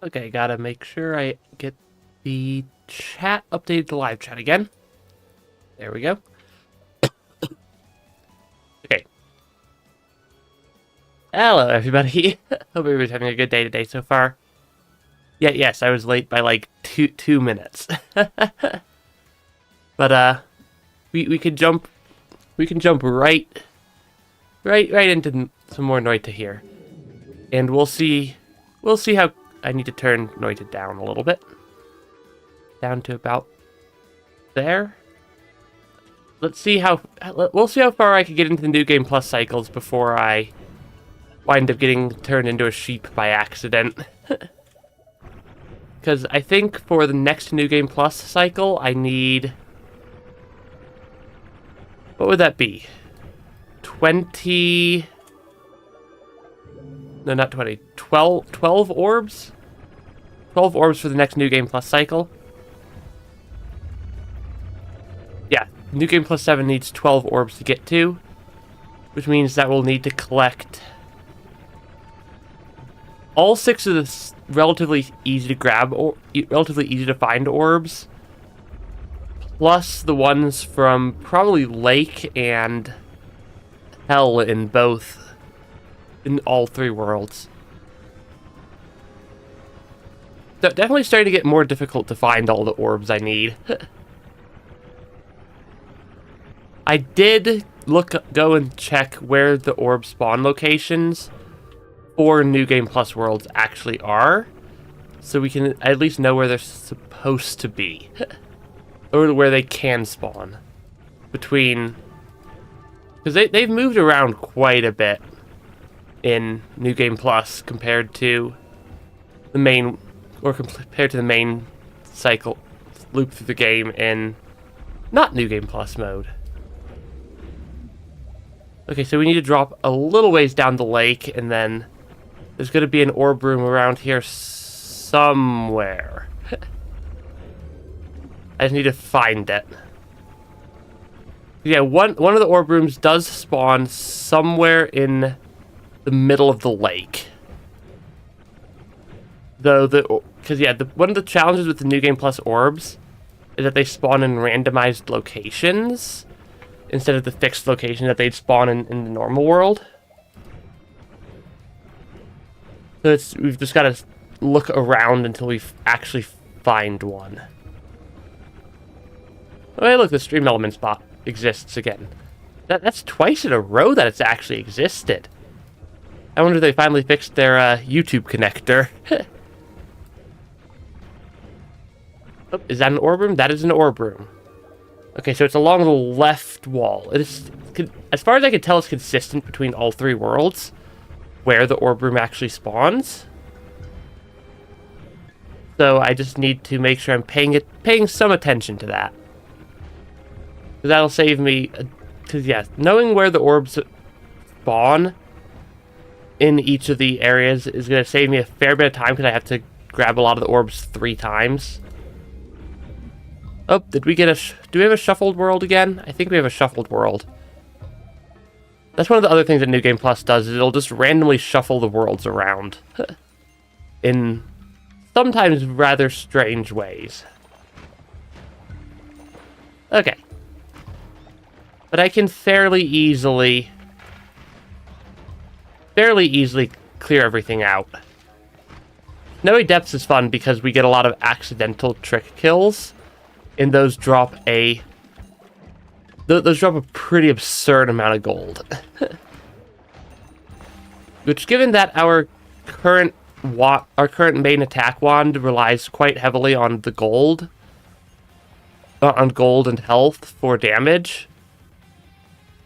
Okay, gotta make sure I get the chat updated to live chat again. There we go. Okay. Hello, everybody. Hope everybody's having a good day today so far. Yes, I was late by like two minutes. But we can jump right into some more Noita here, and we'll see how I need to turn Noita down a little bit, down to about there. We'll see how far I can get into the New Game Plus cycles before I wind up getting turned into a sheep by accident. Because I think for the next New Game Plus cycle, I need... What would that be? 20... No, not 20. 12 orbs? 12 orbs for the next New Game Plus cycle. Yeah, New Game Plus 7 needs 12 orbs to get to, which means that we'll need to collect all 6 of the relatively easy to grab or relatively easy to find orbs, plus the ones from probably Lake and Hell in all 3 worlds. Definitely starting to get more difficult to find all the orbs I need. I did go and check where the orb spawn locations for New Game Plus worlds actually are, so we can at least know where they're supposed to be, or where they can spawn. Because they've moved around quite a bit in New Game Plus compared to the main cycle loop through the game in not New Game Plus mode. Okay, so we need to drop a little ways down the lake, and then there's going to be an orb room around here somewhere. I just need to find it. Yeah, one of the orb rooms does spawn somewhere in the middle of the lake. Though one of the challenges with the New Game Plus orbs is that they spawn in randomized locations instead of the fixed location that they'd spawn in the normal world. So we've just got to look around until we actually find one. Oh, hey, look, the stream element spot exists again. That's twice in a row that it's actually existed. I wonder if they finally fixed their YouTube connector. Oh, is that an orb room? That is an orb room. Okay, so it's along the left wall. It is, as far as I can tell, it's consistent between all 3 worlds where the orb room actually spawns. So I just need to make sure I'm paying some attention to that. Because that'll save me... Because, yeah, knowing where the orbs spawn in each of the areas is going to save me a fair bit of time, because I have to grab a lot of the orbs 3 times. Oh, do we have a shuffled world again? I think we have a shuffled world. That's one of the other things that New Game Plus does, is it'll just randomly shuffle the worlds around. In sometimes rather strange ways. Okay. But I can fairly easily clear everything out. Snowy Depths is fun because we get a lot of accidental trick kills, and those drop a pretty absurd amount of gold. Which, given that our current main attack wand relies quite heavily on the gold, on gold and health for damage,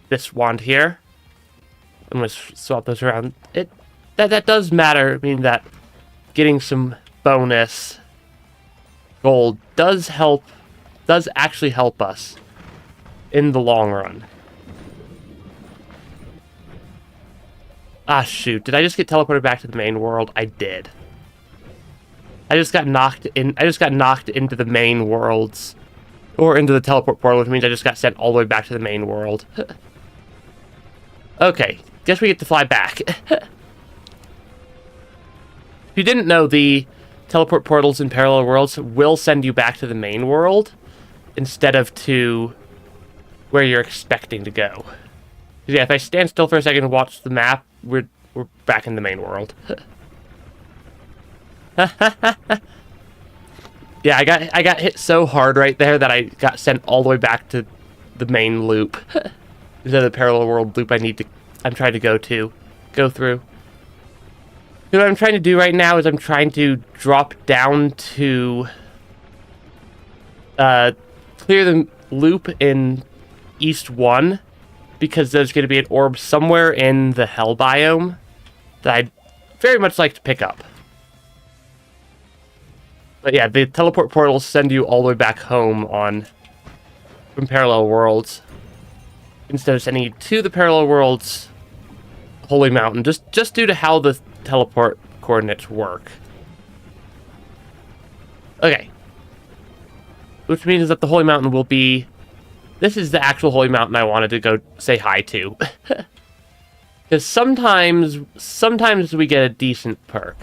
this wand here, I'm gonna swap those around. That does matter. I mean, that getting some bonus gold does actually help us in the long run. Ah, shoot. Did I just get teleported back to the main world? I did. I just got knocked into the main worlds, or into the teleport portal, which means I just got sent all the way back to the main world. Okay, guess we get to fly back. If you didn't know, the teleport portals in parallel worlds will send you back to the main world instead of to where you're expecting to go. Yeah, if I stand still for a second and watch the map, we're back in the main world. Yeah, I got hit so hard right there that I got sent all the way back to the main loop. Instead of the parallel world loop I'm trying to go through. So what I'm trying to do right now is I'm trying to drop down to clear the loop in East 1, because there's going to be an orb somewhere in the Hell biome that I'd very much like to pick up. But yeah, the teleport portals send you all the way back home from parallel worlds, instead of sending you to the parallel worlds Holy Mountain, just due to how the teleport coordinates work. Okay. Which means that the Holy Mountain will be... This is the actual Holy Mountain I wanted to go say hi to. Because sometimes we get a decent perk.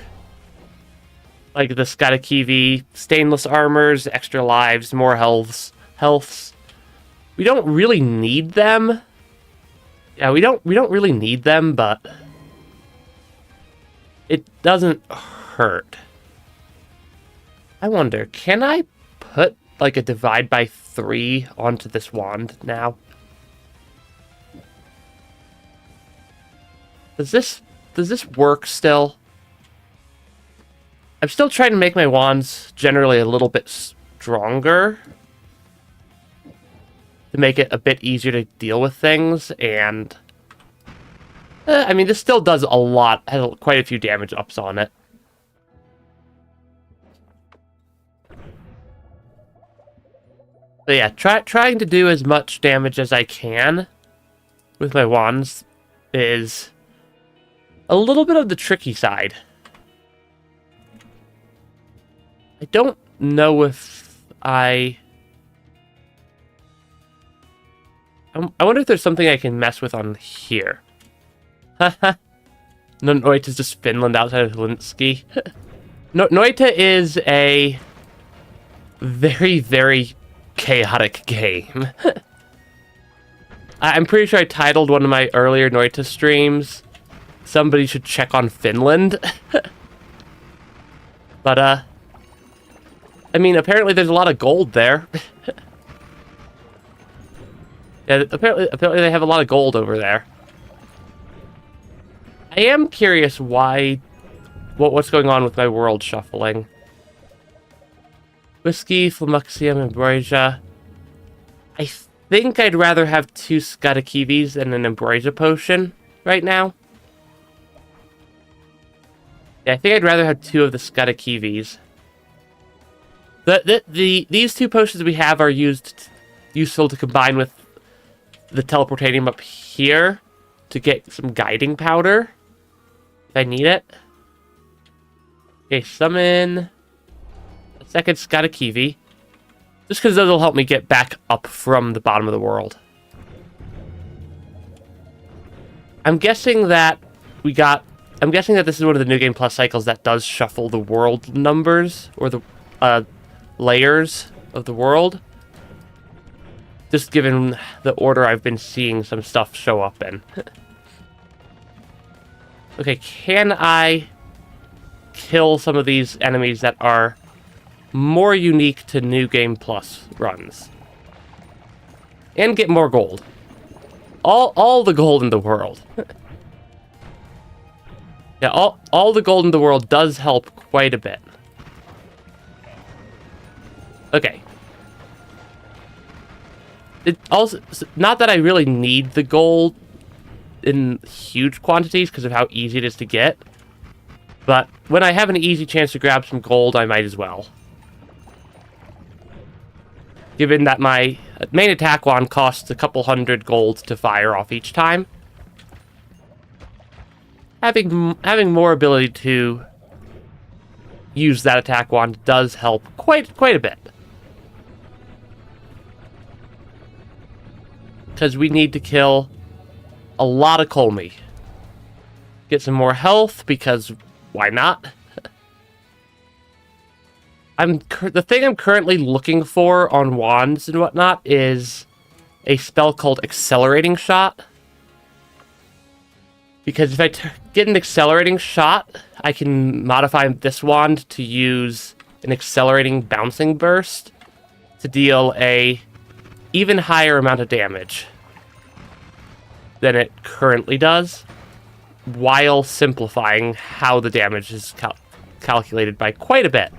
Like the Skadakivi, stainless armors, extra lives, more healths. We don't really need them. Yeah, we don't really need them, but it doesn't hurt. I wonder, can I put like a divide by 3 onto this wand now? Does this work still? I'm still trying to make my wands generally a little bit stronger to make it a bit easier to deal with things, and I mean, this still does a lot, has quite a few damage ups on it. But yeah, trying to do as much damage as I can with my wands is a little bit of the tricky side. I don't know if I wonder if there's something I can mess with on here. Haha. No, Noita is just Finland outside of Helsinki. No, Noita is a very, very chaotic game. I'm pretty sure I titled one of my earlier Noita streams, "Somebody should check on Finland." But, I mean, apparently there's a lot of gold there. Yeah, apparently they have a lot of gold over there. I am curious what's going on with my world shuffling. Whiskey, Flamuxium, Ambrosia. I think I'd rather have 2 Skadakivis and an Ambrosia potion right now. Yeah, I think I'd rather have 2 of the Skadakivis. These 2 potions we have are useful to combine with the teleportanium up here to get some guiding powder if I need it. Okay, summon a second Skadakivi, just because those will help me get back up from the bottom of the world. I'm guessing that this is one of the New Game Plus cycles that does shuffle the world numbers, or the layers of the world. Just given the order I've been seeing some stuff show up in. Okay, can I kill some of these enemies that are more unique to New Game Plus runs? And get more gold. All the gold in the world. Yeah, all the gold in the world does help quite a bit. Okay. It also, not that I really need the gold in huge quantities because of how easy it is to get, but when I have an easy chance to grab some gold, I might as well. Given that my main attack wand costs a couple hundred gold to fire off each time, having more ability to use that attack wand does help quite a bit. Because we need to kill a lot of Colmy. Get some more health, because why not? the thing I'm currently looking for on wands and whatnot is a spell called Accelerating Shot. Because if I get an Accelerating Shot, I can modify this wand to use an Accelerating Bouncing Burst to deal a even higher amount of damage than it currently does, while simplifying how the damage is calculated by quite a bit.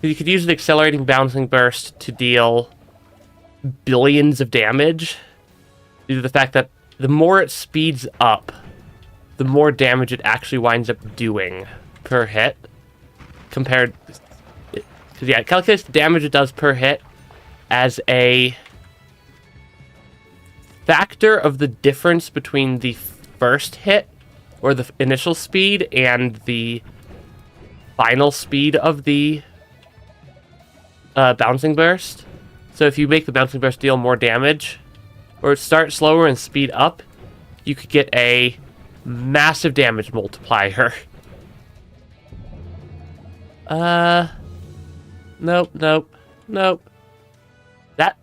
You could use the Accelerating Bouncing Burst to deal billions of damage due to the fact that the more it speeds up, the more damage it actually winds up doing per hit. Because, yeah, it calculates the damage it does per hit as a factor of the difference between the first hit, or the initial speed, and the final speed of the bouncing burst. So if you make the bouncing burst deal more damage, or start slower and speed up, you could get a massive damage multiplier. Nope.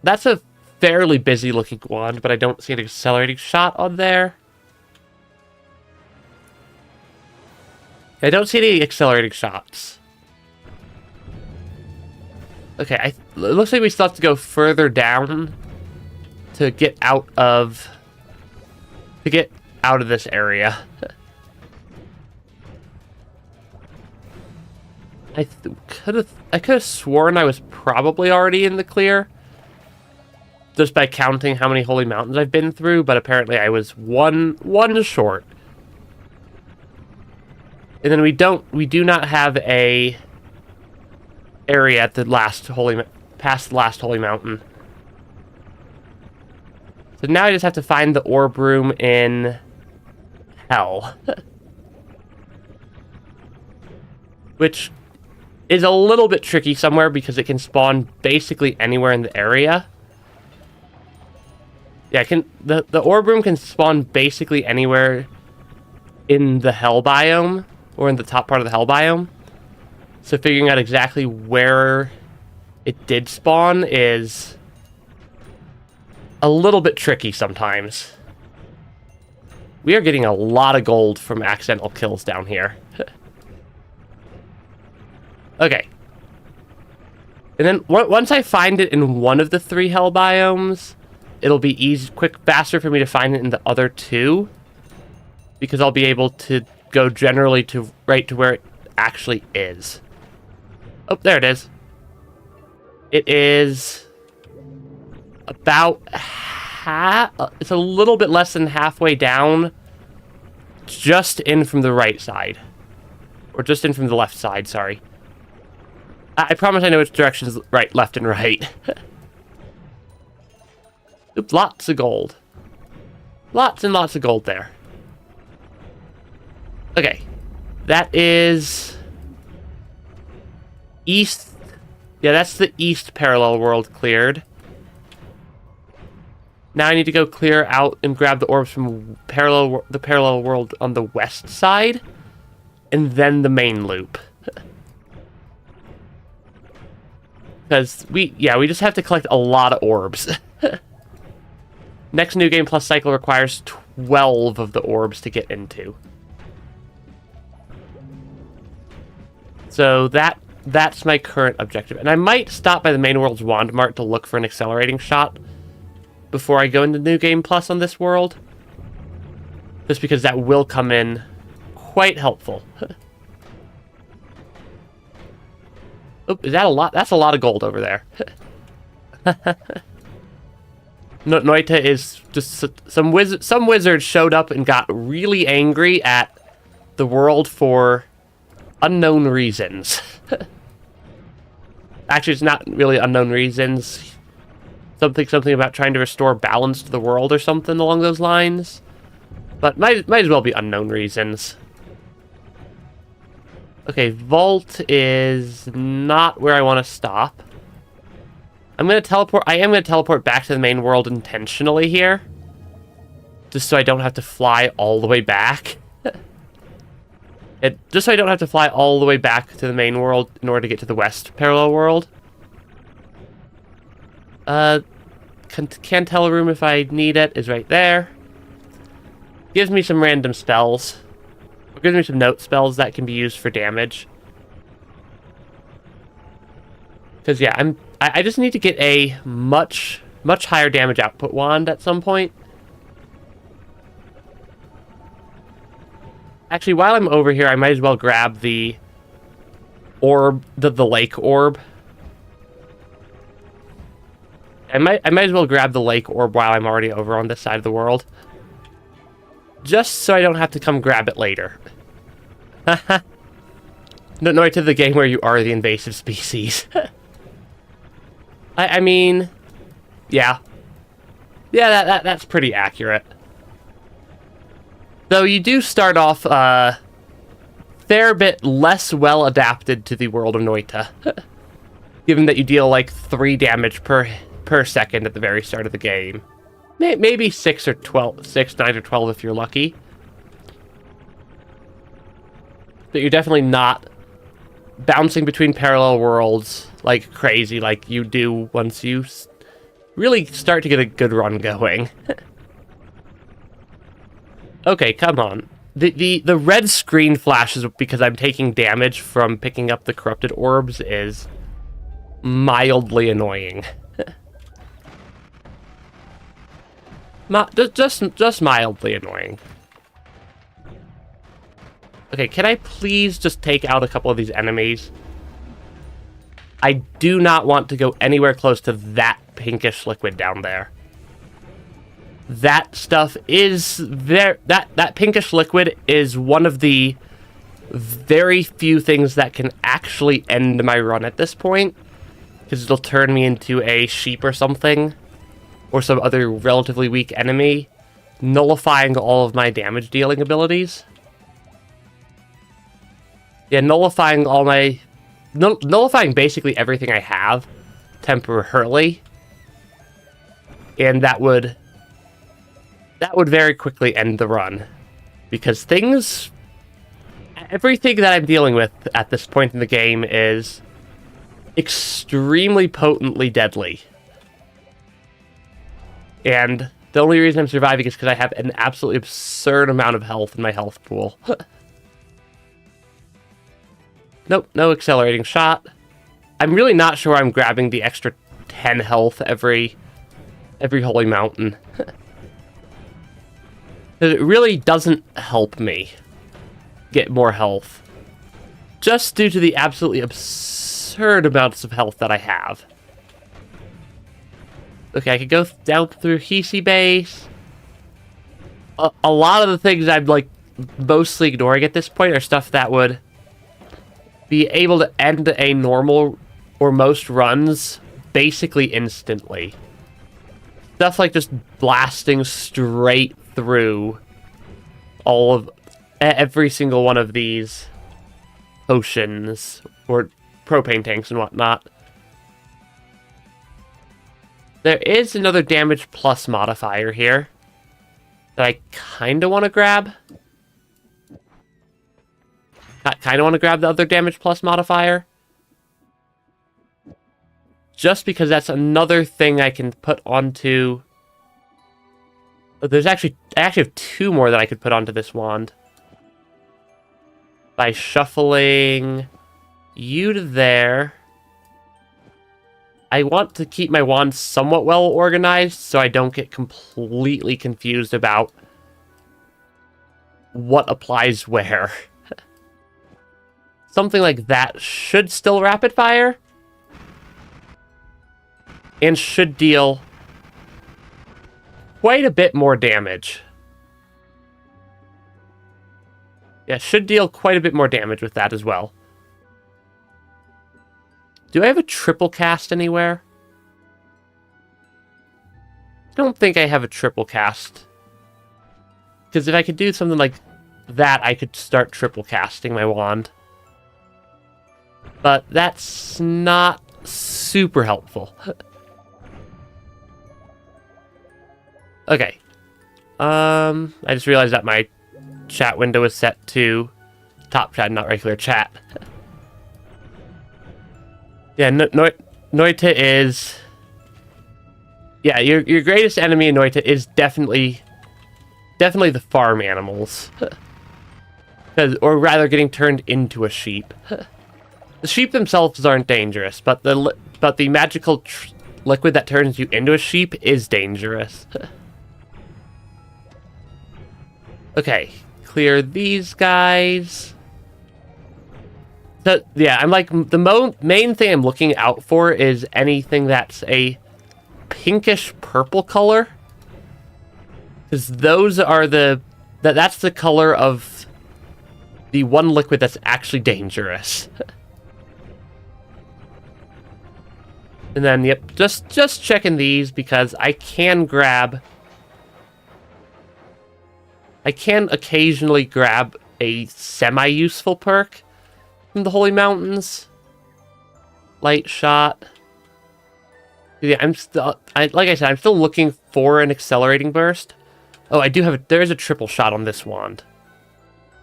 That's a fairly busy looking wand, but I don't see an Accelerating Shot on there. I don't see any Accelerating Shots. Okay, it looks like we still have to go further down to get out of this area. I could have sworn I was probably already in the clear, just by counting how many holy mountains I've been through, but apparently I was one short. And then we do not have a area at the past the last holy mountain. So now I just have to find the orb room in hell. Which is a little bit tricky somewhere because it can spawn basically anywhere in the area. Yeah, the orb room can spawn basically anywhere in the hell biome, or in the top part of the hell biome. So figuring out exactly where it did spawn is a little bit tricky sometimes. We are getting a lot of gold from accidental kills down here. Okay. And then once I find it in one of the 3 hell biomes, it'll be faster for me to find it in the other 2, because I'll be able to go generally right to where it actually is. Oh, there it is. It is about it's a little bit less than halfway down, just in from the right side. Or just in from the left side, sorry. I promise I know which directions, right, left, and right. Oops, lots of gold. Lots and lots of gold there. Okay. That is east. Yeah, that's the east parallel world cleared. Now I need to go clear out and grab the orbs from the parallel world on the west side, and then the main loop. Because we just have to collect a lot of orbs. Next New Game Plus cycle requires 12 of the orbs to get into. So that's my current objective. And I might stop by the main world's Wand Mart to look for an Accelerating Shot before I go into New Game Plus on this world. Just because that will come in quite helpful. Oh, is that a lot? That's a lot of gold over there. Noita is just some wizard showed up and got really angry at the world for unknown reasons. Actually, it's not really unknown reasons. Something about trying to restore balance to the world or something along those lines. But might as well be unknown reasons. Okay, Vault is not where I want to stop. I'm going to teleport. I am going to teleport back to the main world intentionally here. Just so I don't have to fly all the way back. Just so I don't have to fly all the way back to the main world in order to get to the west parallel world. Cantel room, if I need it, is right there. Gives me some random spells. It gives me some note spells that can be used for damage. Because, yeah, I just need to get a much higher damage output wand at some point. Actually, while I'm over here, I might as well grab the orb, the lake orb. I might as well grab the lake orb while I'm already over on this side of the world. Just so I don't have to come grab it later. No, right to the game where you are the invasive species. I mean, yeah. Yeah, that's pretty accurate. Though you do start off a fair bit less well adapted to the world of Noita. Given that you deal like 3 damage per second at the very start of the game. Maybe 6 or 12, 6, 9 or 12 if you're lucky. But you're definitely not bouncing between parallel worlds like crazy like you do once you really start to get a good run going. Okay, come on. The red screen flashes because I'm taking damage from picking up the corrupted orbs is mildly annoying. Just mildly annoying. Okay, can I please just take out a couple of these enemies? I do not want to go anywhere close to that pinkish liquid down there. That stuff is that pinkish liquid is one of the very few things that can actually end my run at this point, because it'll turn me into a sheep or something, or some other relatively weak enemy, nullifying all of my damage dealing abilities. Yeah, nullifying basically everything I have temporarily, and that would very quickly end the run, because everything that I'm dealing with at this point in the game is extremely potently deadly. And the only reason I'm surviving is because I have an absolutely absurd amount of health in my health pool. Nope, no accelerating shot. I'm really not sure I'm grabbing the extra 10 health every holy mountain. It really doesn't help me get more health, just due to the absolutely absurd amounts of health that I have. Okay, I could go down through Hisi base. A lot of the things I'm like mostly ignoring at this point are stuff that would be able to end a normal or most runs basically instantly. Stuff like just blasting straight through every single one of these potions or propane tanks and whatnot. There is another damage plus modifier here that I kind of want to grab. I kind of want to grab the other damage plus modifier. Just because that's another thing I can put onto... I actually have 2 more that I could put onto this wand. By shuffling you to there. I want to keep my wand somewhat well organized so I don't get completely confused about what applies where. Something like that should still rapid fire. And should deal quite a bit more damage. Yeah, should deal quite a bit more damage with that as well. Do I have a triple cast anywhere? I don't think I have a triple cast. Because if I could do something like that, I could start triple casting my wand. But that's not super helpful. Okay. I just realized that my chat window is set to top chat, not regular chat. Yeah, Noita is... Yeah, your greatest enemy in Noita is definitely the farm animals. Or rather, getting turned into a sheep. The sheep themselves aren't dangerous, but the magical liquid that turns you into a sheep is dangerous. Okay, clear these guys. So, yeah, I'm like, the main thing I'm looking out for is anything that's a pinkish purple color. Because those are that's the color of the one liquid that's actually dangerous. And then, yep, just checking these because I can occasionally grab a semi-useful perk from the Holy Mountains. Light shot. Yeah, like I said, I'm still looking for an accelerating burst. Oh, there's a triple shot on this wand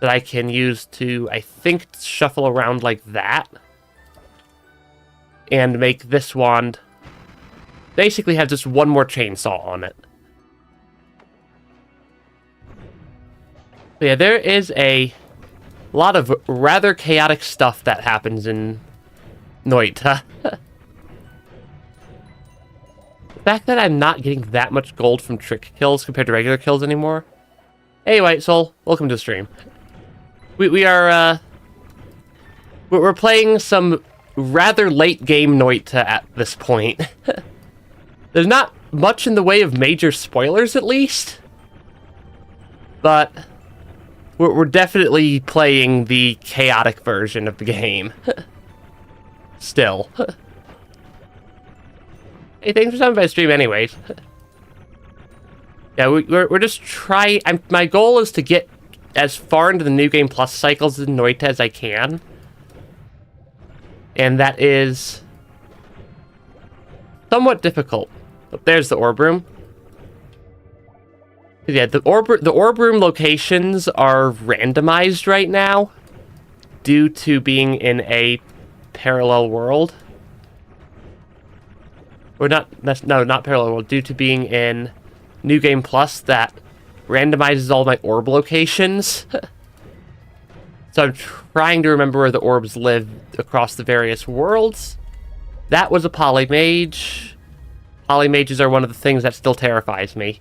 that I can use to, I think, shuffle around like that. And make this wand basically have just one more chainsaw on it. But yeah, there is a lot of rather chaotic stuff that happens in Noita. The fact that I'm not getting that much gold from trick kills compared to regular kills anymore. Hey, White Soul, welcome to the stream. We're playing some rather late game Noita at this point. There's not much in the way of major spoilers, at least. But we're definitely playing the chaotic version of the game. Still. Hey, thanks for stopping by the stream anyways. Yeah, we're just trying... my goal is to get as far into the New Game Plus cycles in Noita as I can. And that is somewhat difficult. But there's the orb room. Yeah, the orb room locations are randomized right now due to being in a parallel world. Or not parallel world, due to being in New Game Plus that randomizes all my orb locations. So I'm trying to remember where the orbs live across the various worlds. That was a polymage. Polymages are one of the things that still terrifies me.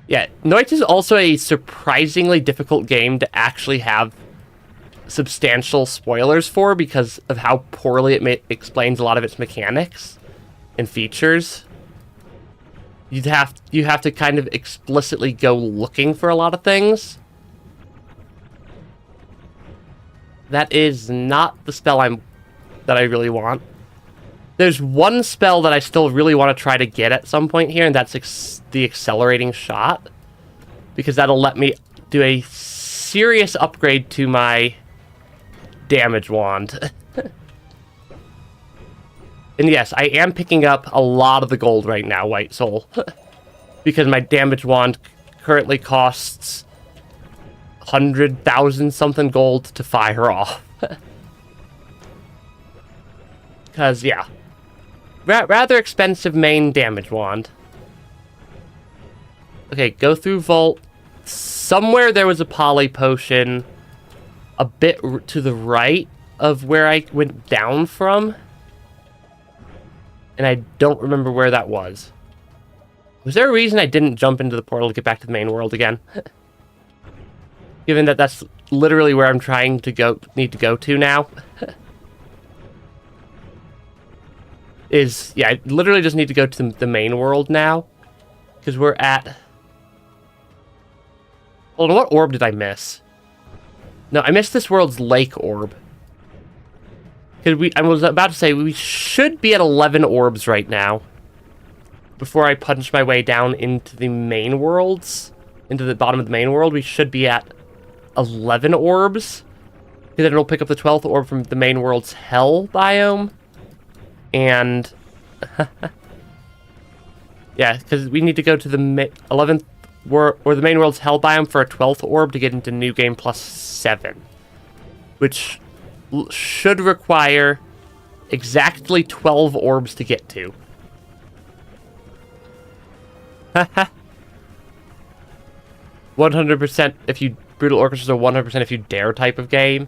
Yeah, Noita is also a surprisingly difficult game to actually have substantial spoilers for because of how poorly it explains a lot of its mechanics and features. You have to kind of explicitly go looking for a lot of things. That is not the spell that I really want. There's one spell that I still really want to try to get at some point here, and that's the accelerating shot. Because that'll let me do a serious upgrade to my damage wand. And yes, I am picking up a lot of the gold right now, White Soul. Because my damage wand currently costs 100,000 something gold to fire off. Because, yeah. Rather expensive main damage wand. Okay, go through vault. Somewhere there was a poly potion a bit to the right of where I went down from. And I don't remember where that was. Was there a reason I didn't jump into the portal to get back to the main world again? Given that that's literally where I'm trying to need to go to now. Yeah, I literally just need to go to the main world now. Because we're at... Hold on, what orb did I miss? No, I missed this world's lake orb. Because I was about to say, we should be at 11 orbs right now. Before I punch my way down into the main worlds. Into the bottom of the main world, we should be at 11 orbs. Because then it'll pick up the 12th orb from the main world's hell biome. And... yeah, because we need to go to the 11th or the main world's hell biome for a 12th orb to get into New Game Plus 7. Which should require exactly 12 orbs to get to. 100% if you... Brutal Orchestra's a 100% if you dare type of game.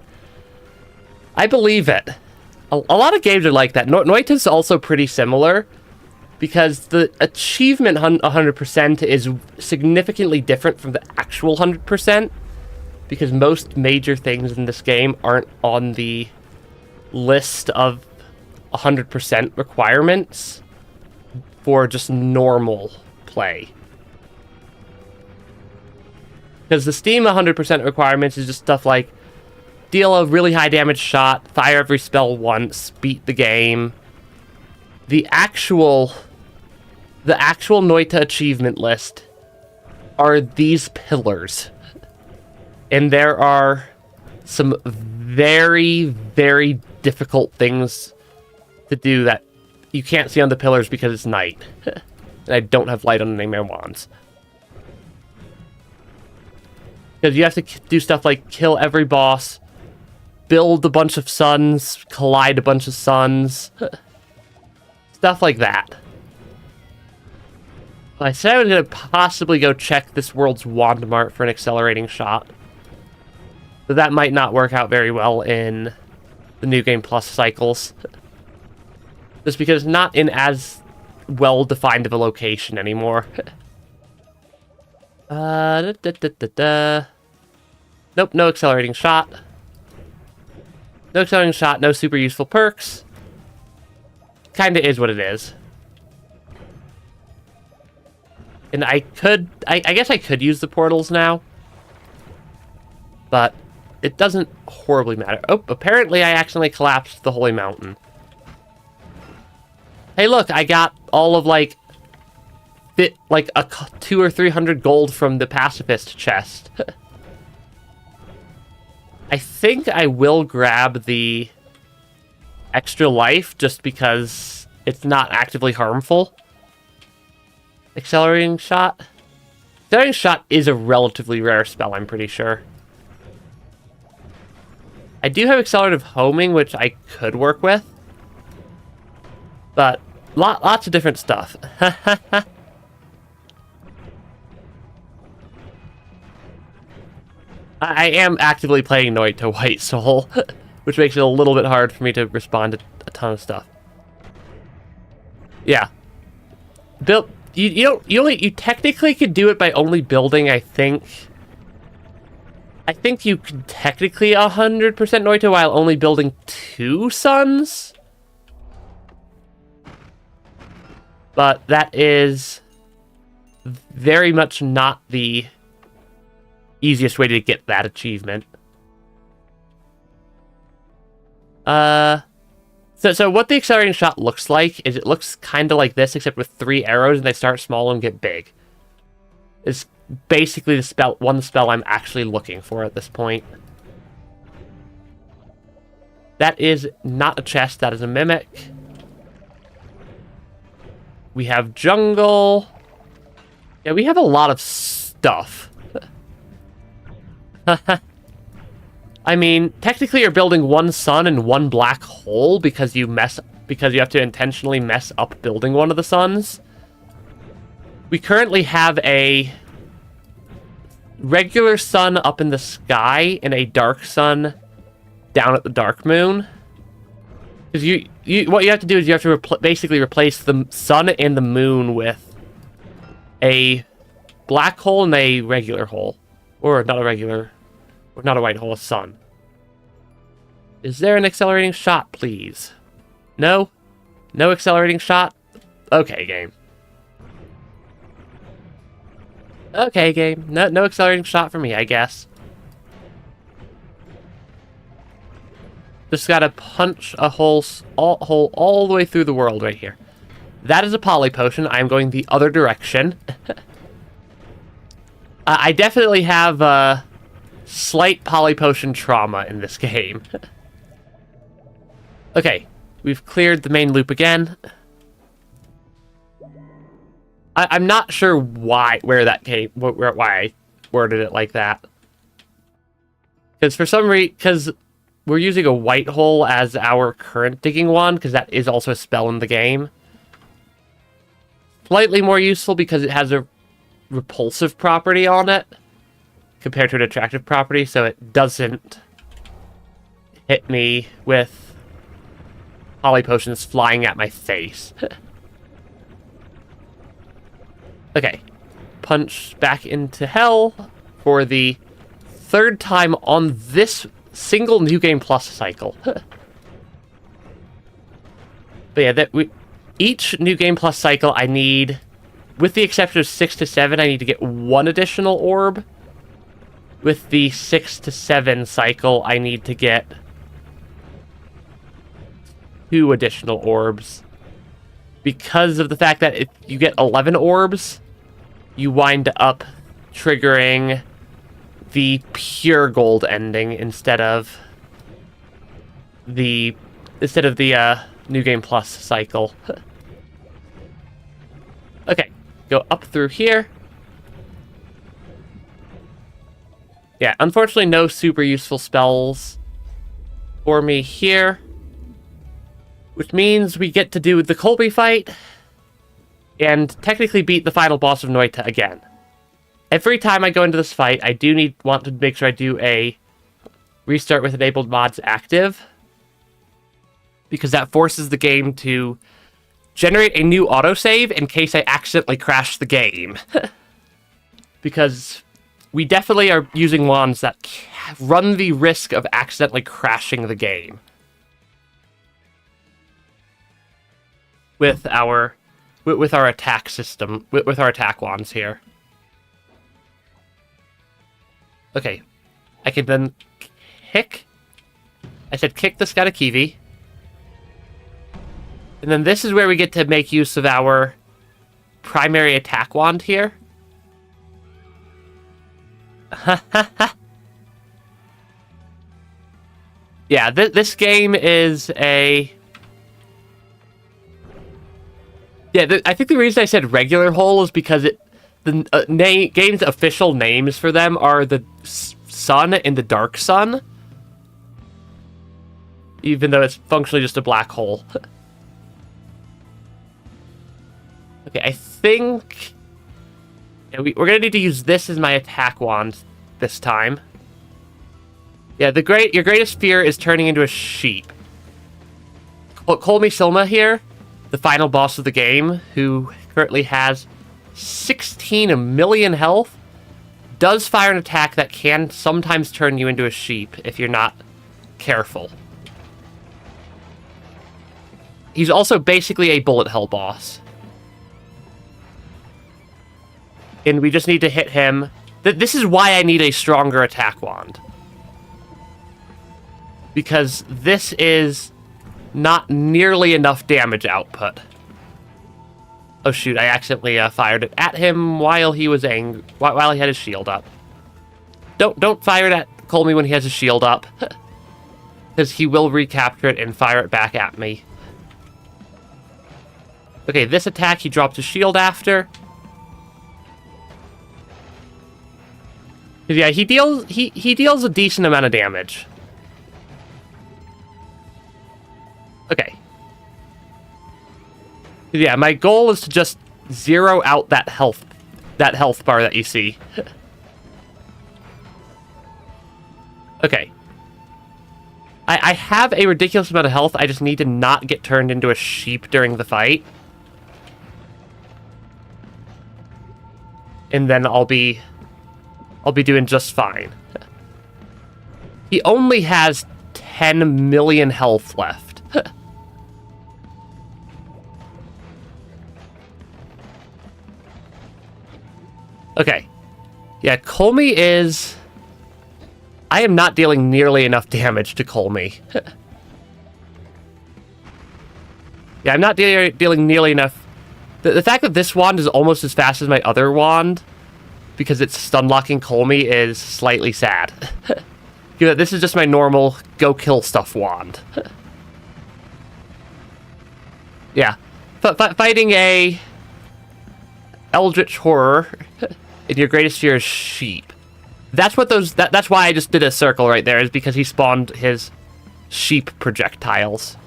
I believe it. A lot of games are like that. Noita's also pretty similar, because the achievement 100% is significantly different from the actual 100%, because most major things in this game aren't on the list of 100% requirements for just normal play. Because the Steam 100% requirements is just stuff like deal a really high damage shot, fire every spell once, beat the game. The actual Noita achievement list are these pillars. And there are some very, very difficult things to do that you can't see on the pillars because it's night. And I don't have light on any of my wands. Because you have to do stuff like kill every boss, build a bunch of suns, collide a bunch of suns. Stuff like that. I said I was going to possibly go check this world's wand mart for an accelerating shot. But that might not work out very well in the New Game Plus cycles. Just because it's not in as well-defined of a location anymore. Nope, no accelerating shot. No accelerating shot, no super useful perks. Kinda is what it is. And I guess I could use the portals now. But it doesn't horribly matter. Oh, apparently I accidentally collapsed the Holy Mountain. Hey look, I got all of like a 200 or 300 gold from the pacifist chest. I think I will grab the extra life just because it's not actively harmful. Accelerating shot? Accelerating shot is a relatively rare spell, I'm pretty sure. I do have accelerative homing, which I could work with. But lots of different stuff. I am actively playing Noita White Soul, which makes it a little bit hard for me to respond to a ton of stuff. Yeah. You technically could do it by only building, I think you could technically 100% Noita while only building 2 suns. But that is very much not the easiest way to get that achievement. So what the accelerating shot looks like is it looks kind of like this, except with 3 arrows, and they start small and get big. It's basically the one spell I'm actually looking for at this point. That is not a chest, that is a mimic. We have jungle. Yeah, we have a lot of stuff. I mean, technically you're building 1 sun and 1 black hole because you have to intentionally mess up building one of the suns. We currently have a regular sun up in the sky and a dark sun down at the dark moon. Because what you have to do is you have to basically replace the sun and the moon with a black hole and a regular hole. Or not a regular... Or not a white hole, a sun. Is there an accelerating shot, please? No? No accelerating shot? Okay, game. Okay, game. No accelerating shot for me, I guess. Just gotta punch a hole all the way through the world right here. That is a poly potion. I'm going the other direction. I definitely have slight poly potion trauma in this game. Okay, we've cleared the main loop again. I'm not sure where that came, why I worded it like that. Because for some reason, because we're using a white hole as our current digging wand, because that is also a spell in the game. Slightly more useful because it has a repulsive property on it compared to an attractive property, so it doesn't hit me with Holy Potions flying at my face. Okay. Punch back into hell for the third time on this single New Game Plus cycle. But yeah, each New Game Plus cycle I need, with the exception of 6 to 7, I need to get 1 additional orb. With the 6 to 7 cycle, I need to get 2 additional orbs. Because of the fact that if you get 11 orbs, you wind up triggering the pure gold ending instead of the New Game Plus cycle. Okay, go up through here. Yeah, unfortunately no super useful spells for me here. Which means we get to do the Colby fight and technically beat the final boss of Noita again. Every time I go into this fight, I do want to make sure I do a restart with enabled mods active, because that forces the game to generate a new autosave in case I accidentally crash the game. Because we definitely are using wands that run the risk of accidentally crashing the game. With our attack system, with our attack wands here. Okay, I can then kick. I said kick the Skadakivi. And then this is where we get to make use of our primary attack wand here. Yeah, this game is a... Yeah, I think the reason I said regular hole is because the game's official names for them are the sun and the dark sun. Even though it's functionally just a black hole. Okay, I think... Yeah, we're going to need to use this as my attack wand this time. Yeah, your greatest fear is turning into a sheep. Kolmi Silma here, the final boss of the game, who currently has 16 million health, does fire an attack that can sometimes turn you into a sheep if you're not careful. He's also basically a bullet hell boss. And we just need to hit him. This is why I need a stronger attack wand. Because this is not nearly enough damage output. Oh shoot, I accidentally fired it at him while he was angry, while he had his shield up. Don't fire it at Kolmi when he has his shield up. Because he will recapture it and fire it back at me. Okay, this attack he dropped his shield after. Yeah, he deals a decent amount of damage. Okay. Yeah, my goal is to just zero out that health bar that you see. Okay. I have a ridiculous amount of health. I just need to not get turned into a sheep during the fight. And then I'll be doing just fine. He only has 10 million health left. Okay. Yeah, Kolmi is... I am not dealing nearly enough damage to Kolmi. Yeah, I'm not dealing nearly enough... The fact that this wand is almost as fast as my other wand, because it's stun-locking Kolmi, is slightly sad. This is just my normal go-kill-stuff wand. Yeah. Fighting a Eldritch Horror, and your greatest fear is sheep. That's what those... That's why I just did a circle right there, is because he spawned his sheep projectiles.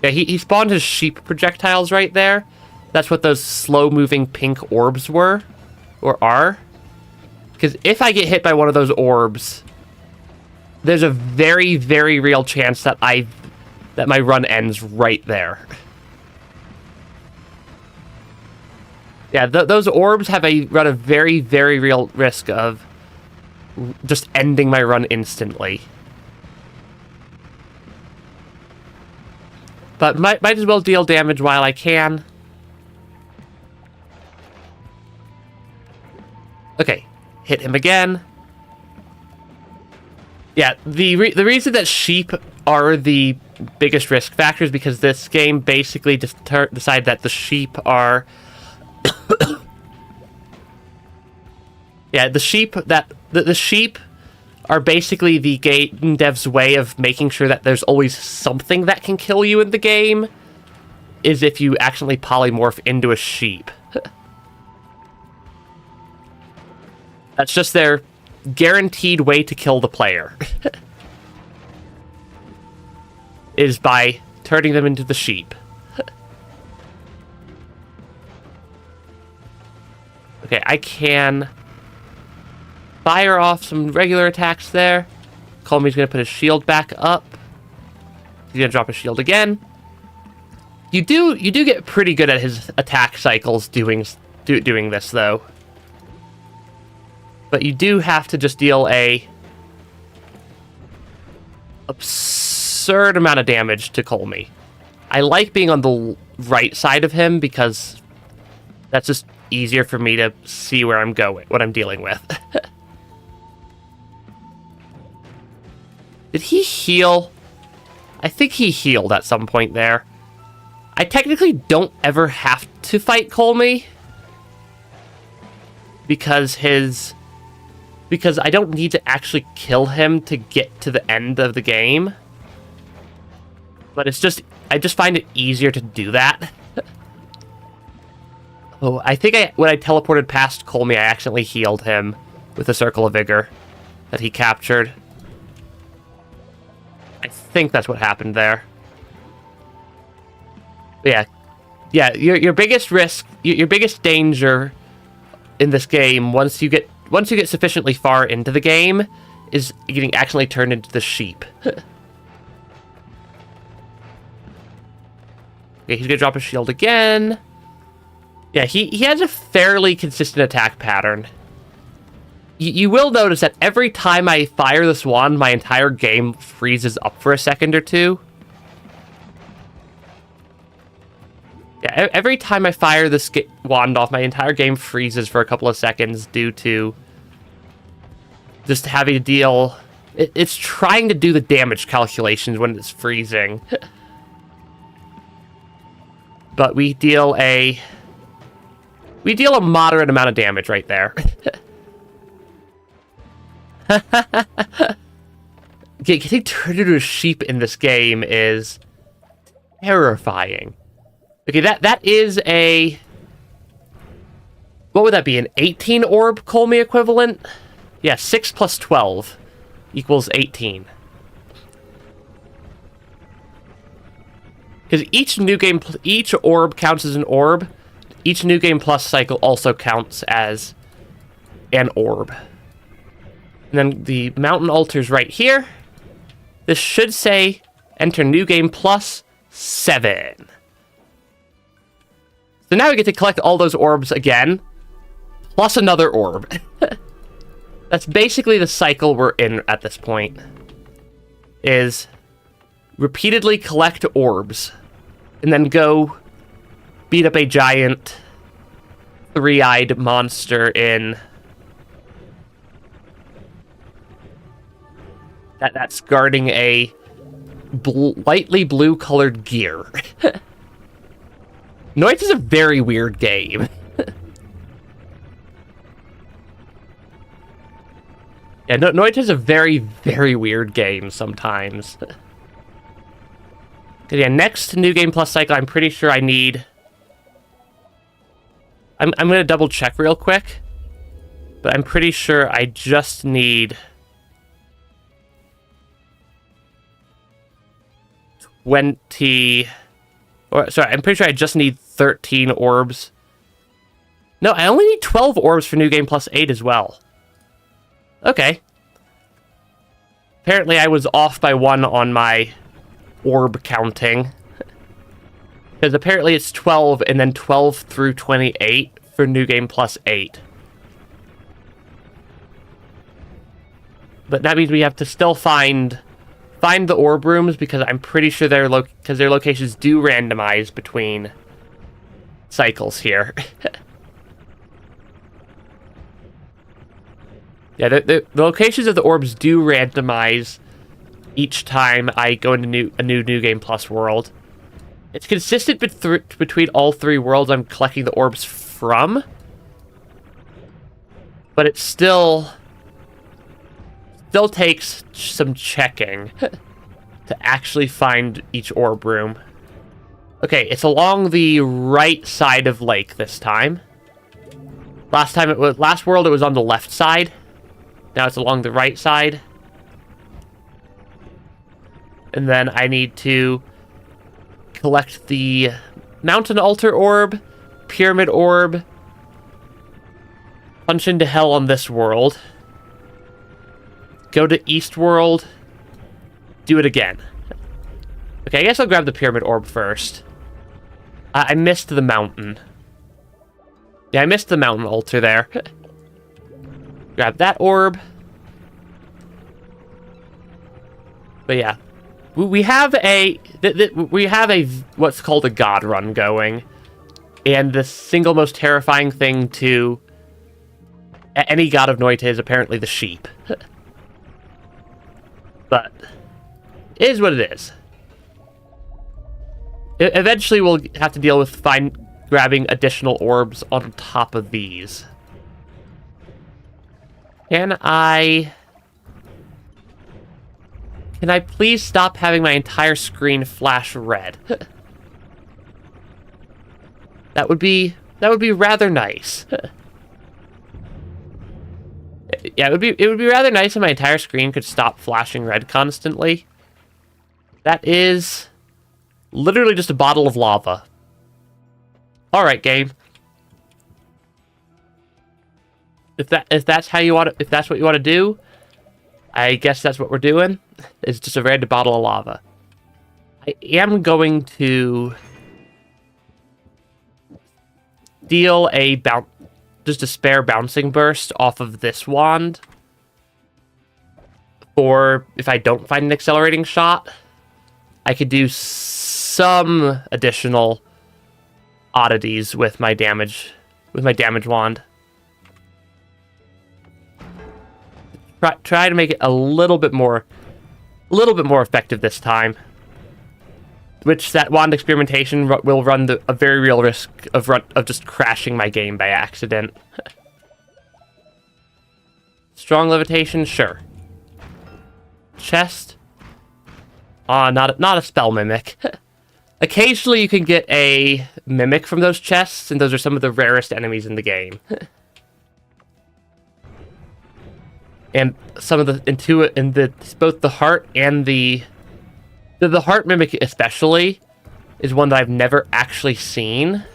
Yeah, he spawned his sheep projectiles right there. That's what those slow-moving pink orbs were, or are. Because if I get hit by one of those orbs, there's a very, very real chance that my run ends right there. Yeah, those orbs run a very, very real risk of just ending my run instantly. But might as well deal damage while I can. Okay, hit him again. Yeah, the reason that sheep are the biggest risk factor is because this game basically decided that the sheep are... yeah, the sheep are basically the game dev's way of making sure that there's always something that can kill you in the game, is if you accidentally polymorph into a sheep. That's just their guaranteed way to kill the player. Is by turning them into the sheep. Okay, I can fire off some regular attacks there. Colmy's gonna put his shield back up. He's gonna drop his shield again. You do get pretty good at his attack cycles doing this though. But you do have to just deal a absurd amount of damage to Colmy. I like being on the right side of him because that's just easier for me to see where I'm going, what I'm dealing with. Did he heal? I think he healed at some point there. I technically don't ever have to fight Colmy because I don't need to actually kill him to get to the end of the game. But I just find it easier to do that. Oh, I think when I teleported past Colmy, I accidentally healed him with a Circle of Vigor that he captured. I think that's what happened there. But yeah, your biggest risk, your biggest danger in this game, once you get sufficiently far into the game, is getting accidentally turned into the sheep. Okay, he's gonna drop his shield again. Yeah, he has a fairly consistent attack pattern. You will notice that every time I fire this wand, my entire game freezes up for a second or two. Yeah, every time I fire this wand off, my entire game freezes for a couple of seconds due to just having to deal... It's trying to do the damage calculations when it's freezing. But we deal a moderate amount of damage right there. Getting turned into a sheep in this game is terrifying. Okay, that is a... What would that be, an 18 orb Colmy equivalent? Yeah, 6 plus 12 equals 18. Because each orb counts as an orb. Each New Game Plus cycle also counts as an orb. And then the mountain altar's right here. This should say, enter New Game Plus 7. So now we get to collect all those orbs again, plus another orb. That's basically the cycle we're in at this point. Is repeatedly collect orbs, and then go beat up a giant three-eyed monster that's guarding a lightly blue-colored gear. Noite is a very weird game. Yeah, Noite is a very, very weird game sometimes. Yeah, next New Game Plus cycle, I'm pretty sure I need... I'm going to double check real quick. But I'm pretty sure I just need... 20... Or, sorry, I'm pretty sure I just need 13 orbs. No, I only need 12 orbs for New Game Plus 8 as well. Okay. Apparently I was off by 1 on my orb counting. Because apparently it's 12 and then 12 through 28 for New Game Plus 8. But that means we have to still find the orb rooms, because I'm pretty sure their locations do randomize between cycles here. Yeah, the locations of the orbs do randomize each time I go into a new Game Plus world. It's consistent between all 3 worlds I'm collecting the orbs from, but it still takes some checking to actually find each orb room. Okay, it's along the right side of lake this time. Last world it was on the left side. Now it's along the right side. And then I need to collect the Mountain Altar Orb, Pyramid Orb, punch into hell on this world, go to East World, do it again. Okay, I guess I'll grab the Pyramid Orb first. I missed the mountain. Yeah, I missed the Mountain Altar there. Grab that orb. But yeah, we have a what's called a god run going, and the single most terrifying thing to any god of Noita is apparently the sheep. But it is what it is. Eventually, we'll have to deal with grabbing additional orbs on top of these. Can I please stop having my entire screen flash red? That would be rather nice. Yeah, it would be rather nice if my entire screen could stop flashing red constantly. That is literally just a bottle of lava. All right, game. If that's what you want to do, I guess that's what we're doing. It's just a random bottle of lava. I am going to deal just a spare bouncing burst off of this wand, or if I don't find an accelerating shot, I could do some additional oddities with my damage wand. Try to make it a little bit more effective this time. Which that wand experimentation will run a very real risk of just crashing my game by accident. Strong levitation, sure. Chest. Not a spell mimic. Occasionally you can get a mimic from those chests, and those are some of the rarest enemies in the game. And some of both the heart and the heart mimic especially is one that I've never actually seen.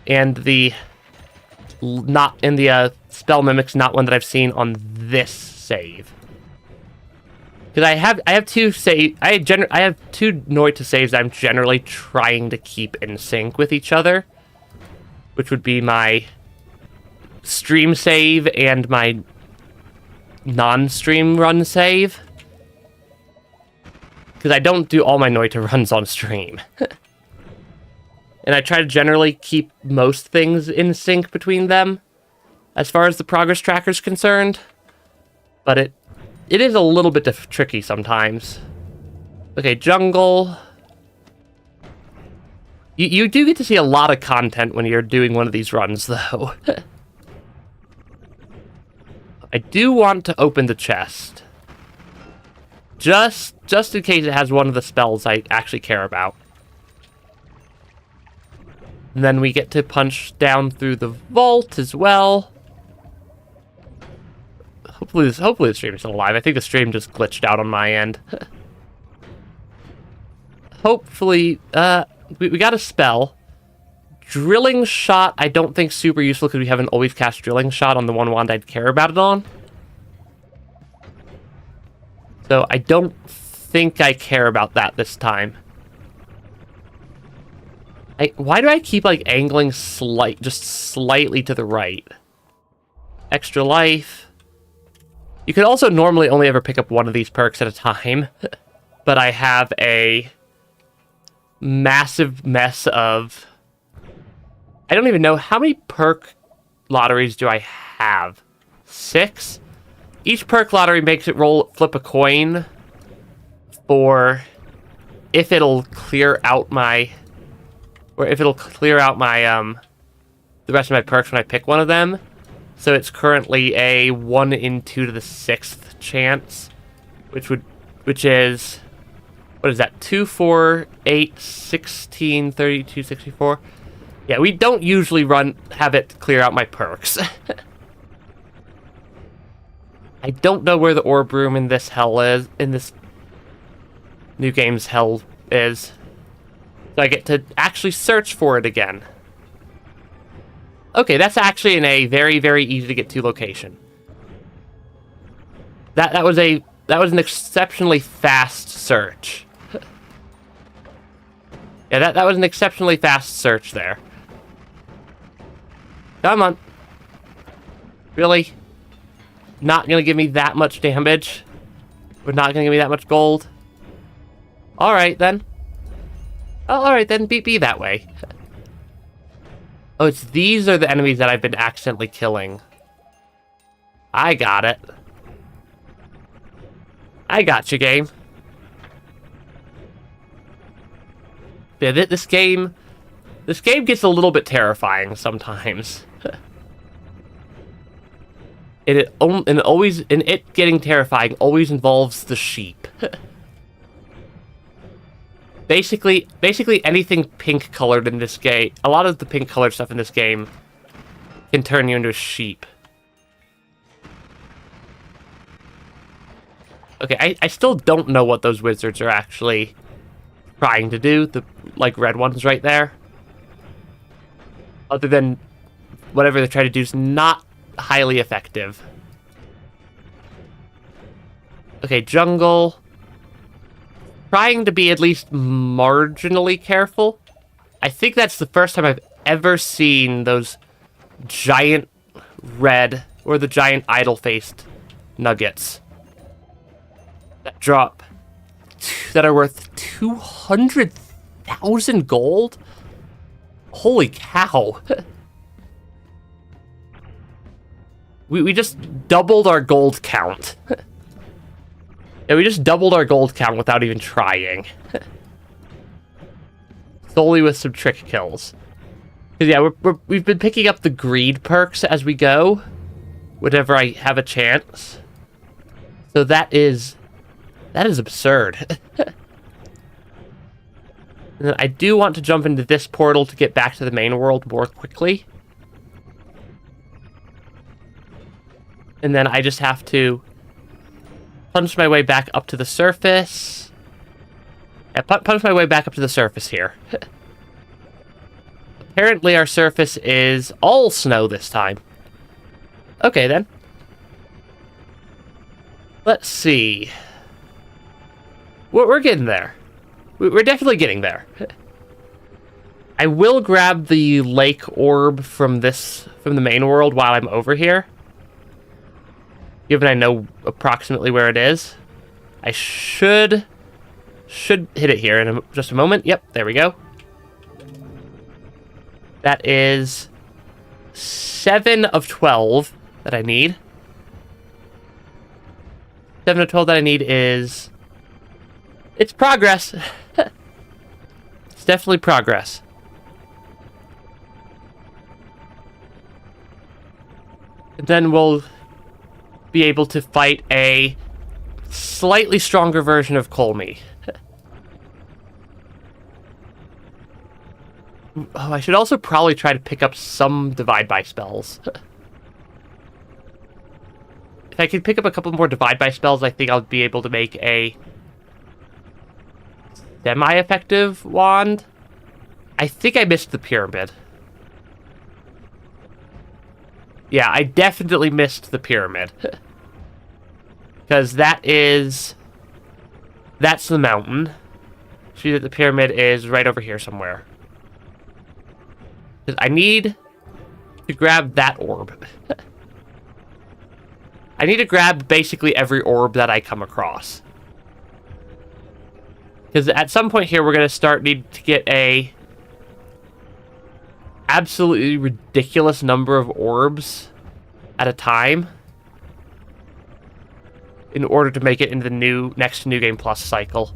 And the spell mimic's not one that I've seen on this save. Because I have two Noita saves I'm generally trying to keep in sync with each other, which would be my stream save and my non-stream run save. Because I don't do all my Noita runs on stream. And I try to generally keep most things in sync between them, as far as the progress tracker is concerned. But it is a little bit tricky sometimes. Okay, jungle. You do get to see a lot of content when you're doing one of these runs, though. I do want to open the chest. Just in case it has one of the spells I actually care about. And then we get to punch down through the vault as well. Hopefully the stream is still alive. I think the stream just glitched out on my end. Hopefully, we got a spell. Drilling Shot, I don't think super useful because we haven't always cast Drilling Shot on the one wand I'd care about it on. So I don't think I care about that this time. Why do I keep, like, angling just slightly to the right? Extra life. You could also normally only ever pick up one of these perks at a time. But I have a massive mess of... I don't even know. How many perk lotteries do I have? 6? Each perk lottery makes it flip a coin for if it'll clear out my... Or if it'll clear out my, the rest of my perks when I pick one of them. So it's currently a 1 in 2 to the 6th chance. Which is... What is that? 2, 4, 8, 16, 32, 64. Yeah, we don't usually have it clear out my perks. I don't know where the orb room in this hell is, in this new game's hell is. So I get to actually search for it again. Okay, that's actually in a very, very easy to get to location. That was an exceptionally fast search. Yeah, that was an exceptionally fast search there. Come on. Really? Not gonna give me that much damage? We're not gonna give me that much gold? Alright then. Oh, alright then, be that way. Oh, these are the enemies that I've been accidentally killing. I got it. I got you, game. Yeah, this game gets a little bit terrifying sometimes. And it getting terrifying always involves the sheep. Basically anything pink colored in this game, a lot of the pink colored stuff in this game can turn you into a sheep. Okay, I still don't know what those wizards are actually trying to do, the, like, red ones right there. Other than whatever they're trying to do is not highly effective. Okay, jungle. Trying to be at least marginally careful. I think that's the first time I've ever seen those giant red, or the giant idle-faced nuggets that drop, that are worth 200,000 gold? Holy cow. We just doubled our gold count. Yeah, we just doubled our gold count without even trying. Solely with some trick kills. Because yeah, we've been picking up the greed perks as we go, whenever I have a chance. So that is absurd. And then I do want to jump into this portal to get back to the main world more quickly. And then I just have to punch my way back up to the surface. Yeah, punch my way back up to the surface here. Apparently our surface is all snow this time. Okay, then. Let's see. We're getting there. We're definitely getting there. I will grab the lake orb from the main world while I'm over here. Given I know approximately where it is. I should hit it here in just a moment. Yep, there we go. That is 7 of 12 that I need. 7 of 12 that I need is... It's progress. It's definitely progress. And then we'll be able to fight a slightly stronger version of Colmy. Oh, I should also probably try to pick up some Divide by spells. If I could pick up a couple more Divide by spells, I think I'll be able to make a semi-effective wand. I think I missed the pyramid. Yeah, I definitely missed the pyramid. Because that's the mountain. See that the pyramid is right over here somewhere. Because I need to grab that orb. I need to grab basically every orb that I come across. Because at some point here, we're going to need to get a absolutely ridiculous number of orbs at a time in order to make it into the next New Game Plus cycle.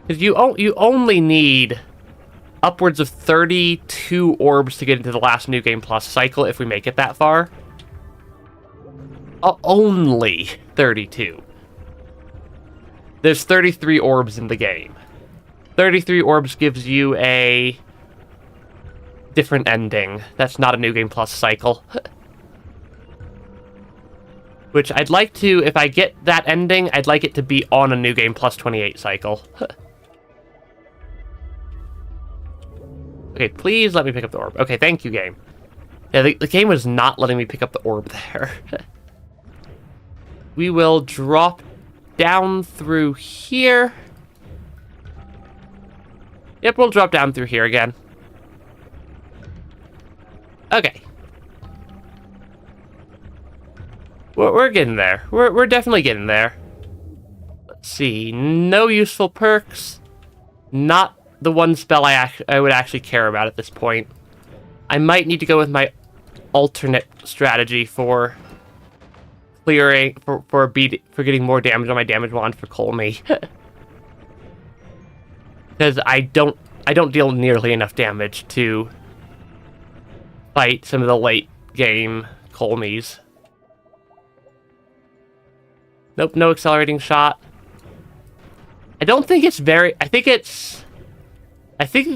Because you only need upwards of 32 orbs to get into the last New Game Plus cycle if we make it that far. Only 32. There's 33 orbs in the game. 33 orbs gives you a different ending. That's not a New Game Plus cycle. Which I'd like to, if I get that ending, I'd like it to be on a New Game Plus 28 cycle. Okay, please let me pick up the orb. Okay, thank you, game. Yeah, the game was not letting me pick up the orb there. We will drop down through here. Yep, we'll drop down through here again. Okay. We're getting there. We're definitely getting there. Let's see. No useful perks. Not the one spell I would actually care about at this point. I might need to go with my alternate strategy for clearing for getting more damage on my damage wand for Colmy. Because I don't deal nearly enough damage to fight some of the late game Colmys. Nope, no accelerating shot. I don't think it's very... I think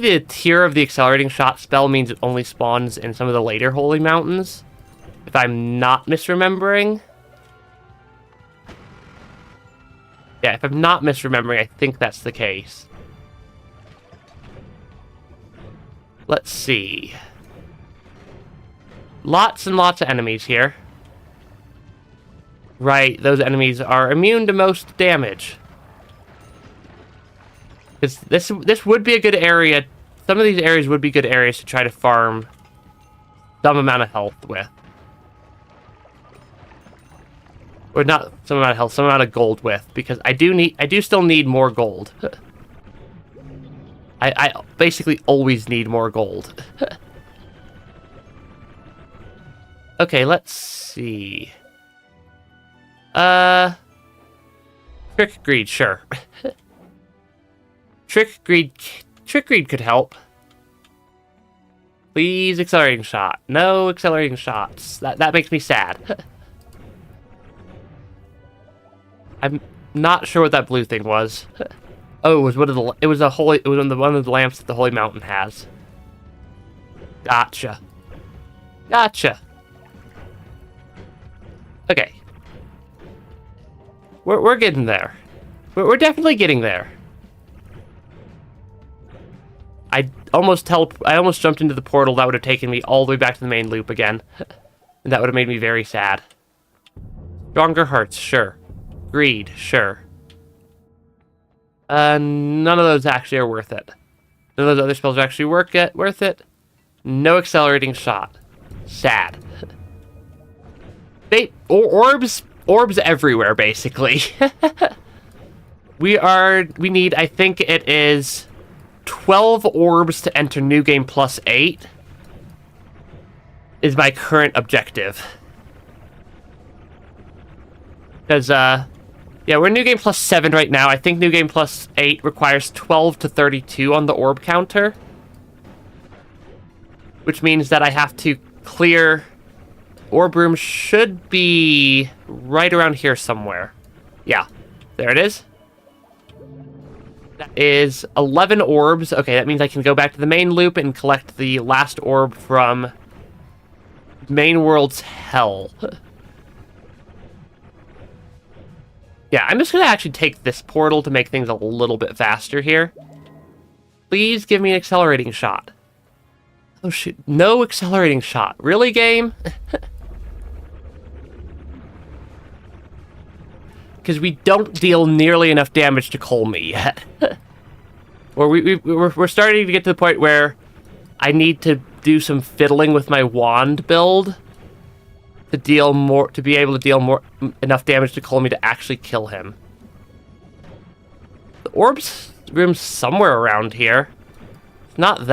the tier of the accelerating shot spell means it only spawns in some of the later holy mountains. If I'm not misremembering. Yeah, if I'm not misremembering, I think that's the case. Let's see. Lots and lots of enemies here. Right, those enemies are immune to most damage. This would be a good area. Some of these areas would be good areas to try to farm some amount of health with. Or not some amount of health, some amount of gold with, because I do still need more gold. I basically always need more gold. Okay, let's see. Trick Greed, sure. Trick Greed could help. Please, accelerating shot. No accelerating shots. That makes me sad. I'm not sure what that blue thing was. Oh, it was one of the lamps that the Holy Mountain has. Gotcha. Gotcha. Okay. We're getting there. We're definitely getting there. I almost jumped into the portal. That would have taken me all the way back to the main loop again. And that would have made me very sad. Stronger hearts, sure. Greed, sure. None of those actually are worth it. None of those other spells are actually worth it. No accelerating shot. Sad. Orbs everywhere, basically. We need, I think it is 12 orbs to enter New Game Plus 8 is my current objective. Because, yeah, we're New Game Plus 7 right now. I think New Game Plus 8 requires 12 to 32 on the orb counter. Which means that I have to clear orb room should be right around here somewhere. Yeah, there it is. That is 11 orbs. Okay, that means I can go back to the main loop and collect the last orb from main world's hell. Yeah, I'm just going to actually take this portal to make things a little bit faster here. Please give me an accelerating shot. Oh, shoot. No accelerating shot. Really, game? Because we don't deal nearly enough damage to Colmy yet. Or we're starting to get to the point where I need to do some fiddling with my wand build to deal more, to be able to deal enough damage to Colmy to actually kill him. The orb's room's somewhere around here. It's not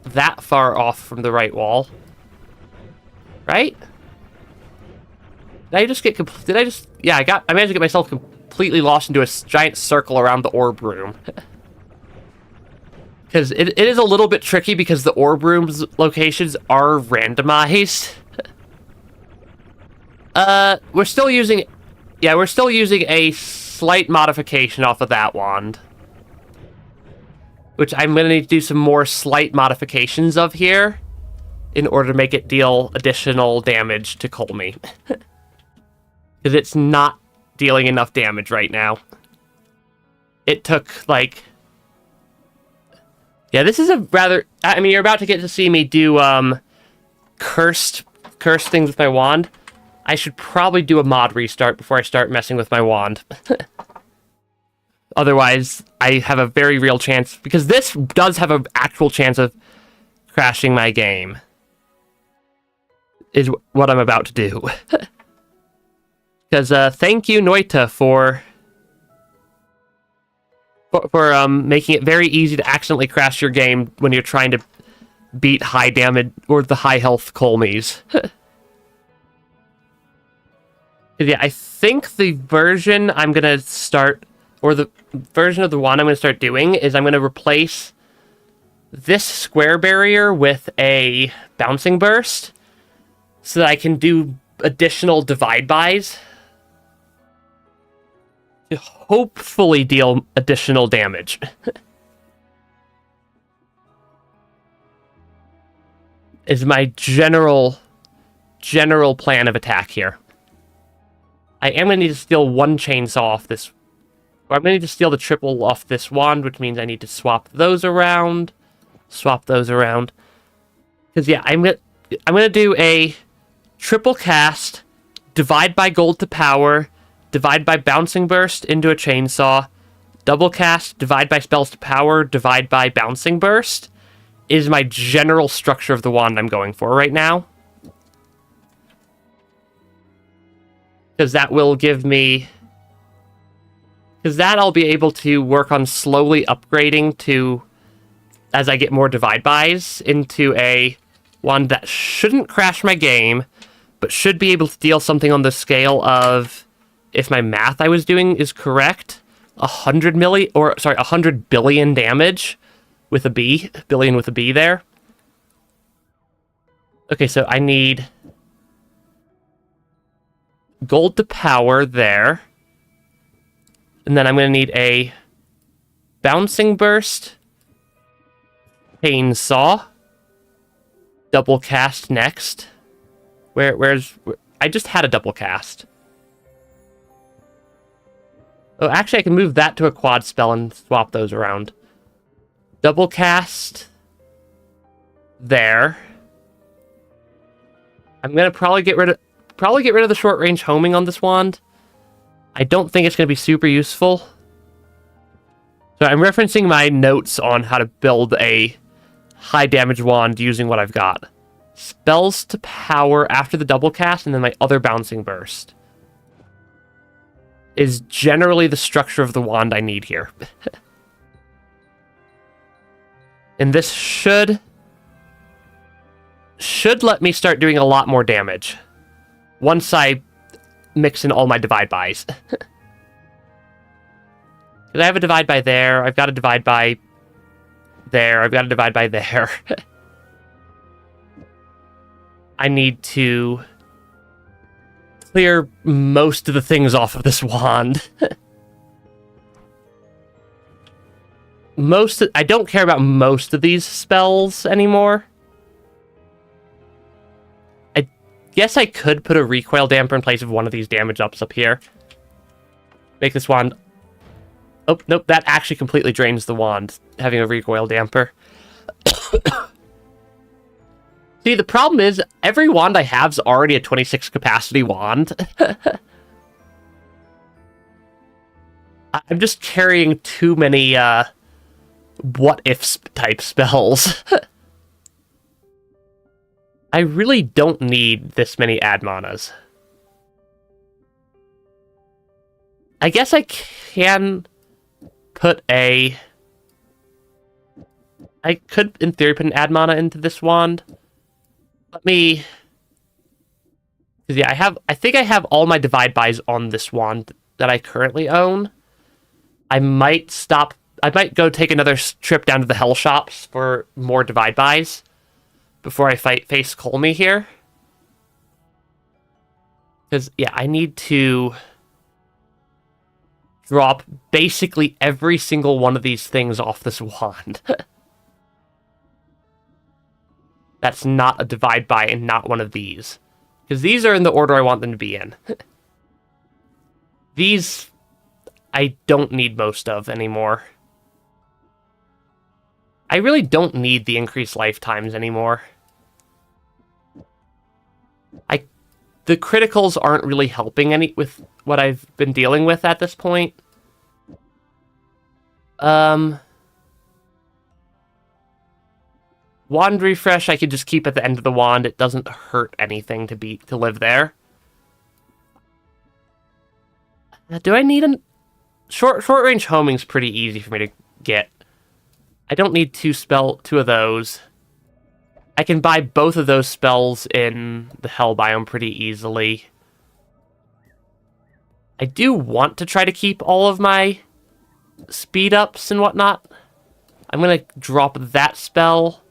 that far off from the right wall. Right? Did I just get yeah, I managed to get myself completely lost into a giant circle around the orb room. Because it is a little bit tricky because the orb room's locations are randomized. We're still using a slight modification off of that wand. Which I'm going to need to do some more slight modifications of here in order to make it deal additional damage to Colmy. Because it's not dealing enough damage right now. It took, like... Yeah, this is a rather... I mean, you're about to get to see me do, cursed things with my wand. I should probably do a mod restart before I start messing with my wand. Otherwise, I have a very real chance... Because this does have an actual chance of crashing my game. Is what I'm about to do. Because, thank you, Noita, for making it very easy to accidentally crash your game when you're trying to beat high damage or the high health Colmies. Yeah, I think the version I'm going to start, or the version of the wand I'm going to start doing is I'm going to replace this square barrier with a bouncing burst so that I can do additional divide-bys to hopefully deal additional damage. Is my general plan of attack here. I am going to need to steal one chainsaw off this. Or I'm going to need to steal the triple off this wand, which means I need to swap those around. Because, yeah, I'm going to do a triple cast, divide by gold to power, divide by bouncing burst into a chainsaw, double cast, divide by spells to power, divide by bouncing burst, is my general structure of the wand I'm going for right now. Because that will give me... Because that I'll be able to work on slowly upgrading to, as I get more divide bys, into a wand that shouldn't crash my game, but should be able to deal something on the scale of, if my math I was doing is correct, 100 billion damage with a B. Billion with a B there. Okay, so I need gold to power there. And then I'm going to need a bouncing burst, chainsaw, double cast next. Where's... I just had a double cast. Oh, actually, I can move that to a quad spell and swap those around. Double cast there. I'm gonna probably get rid of the short range homing on this wand. I don't think it's gonna be super useful. So I'm referencing my notes on how to build a high damage wand using what I've got. Spells to power after the double cast, and then my other bouncing burst is generally the structure of the wand I need here. And this should let me start doing a lot more damage once I mix in all my divide bys. Because I have a divide by there, I've got a divide by there, I've got a divide by there. I need to clear most of the things off of this wand. I don't care about most of these spells anymore. I guess I could put a recoil damper in place of one of these damage ups up here. Make this wand... Oh, nope, that actually completely drains the wand, having a recoil damper. See, the problem is, every wand I have is already a 26 capacity wand. I'm just carrying too many, what-if type spells. I really don't need this many ad manas. I guess I can put a... I could, in theory, put an ad mana into this wand. Let me... Yeah, I think I have all my divide buys on this wand that I currently own. I might go take another trip down to the Hell Shops for more divide buys before I face Colmy here. Because, yeah, I need to drop basically every single one of these things off this wand. That's not a divide by and not one of these. Because these are in the order I want them to be in. These, I don't need most of anymore. I really don't need the increased lifetimes anymore. The criticals aren't really helping any with what I've been dealing with at this point. Wand refresh I could just keep at the end of the wand. It doesn't hurt anything to live there. Do I need a... Short range homing's pretty easy for me to get. I don't need two of those. I can buy both of those spells in the Hell biome pretty easily. I do want to try to keep all of my speed ups and whatnot. I'm going to drop that spell.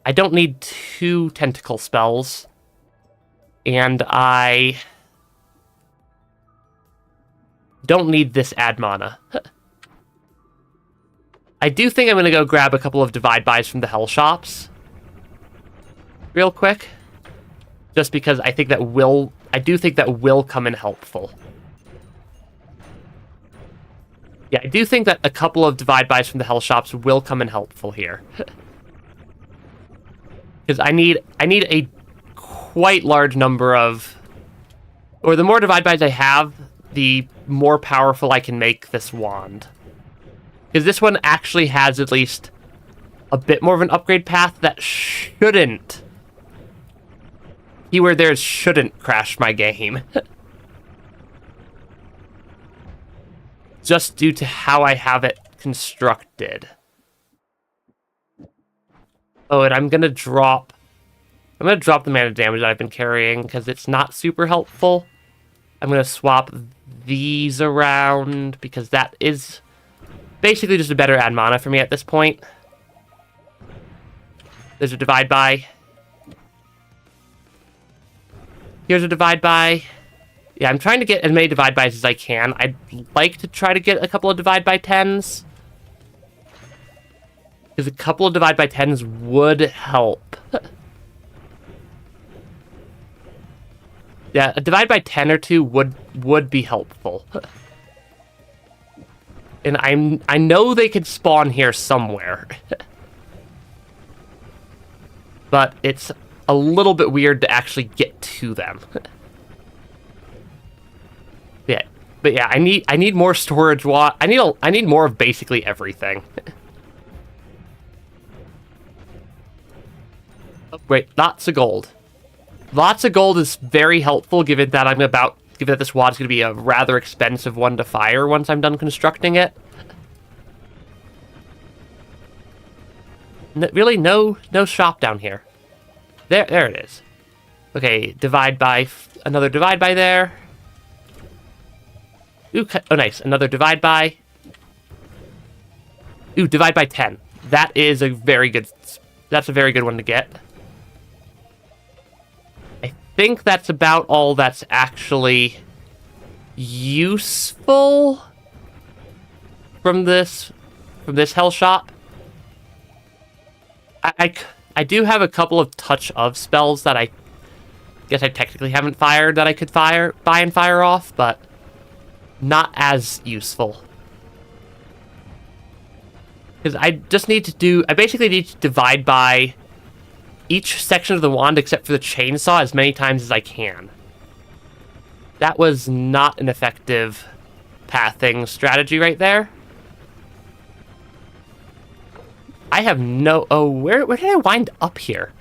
I don't need 2 tentacle spells. And I don't need this ad mana. I do think I'm going to go grab a couple of divide buys from the Hell Shops. Real quick. Just because I think that will... I do think that will come in helpful. Yeah, I do think that a couple of divide buys from the Hell Shops will come in helpful here. Because I need a quite large number of... Or the more divide buys I have, the more powerful I can make this wand. Because this one actually has at least a bit more of an upgrade path that shouldn't... Keyword there is shouldn't crash my game. Just due to how I have it constructed. Oh, and I'm gonna drop the mana damage that I've been carrying because it's not super helpful. I'm gonna swap these around because that is basically just a better ad mana for me at this point. There's a divide by. Here's a divide by. Yeah, I'm trying to get as many divide bys as I can. I'd like to try to get a couple of divide by 10s. Because a couple of divide by 10s would help. Yeah, a divide by 10 or 2 would be helpful. And I know they could spawn here somewhere. But it's a little bit weird to actually get to them. Yeah, but yeah, I need more storage. I need more of basically everything. Oh, wait, lots of gold. Lots of gold is very helpful, given that this wad's going to be a rather expensive one to fire once I'm done constructing it. Really, no shop down here. There it is. Okay, divide by, another divide by there. Ooh, oh nice, another divide by. Ooh, divide by 10. That's a very good one to get. I think that's about all that's actually useful from this hell shop. I do have a couple of touch of spells that I guess I technically haven't fired that I could buy and fire off, but not as useful. Because I basically need to divide by each section of the wand except for the chainsaw as many times as I can. That was not an effective pathing strategy right there. I have no... Oh, where did I wind up here?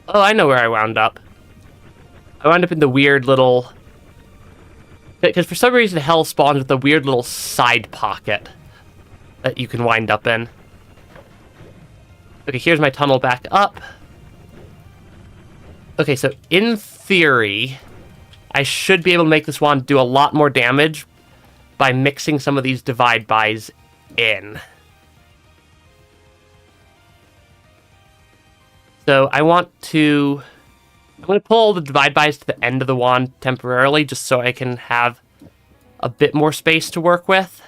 Oh, I know where I wound up. I wound up in the weird little... Because for some reason hell spawns with a weird little side pocket that you can wind up in. Okay, here's my tunnel back up. Okay, so in theory, I should be able to make this wand do a lot more damage by mixing some of these divide bys in. So I'm going to pull the divide bys to the end of the wand temporarily just so I can have a bit more space to work with.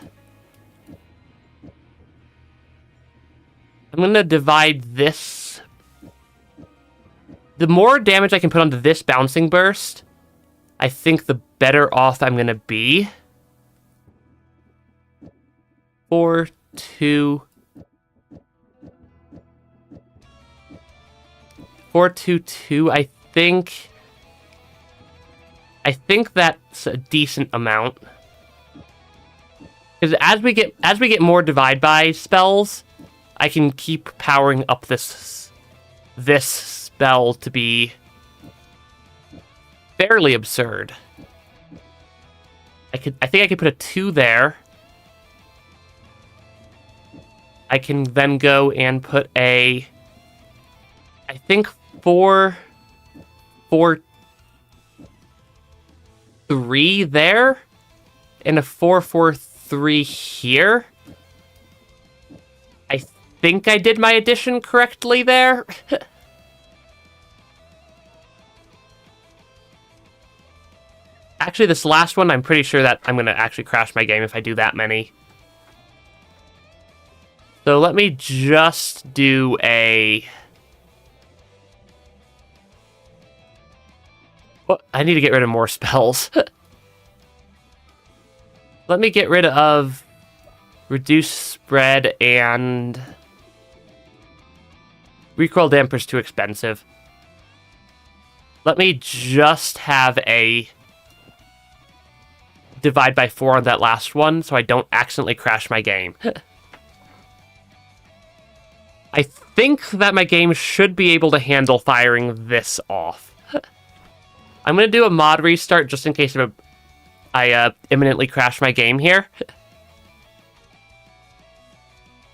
I'm going to divide this. The more damage I can put onto this bouncing burst, I think the better off I'm going to be. 4, 2... 422, I think that's a decent amount. Because as we get more divide by spells, I can keep powering up this spell to be fairly absurd. I think I could put a 2 there. I can then go and put a, I think 4, 3 there, and a 4, 4, 3 here. I think I did my addition correctly there. Actually, this last one, I'm pretty sure that I'm going to actually crash my game if I do that many. So let me just do a... Well, I need to get rid of more spells. Let me get rid of reduce spread and recoil damper's too expensive. Let me just have a divide by 4 on that last one so I don't accidentally crash my game. I think that my game should be able to handle firing this off. I'm going to do a mod restart just in case I imminently crash my game here.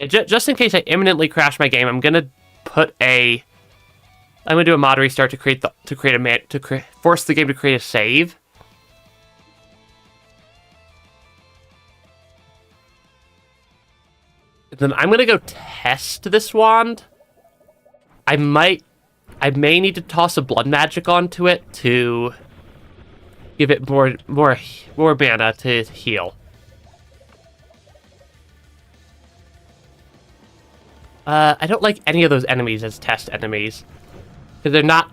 Just in case I imminently crash my game, I'm going to do a mod restart to force the game to create a save. Then I'm going to go test this wand. I may need to toss a blood magic onto it to give it more mana to heal. I don't like any of those enemies as test enemies, because they're not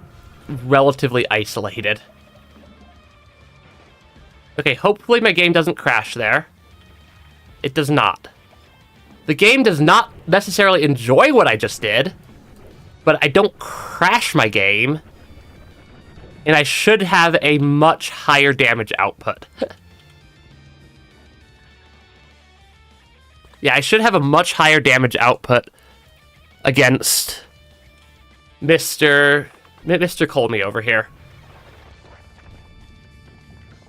relatively isolated. Okay, hopefully my game doesn't crash there. It does not. The game does not necessarily enjoy what I just did, but I don't crash my game, and I should have a much higher damage output. Yeah, I should have a much higher damage output against Mr. Colmy over here.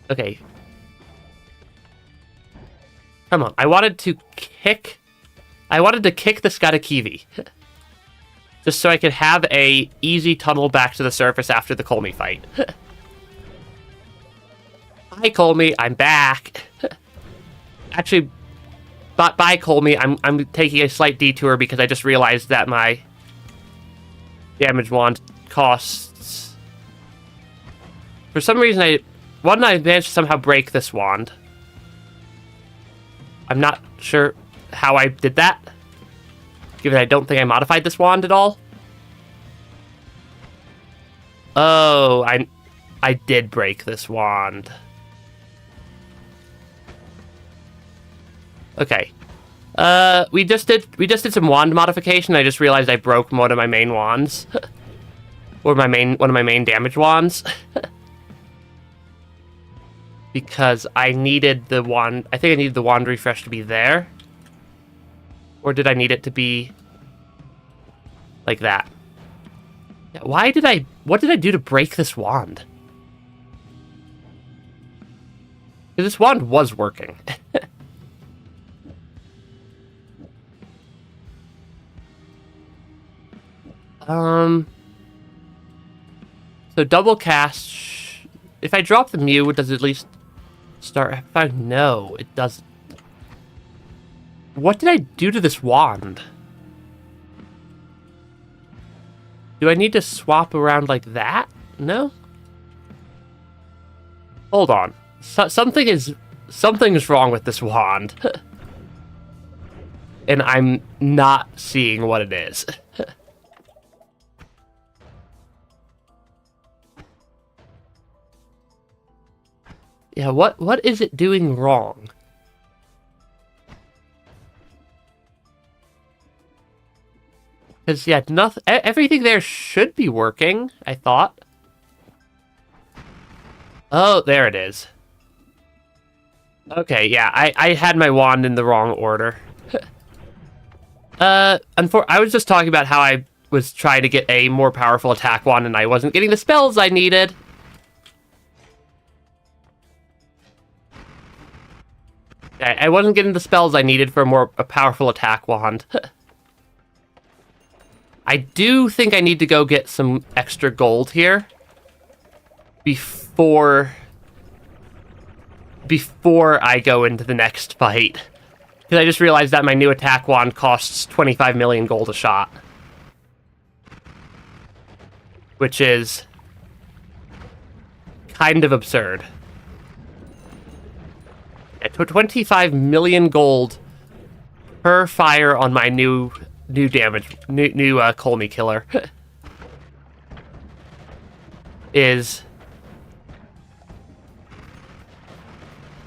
Okay. Come on, I wanted to kick the Skadakivi. Just so I could have a easy tunnel back to the surface after the Colmy fight. Hi, Colmy, I'm back. Actually, bye, Colmy. I'm taking a slight detour because I just realized that my damage wand costs For some reason, I managed to somehow break this wand. I'm not sure how I did that, given I don't think I modified this wand at all. Oh, I did break this wand. Okay. We just did some wand modification. I just realized I broke one of my main wands. Or one of my main damage wands. Because I needed the wand... I think I needed the wand refresh to be there. Or did I need it to be... like that? Yeah, why did I... What did I do to break this wand? Because this wand was working. So double cast... If I drop the Mew, does it at least... start... No, it doesn't. What did I do to this wand? Do I need to swap around like that? No? Hold on. Something's wrong with this wand. And I'm not seeing what it is. Yeah, what is it doing wrong? Because, yeah, everything there should be working, I thought. Oh, there it is. Okay, yeah, I had my wand in the wrong order. I was just talking about how I was trying to get a more powerful attack wand and I wasn't getting the spells I needed. I wasn't getting the spells I needed for a powerful attack wand. I do think I need to go get some extra gold here before I go into the next fight. Because I just realized that my new attack wand costs 25 million gold a shot. Which is kind of absurd. 25 million gold per fire on my new Colmy killer is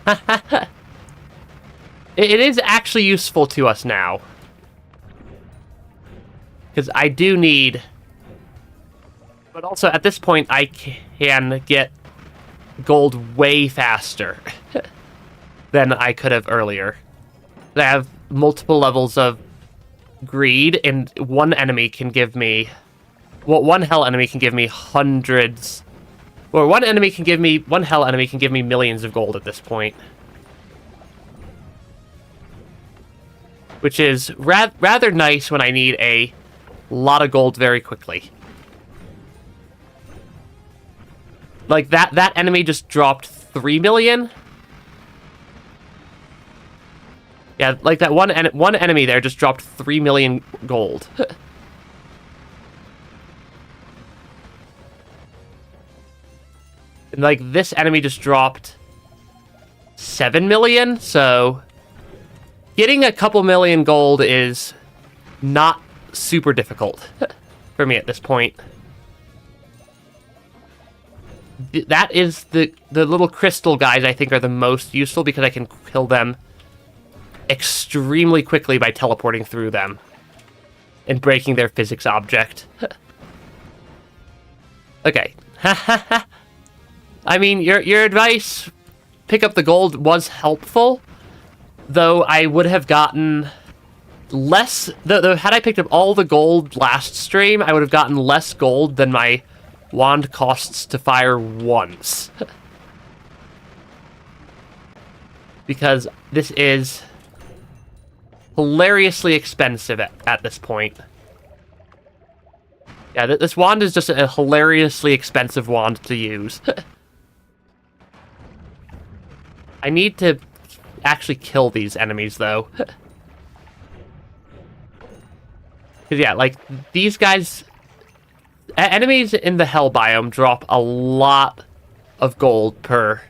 it is actually useful to us now, because I do need, but also at this point I can get gold way faster than I could have earlier. I have multiple levels of greed, and one enemy can give me... Well, one hell enemy can give me hundreds... Or one hell enemy can give me millions of gold at this point. Which is rather nice when I need a lot of gold very quickly. Like, that enemy just dropped 3 million... Yeah, like that one enemy there just dropped 3 million gold. And like this enemy just dropped 7 million, so getting a couple million gold is not super difficult for me at this point. That is the little crystal guys I think are the most useful because I can kill them extremely quickly by teleporting through them and breaking their physics object. Okay. I mean, your advice, pick up the gold, was helpful, though I would have gotten less... had I picked up all the gold last stream, I would have gotten less gold than my wand costs to fire once. Because this is hilariously expensive at this point. Yeah, this wand is just a hilariously expensive wand to use. I need to actually kill these enemies, though. Because, yeah, like, these guys... Enemies in the Hell biome drop a lot of gold per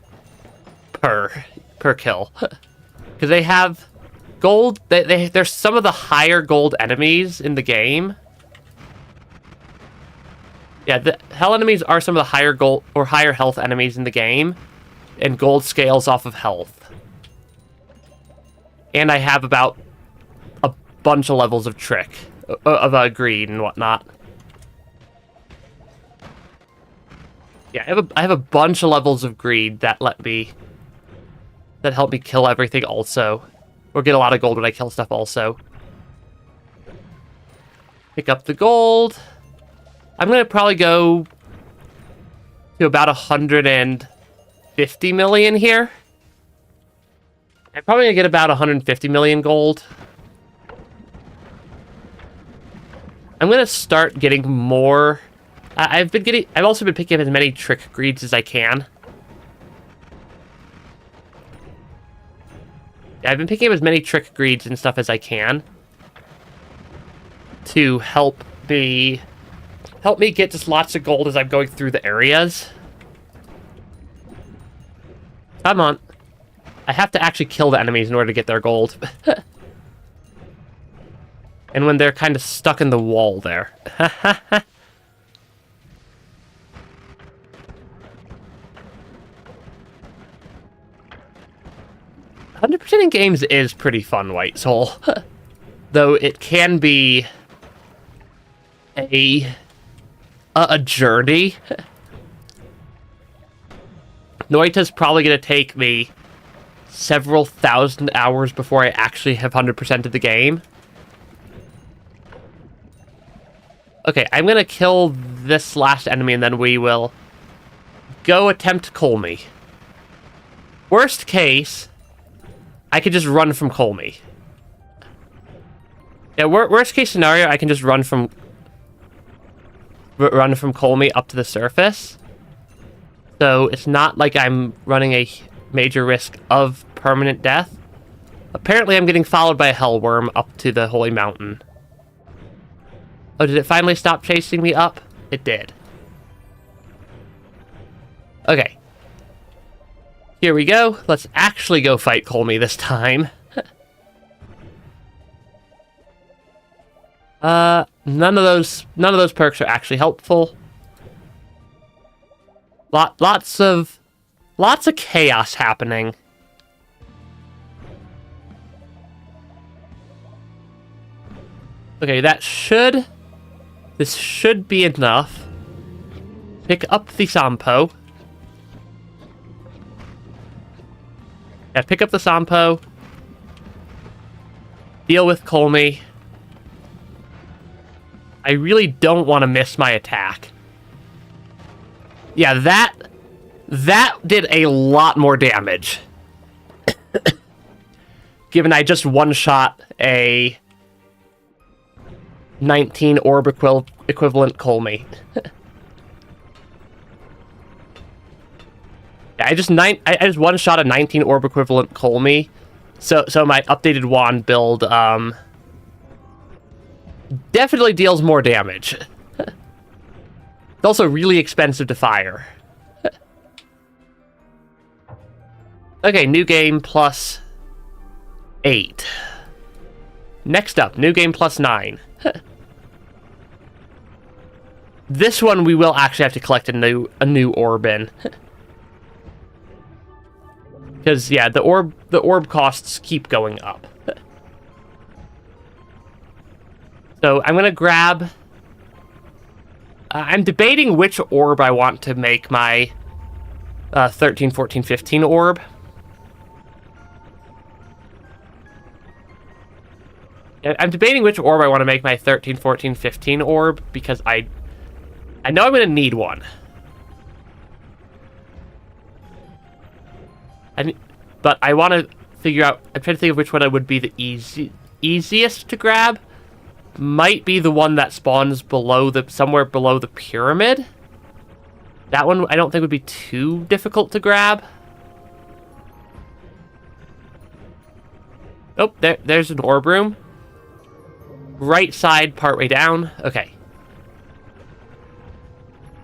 kill. Because they have gold, they're some of the higher gold enemies in the game. Yeah, the hell enemies are some of the higher gold or higher health enemies in the game, and gold scales off of health. And I have about a bunch of levels of trick, of greed and whatnot. Yeah, I have a bunch of levels of greed that help me kill everything also, or get a lot of gold when I kill stuff also. Pick up the gold. I'm gonna probably go to about 150 million here. I'm probably gonna get about 150 million gold. I'm gonna start getting more. I've also been picking up as many trick greeds as I can. I've been picking up as many trick greeds and stuff as I can to help me get just lots of gold as I'm going through the areas. Come on. I have to actually kill the enemies in order to get their gold. And when they're kind of stuck in the wall there. 100% in games is pretty fun, White Soul. Though it can be a journey. Noita's probably going to take me several thousand hours before I actually have 100% of the game. Okay, I'm going to kill this last enemy and then we will go attempt Colmy. Worst case, I could just run from Colmy. Yeah, worst case scenario, I can just run from Colmy up to the surface. So it's not like I'm running a major risk of permanent death. Apparently I'm getting followed by a hellworm up to the Holy Mountain. Oh, did it finally stop chasing me up? It did. Okay. Here we go. Let's actually go fight Colmy this time. None of those perks are actually helpful. Lots of chaos happening. Okay, this should be enough. Pick up the Sampo. Yeah, pick up the Sampo. Deal with Colmy. I really don't want to miss my attack. Yeah, that did a lot more damage. Given I just one-shot a 19 orb equivalent Colmy. I just one-shot a 19 orb equivalent Colmy. So my updated wand build definitely deals more damage. It's also really expensive to fire. Okay, new game plus 8. Next up, new game plus 9. This one we will actually have to collect a new orb in. Because yeah, the orb costs keep going up. So I'm gonna grab. I'm debating which orb I want to make my 13, 14, 15 orb. I'm debating which orb I want to make my 13, 14, 15 orb because I know I'm gonna need one. But I want to figure out. I'm trying to think of which one would be the easiest to grab. Might be the one that spawns somewhere below the pyramid. That one I don't think would be too difficult to grab. Oh, there's an orb room. Right side, partway down. Okay.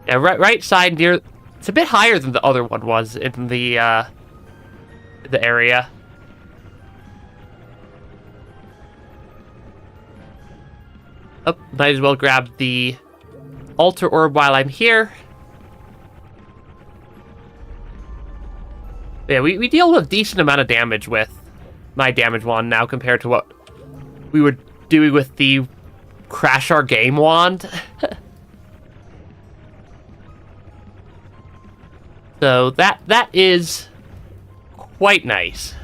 Yeah, right side near It's a bit higher than the other one was in the area. Oh, might as well grab the altar orb while I'm here. Yeah, we deal a decent amount of damage with my damage wand now compared to what we were doing with the Crash Our Game wand. So that is quite nice.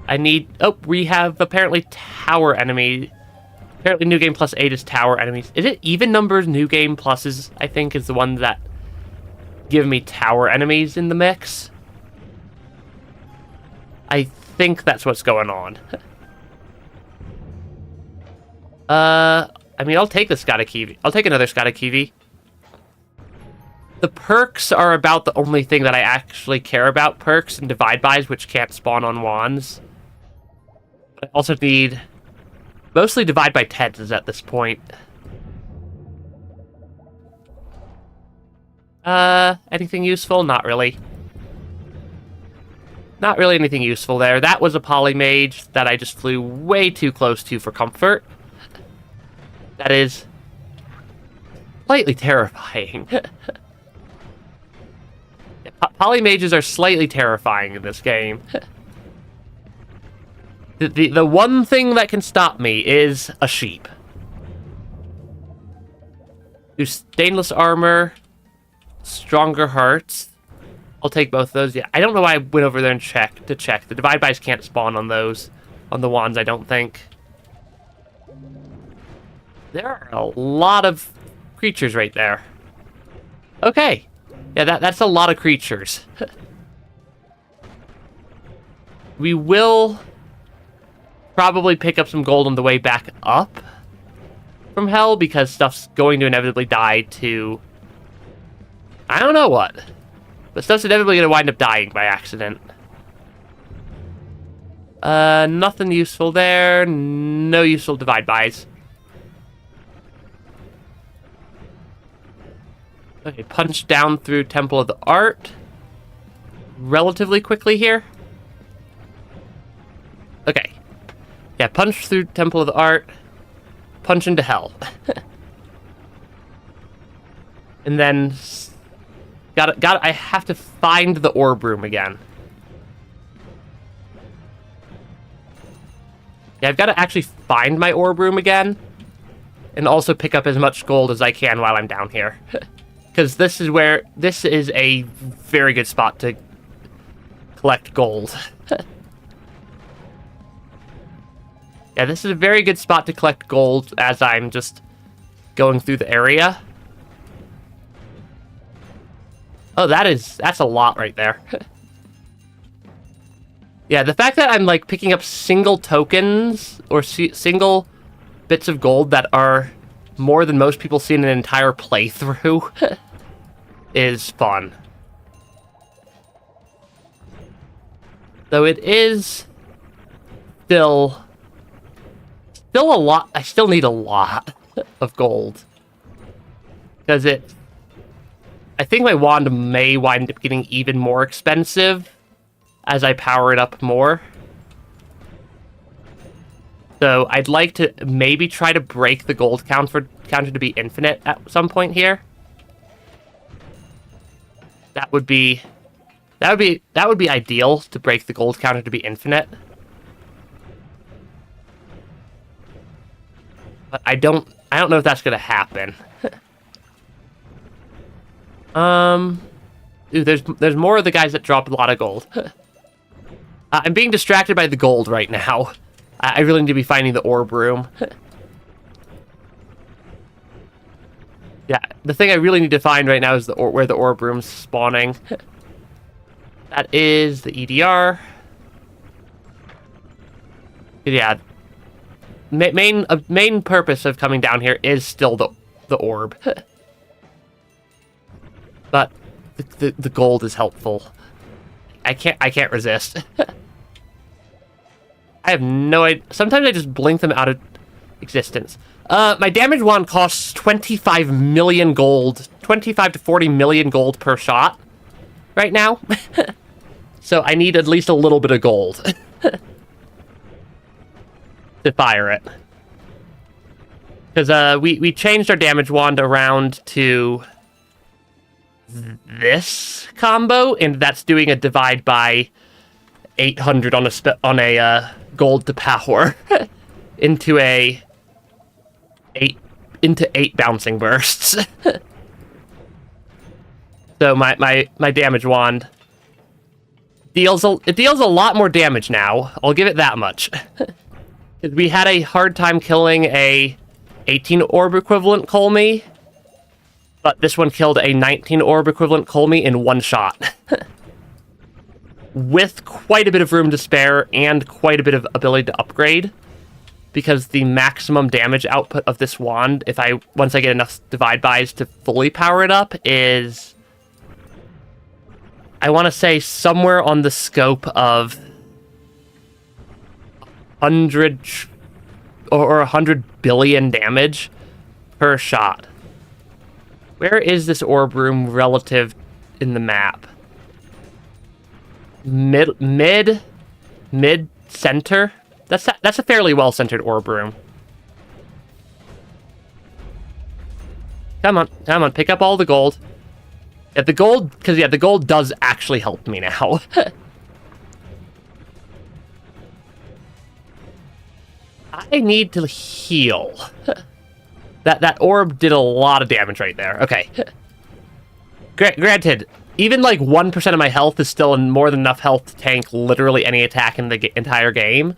I need... Oh, we have apparently tower enemy. Apparently New Game Plus 8 is tower enemies. Is it even numbers? New Game Pluses, I think, is the one that give me tower enemies in the mix. I think that's what's going on. I mean, I'll take the Skadakivi. I'll take another Skadakivi. The perks are about the only thing that I actually care about. Perks and divide buys, which can't spawn on wands. I also need mostly divide by tens at this point. Anything useful? Not really. Not really anything useful there. That was a polymage that I just flew way too close to for comfort. That is slightly terrifying. Polymages are slightly terrifying in this game. The one thing that can stop me is a sheep. Do stainless armor, stronger hearts. I'll take both of those. Yeah, I don't know why I went over there and check. The divide buys can't spawn on those, on the wands, I don't think. There are a lot of creatures right there. Okay. Yeah, that's a lot of creatures. We will probably pick up some gold on the way back up from hell, because stuff's going to inevitably die to... I don't know what. But stuff's inevitably going to wind up dying by accident. Nothing useful there. No useful divide buys. Okay, punch down through Temple of the Art relatively quickly here. Okay. Yeah, punch through Temple of the Art, punch into hell. And then I have to find the orb room again. Yeah, I've got to actually find my orb room again and also pick up as much gold as I can while I'm down here. Because this is a very good spot to collect gold. Yeah, this is a very good spot to collect gold as I'm just going through the area. Oh, that's a lot right there. Yeah, the fact that I'm like picking up single tokens or single bits of gold that are more than most people see in an entire playthrough is fun. Though it is still a lot. I still need a lot of gold. Because I think my wand may wind up getting even more expensive as I power it up more. So I'd like to maybe try to break the gold counter to be infinite at some point here. That would be ideal, to break the gold counter to be infinite. But I don't know if that's gonna happen. Ooh, there's more of the guys that drop a lot of gold. I'm being distracted by the gold right now. I really need to be finding the orb room. Yeah, the thing I really need to find right now is where the orb room's spawning. That is the EDR. Yeah, main purpose of coming down here is still the orb. But the gold is helpful. I can't resist. I have no idea. Sometimes I just blink them out of existence. My damage wand costs 25 million gold. 25 to 40 million gold per shot right now. So I need at least a little bit of gold to fire it. Because we changed our damage wand around to this combo, and that's doing a divide by 800 on a gold to power into eight bouncing bursts. So my damage wand deals a lot more damage now. I'll give it that much. We had a hard time killing a 18 orb equivalent Colmy, but this one killed a 19 orb equivalent Colmy in one shot. With quite a bit of room to spare and quite a bit of ability to upgrade, because the maximum damage output of this wand, once I get enough divide bys to fully power it up, is, I want to say, somewhere on the scope of 100 or 100 billion damage per shot. Where is this orb room relative in the map? Mid center. That's a fairly well centered orb room. Come on, pick up all the gold. Yeah, the gold does actually help me now. I need to heal. That orb did a lot of damage right there. Okay. Granted, even like 1% of my health is still more than enough health to tank literally any attack in the entire game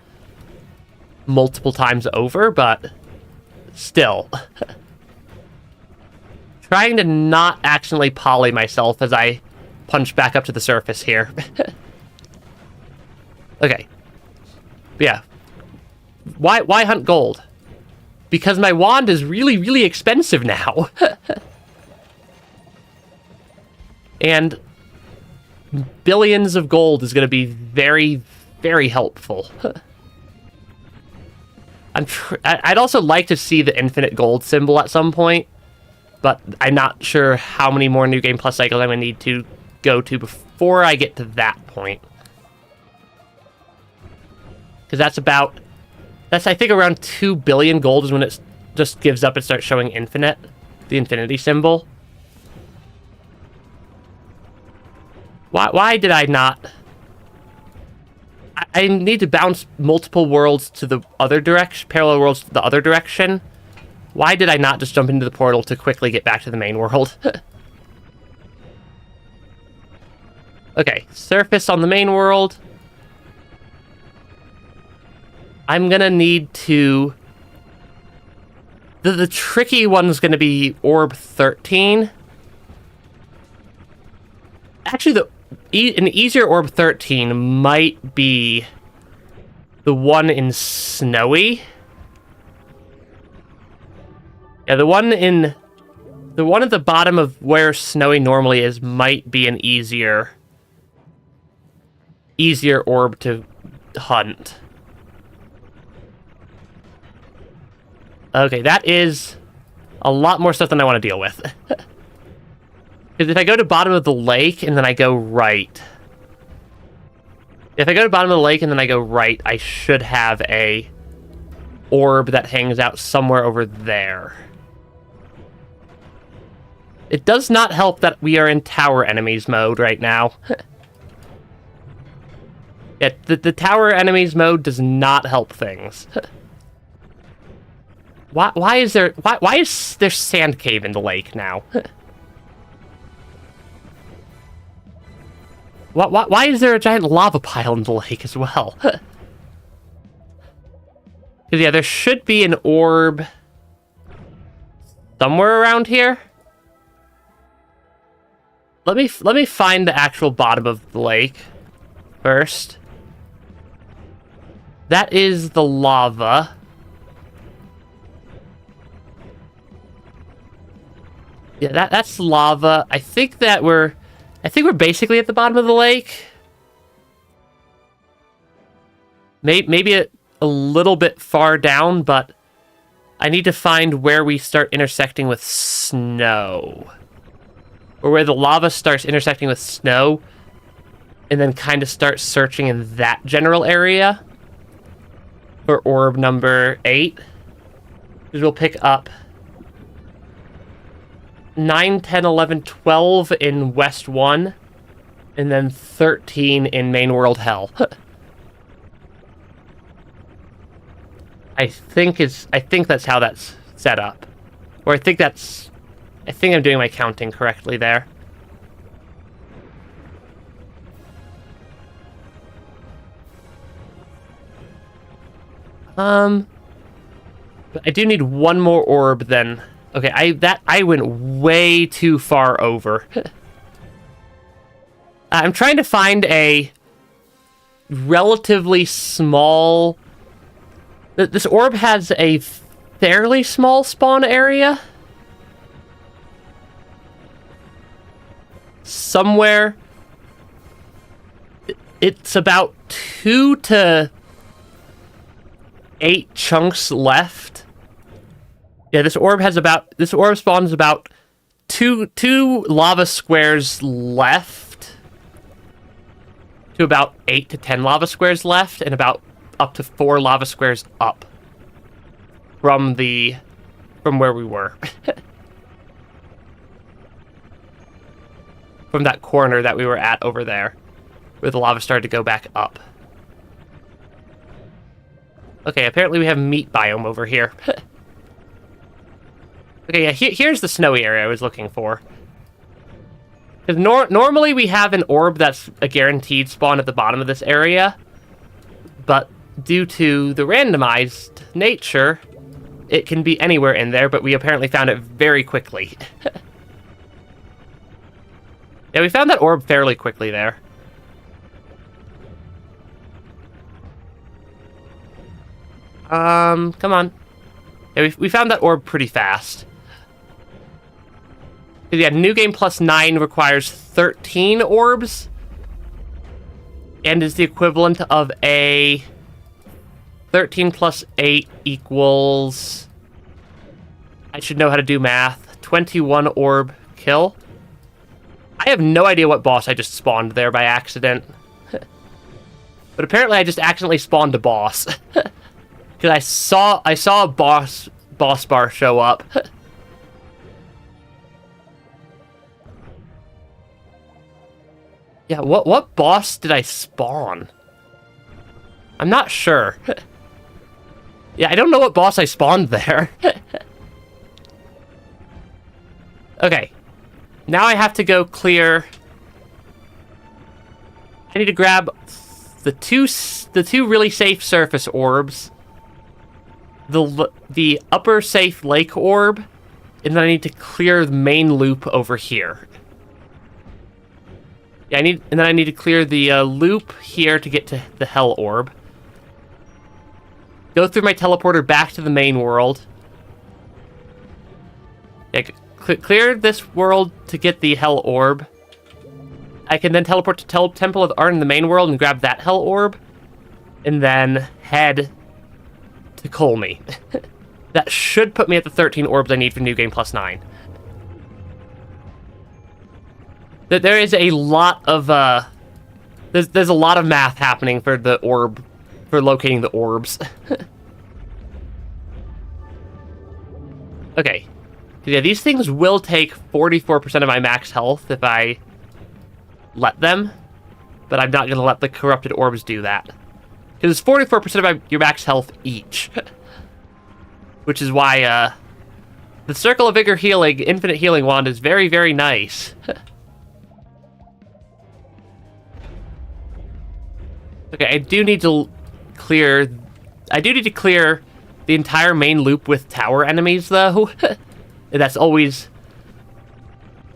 multiple times over, but still. Trying to not accidentally poly myself as I punch back up to the surface here. Okay. Yeah. Why hunt gold? Because my wand is really, really expensive now. And billions of gold is going to be very, very helpful. I'd also like to see the infinite gold symbol at some point, but I'm not sure how many more New Game Plus cycles I'm going to need to go to before I get to that point. Because that's I think around 2 billion gold is when it just gives up and starts showing infinite, the infinity symbol. Why did I not? I need to bounce multiple worlds to the other direction, parallel worlds to the other direction. Why did I not just jump into the portal to quickly get back to the main world? Okay, surface on the main world. I'm gonna need to... The tricky one's gonna be Orb 13. Actually, an easier Orb 13 might be the one in Snowy. Yeah, the one at the bottom of where Snowy normally is might be an easier orb to hunt. Okay, that is a lot more stuff than I want to deal with. Because if I go to bottom of the lake and then I go right... If I go to bottom of the lake and then I go right, I should have a orb that hangs out somewhere over there. It does not help that we are in tower enemies mode right now. Yeah, the tower enemies mode does not help things. Why is there sand cave in the lake now? Why is there a giant lava pile in the lake as well? Because yeah, there should be an orb somewhere around here. Let me find the actual bottom of the lake first. That is the lava. Yeah, that's lava. I think we're basically at the bottom of the lake. Maybe a little bit far down, but I need to find where we start intersecting with snow. Or where the lava starts intersecting with snow. And then kind of start searching in that general area. For orb number 8. Because we'll pick up 9, 10, 11, 12 in West 1. And then 13 in Main World Hell. I think that's how that's set up. Or I think I'm doing my counting correctly there. But I do need one more orb then. Okay, I went way too far over. I'm trying to find a relatively small... This orb has a fairly small spawn area. Somewhere. It's about 2 to 8 chunks left. Yeah, this orb spawns about two lava squares left. To about 8 to 10 lava squares left, and about up to 4 lava squares up from where we were. From that corner that we were at over there, where the lava started to go back up. Okay, apparently we have meat biome over here. Okay, yeah, here's the snowy area I was looking for. Because normally we have an orb that's a guaranteed spawn at the bottom of this area, but due to the randomized nature, it can be anywhere in there, but we apparently found it very quickly. Yeah, we found that orb fairly quickly there. Come on. Yeah, we found that orb pretty fast. Yeah, New Game Plus 9 requires 13 orbs, and is the equivalent of a 13 plus 8 equals... I should know how to do math. 21 orb kill. I have no idea what boss I just spawned there by accident. But apparently I just accidentally spawned a boss. Because I saw a boss bar show up. Yeah, what boss did I spawn? I'm not sure. Yeah, I don't know what boss I spawned there. Okay. Now I have to go clear... I need to grab the two really safe surface orbs. The upper safe lake orb. And then I need to clear the main loop over here. Yeah, and then I need to clear the loop here to get to the hell orb. Go through my teleporter back to the main world. Yeah, clear this world to get the hell orb. I can then teleport to Temple of Art in the main world and grab that hell orb. And then head to Colmy. That should put me at the 13 orbs I need for New Game Plus 9. There is a lot of, there's a lot of math happening for the orb, for locating the orbs. Okay. Yeah, these things will take 44% of my max health if I let them, but I'm not going to let the corrupted orbs do that. Because it's 44% of your max health each. Which is why, the Circle of Vigor Healing, Infinite Healing Wand is very, very nice. Okay, I do need to clear the entire main loop with tower enemies, though. That's always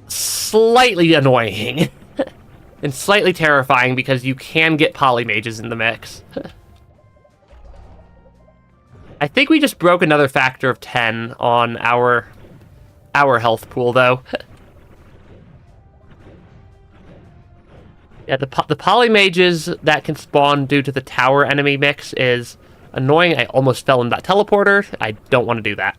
slightly annoying. And slightly terrifying, because you can get polymages in the mix. I think we just broke another factor of 10 on our health pool, though. Yeah, the polymages that can spawn due to the tower enemy mix is annoying. I almost fell in that teleporter. I don't want to do that.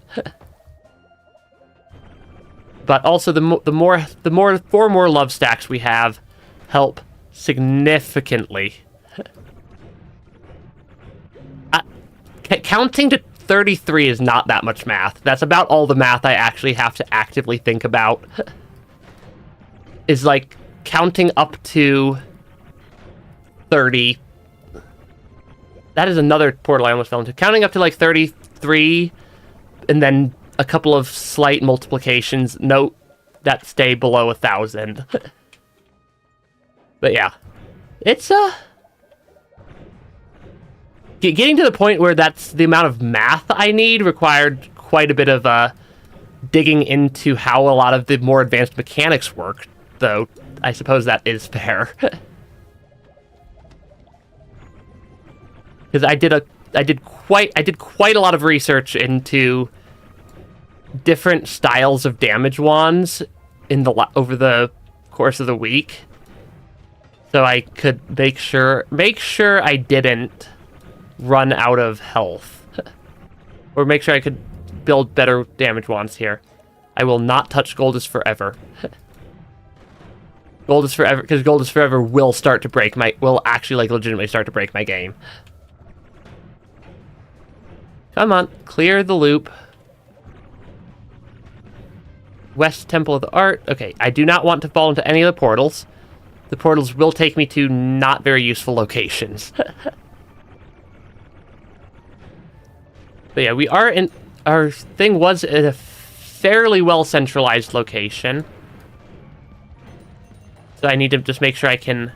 But also, the 4 more love stacks we have help significantly. Counting to 33 is not that much math. That's about all the math I actually have to actively think about. Is like counting up to 30. That is another portal I almost fell into. Counting up to like 33, and then a couple of slight multiplications. Note that stay below 1,000. But yeah, it's getting to the point where that's the amount of math I need required quite a bit of digging into how a lot of the more advanced mechanics work. Though I suppose that is fair. Because I did quite a lot of research into different styles of damage wands over the course of the week, so I could make sure I didn't run out of health, or make sure I could build better damage wands here. I will not touch Gold is Forever. Gold is Forever, because Gold is Forever will actually like legitimately start to break my game. Come on, clear the loop. West Temple of the Art. Okay, I do not want to fall into any of the portals. The portals will take me to not very useful locations. But yeah, we are in... Our thing was in a fairly well-centralized location. So I need to just make sure I can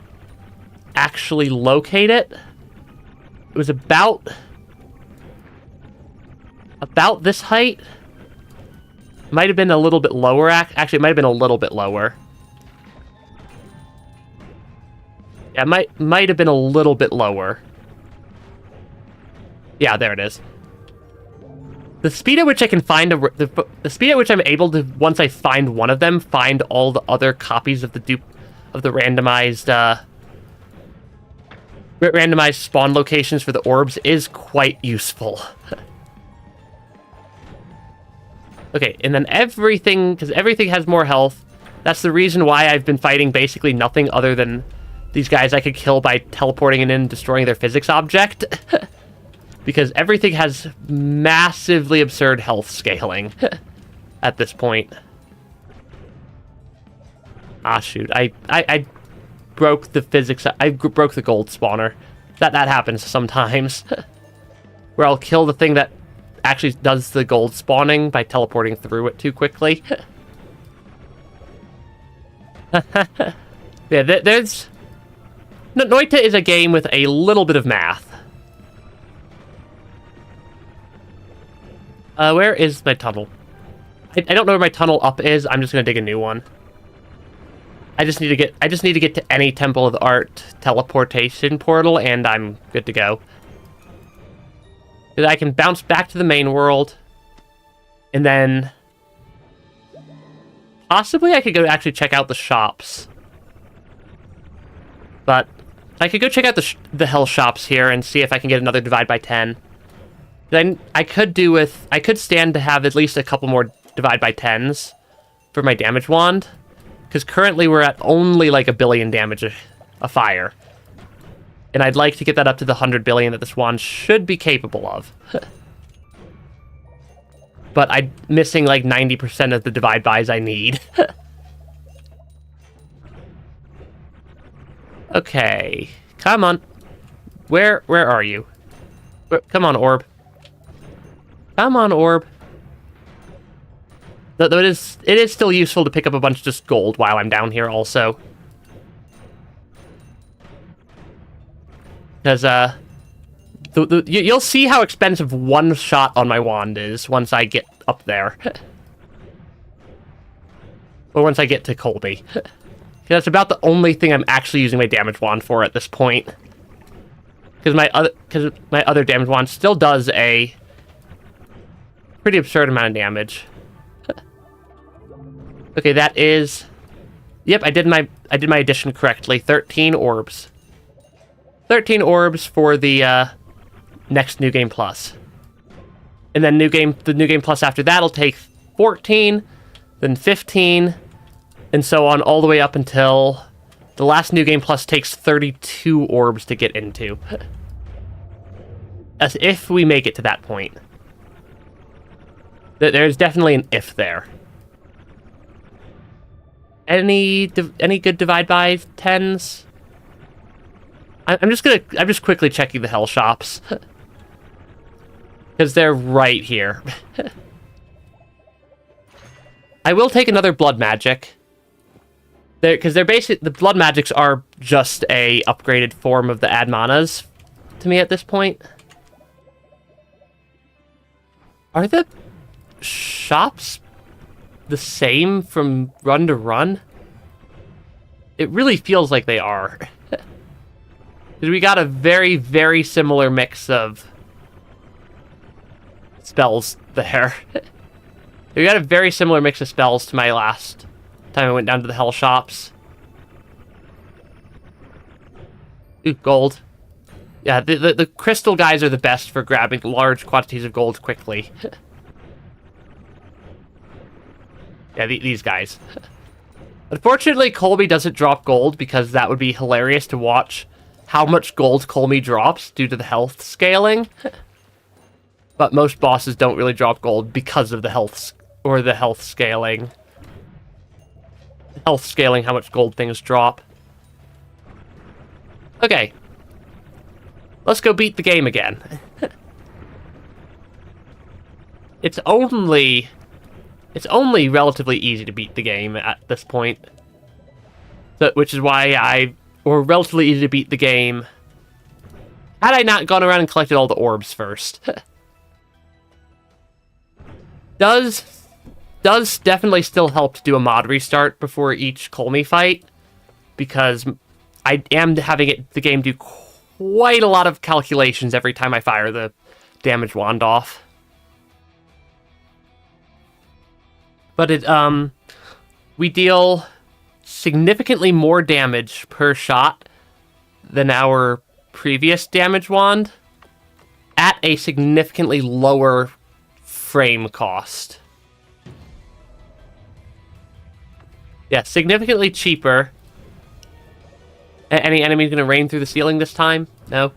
actually locate it. It was about this height. Might have been a little bit lower. Actually, it might have been a little bit lower. Yeah, might have been a little bit lower. Yeah, there it is. The speed at which I can find the speed at which I'm able to, once I find one of them, find all the other copies of the randomized spawn locations for the orbs is quite useful. Okay, and then because everything has more health. That's the reason why I've been fighting basically nothing other than these guys I could kill by teleporting in and destroying their physics object. Because everything has massively absurd health scaling at this point. Ah, shoot. I broke the physics. I broke the gold spawner. That happens sometimes. Where I'll kill the thing that actually does the gold spawning by teleporting through it too quickly. Yeah, there's... Noita is a game with a little bit of math. Where is my tunnel? I don't know where my tunnel up is. I'm just gonna dig a new one. I just need to get to any Temple of the Art teleportation portal, and I'm good to go. Because I can bounce back to the main world, and then possibly I could go actually check out the shops. But I could go check out the hell shops here and see if I can get another divide by 10. Then I could stand to have at least a couple more divide by 10s for my damage wand, because currently we're at only like 1 billion damage a fire. And I'd like to get that up to the 100 billion that this wand should be capable of. But I'm missing like 90% of the divide bys I need. Okay, come on. Where are you? Come on, orb. Come on, orb. Though it is still useful to pick up a bunch of just gold while I'm down here also. Because, you'll see how expensive one shot on my wand is once I get up there. Or once I get to Colby. That's about the only thing I'm actually using my damage wand for at this point. Because my other damage wand still does a pretty absurd amount of damage. Okay, that is... Yep, I did my addition correctly. 13 orbs. 13 orbs for the next New Game Plus. And then the New Game Plus after that'll take 14, then 15, and so on all the way up until the last New Game Plus takes 32 orbs to get into. As if we make it to that point. There's definitely an if there. Any good divide by 10s? I'm just quickly checking the hell shops. Because they're right here. I will take another blood magic. Because they're basically, the blood magics are just a upgraded form of the ad manas to me at this point. Are the shops the same from run to run? It really feels like they are. Because we got a very, very similar mix of spells there. We got a very similar mix of spells to my last time I went down to the hell shops. Ooh, gold. Yeah, the crystal guys are the best for grabbing large quantities of gold quickly. Yeah, these guys. Unfortunately, Colby doesn't drop gold because that would be hilarious to watch how much gold Colby drops due to the health scaling. But most bosses don't really drop gold because of the health scaling. Health scaling how much gold things drop. Okay. Let's go beat the game again. It's only relatively easy to beat the game at this point. So, which is why or relatively easy to beat the game. Had I not gone around and collected all the orbs first. Does definitely still help to do a mod restart before each Colmy fight, because I am having the game do quite a lot of calculations every time I fire the damage wand off. But we deal significantly more damage per shot than our previous damage wand at a significantly lower frame cost. Yeah, significantly cheaper. Any enemies gonna rain through the ceiling this time? No.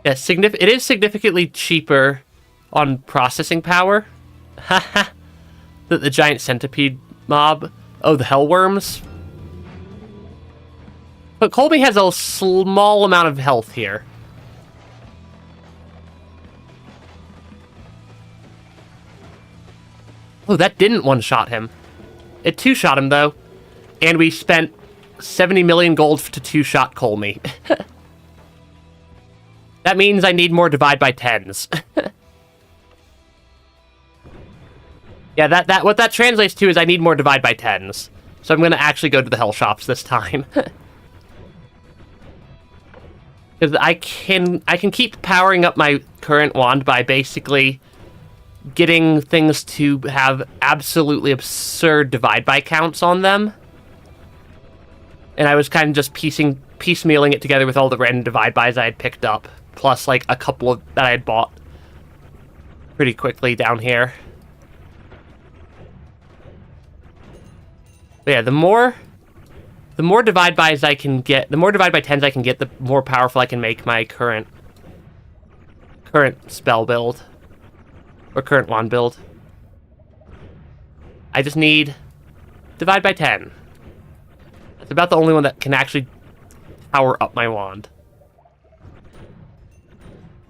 Yeah, it is significantly cheaper on processing power. Haha. The giant centipede mob. Oh, the hellworms. But Colby has a small amount of health here. Oh, that didn't one-shot him. It two-shot him, though. And we spent 70 million gold to two-shot Colmy. That means I need more divide by 10s. Yeah, what that translates to is I need more divide by 10s. So I'm going to actually go to the hell shops this time. Because I can keep powering up my current wand by basically getting things to have absolutely absurd divide by counts on them. And I was kind of just piecemealing it together with all the random divide bys I had picked up, plus like a couple of that I had bought pretty quickly down here. But yeah, the more divide bys I can get, the more divide by 10s I can get, the more powerful I can make my current spell build. Or current wand build. I just need divide by 10. That's about the only one that can actually power up my wand.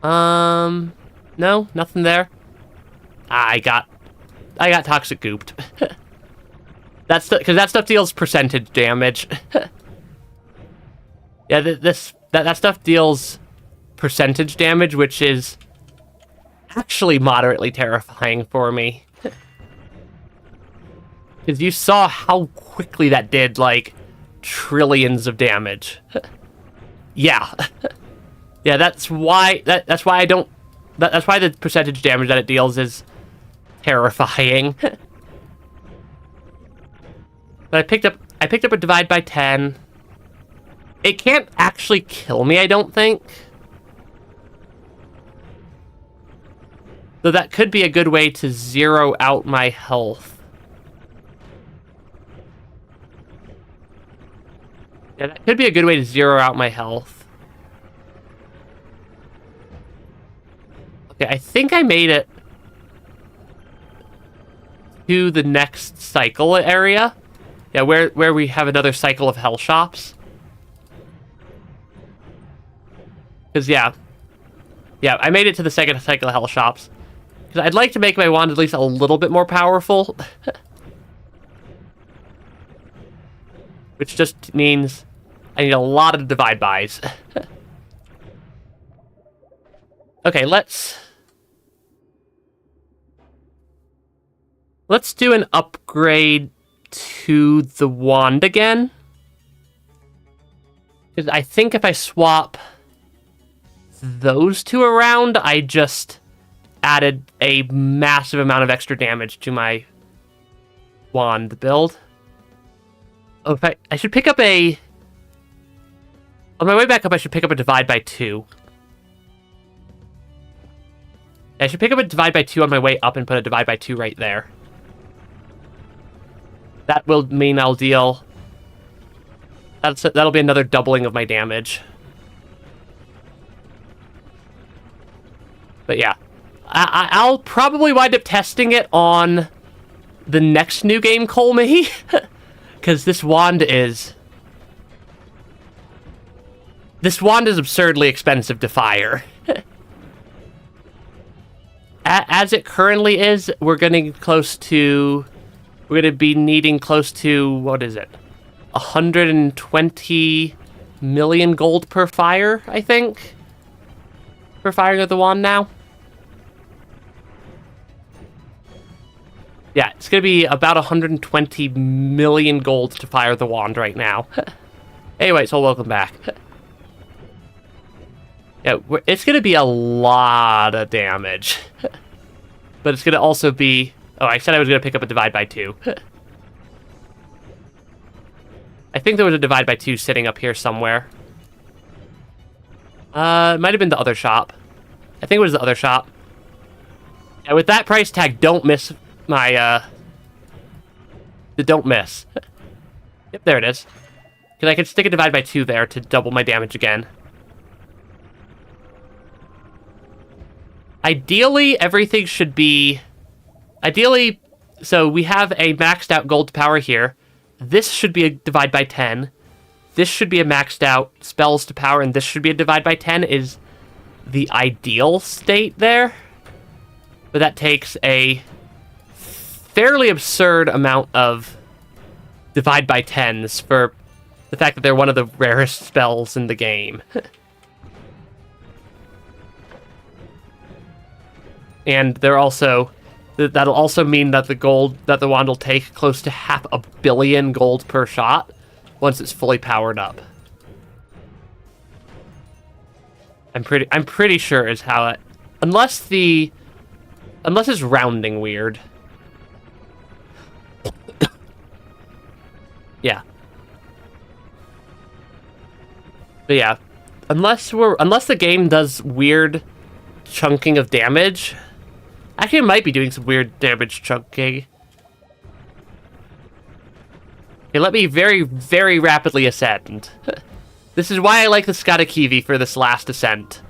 No, nothing there. I got toxic gooped. That's because that stuff deals percentage damage. Yeah, that stuff deals percentage damage, which is actually moderately terrifying for me. Because you saw how quickly that did, like, trillions of damage. Yeah. Yeah, that's why that's why the percentage damage that it deals is terrifying. But I picked up a divide by 10. It can't actually kill me, I don't think. Though that could be a good way to zero out my health. Yeah, that could be a good way to zero out my health. Okay, I think I made it to the next cycle area. Yeah, where we have another cycle of hell shops. Because, yeah, I made it to the second cycle of hell shops. Because I'd like to make my wand at least a little bit more powerful. Which just means I need a lot of divide bys. Okay, let's do an upgrade to the wand again. Because I think if I swap those two around, I just added a massive amount of extra damage to my wand build. Oh, in fact, I should pick up a... On my way back up, I should pick up a divide by 2. I should pick up a divide by 2 on my way up and put a divide by 2 right there. That will mean I'll deal... That'll be another doubling of my damage. But yeah. I'll probably wind up testing it on the next new game, Colmy. Because this wand is... This wand is absurdly expensive to fire. As it currently is, we're getting close to... We're going to be needing close to... What is it? 120 million gold per fire, I think? For firing of the wand now? Yeah, it's going to be about 120 million gold to fire the wand right now. Anyway, so welcome back. Yeah, it's going to be a lot of damage. But it's going to also be... Oh, I said I was going to pick up a divide by 2. I think there was a divide by 2 sitting up here somewhere. It might have been the other shop. I think it was the other shop. Yeah, with that price tag, don't miss my, don't miss. Yep, there it is. Because I could stick a divide by 2 there to double my damage again. Ideally, everything should be... Ideally, so we have a maxed out gold power here. This should be a divide by 10. This should be a maxed out spells to power, and this should be a divide by 10 is the ideal state there. But that takes a fairly absurd amount of divide by 10s for the fact that they're one of the rarest spells in the game. And they're also... That'll also mean that the wand will take close to 500 million gold per shot once it's fully powered up. I'm pretty sure is how it... Unless it's rounding weird. Yeah. But yeah, unless the game does weird chunking of damage. Actually, it might be doing some weird damage chunking. Okay, let me very, very rapidly ascend. This is why I like the Skadakivi for this last ascent.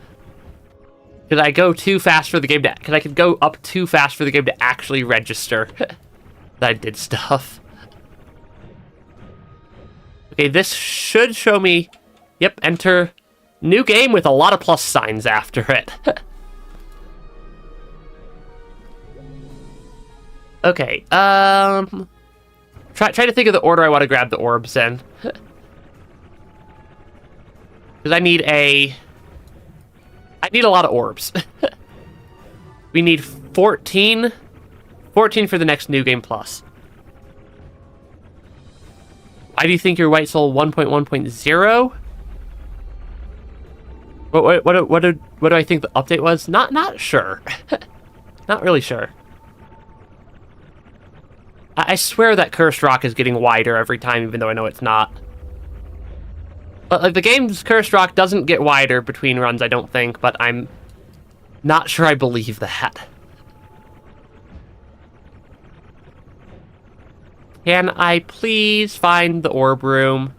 Because I go too fast for the game to... Because I can go up too fast for the game to actually register that I did stuff. Okay, this should show me... Yep, enter new game with a lot of plus signs after it. Okay, try to think of the order I want to grab the orbs in. Because I need a lot of orbs. We need 14 for the next New Game Plus. Why do you think your White Soul 1.1.0? What do I think the update was? Not sure. Not really sure. I swear that Cursed Rock is getting wider every time, even though I know it's not. But like, the game's Cursed Rock doesn't get wider between runs, I don't think, but I'm not sure I believe that. Can I please find the orb room?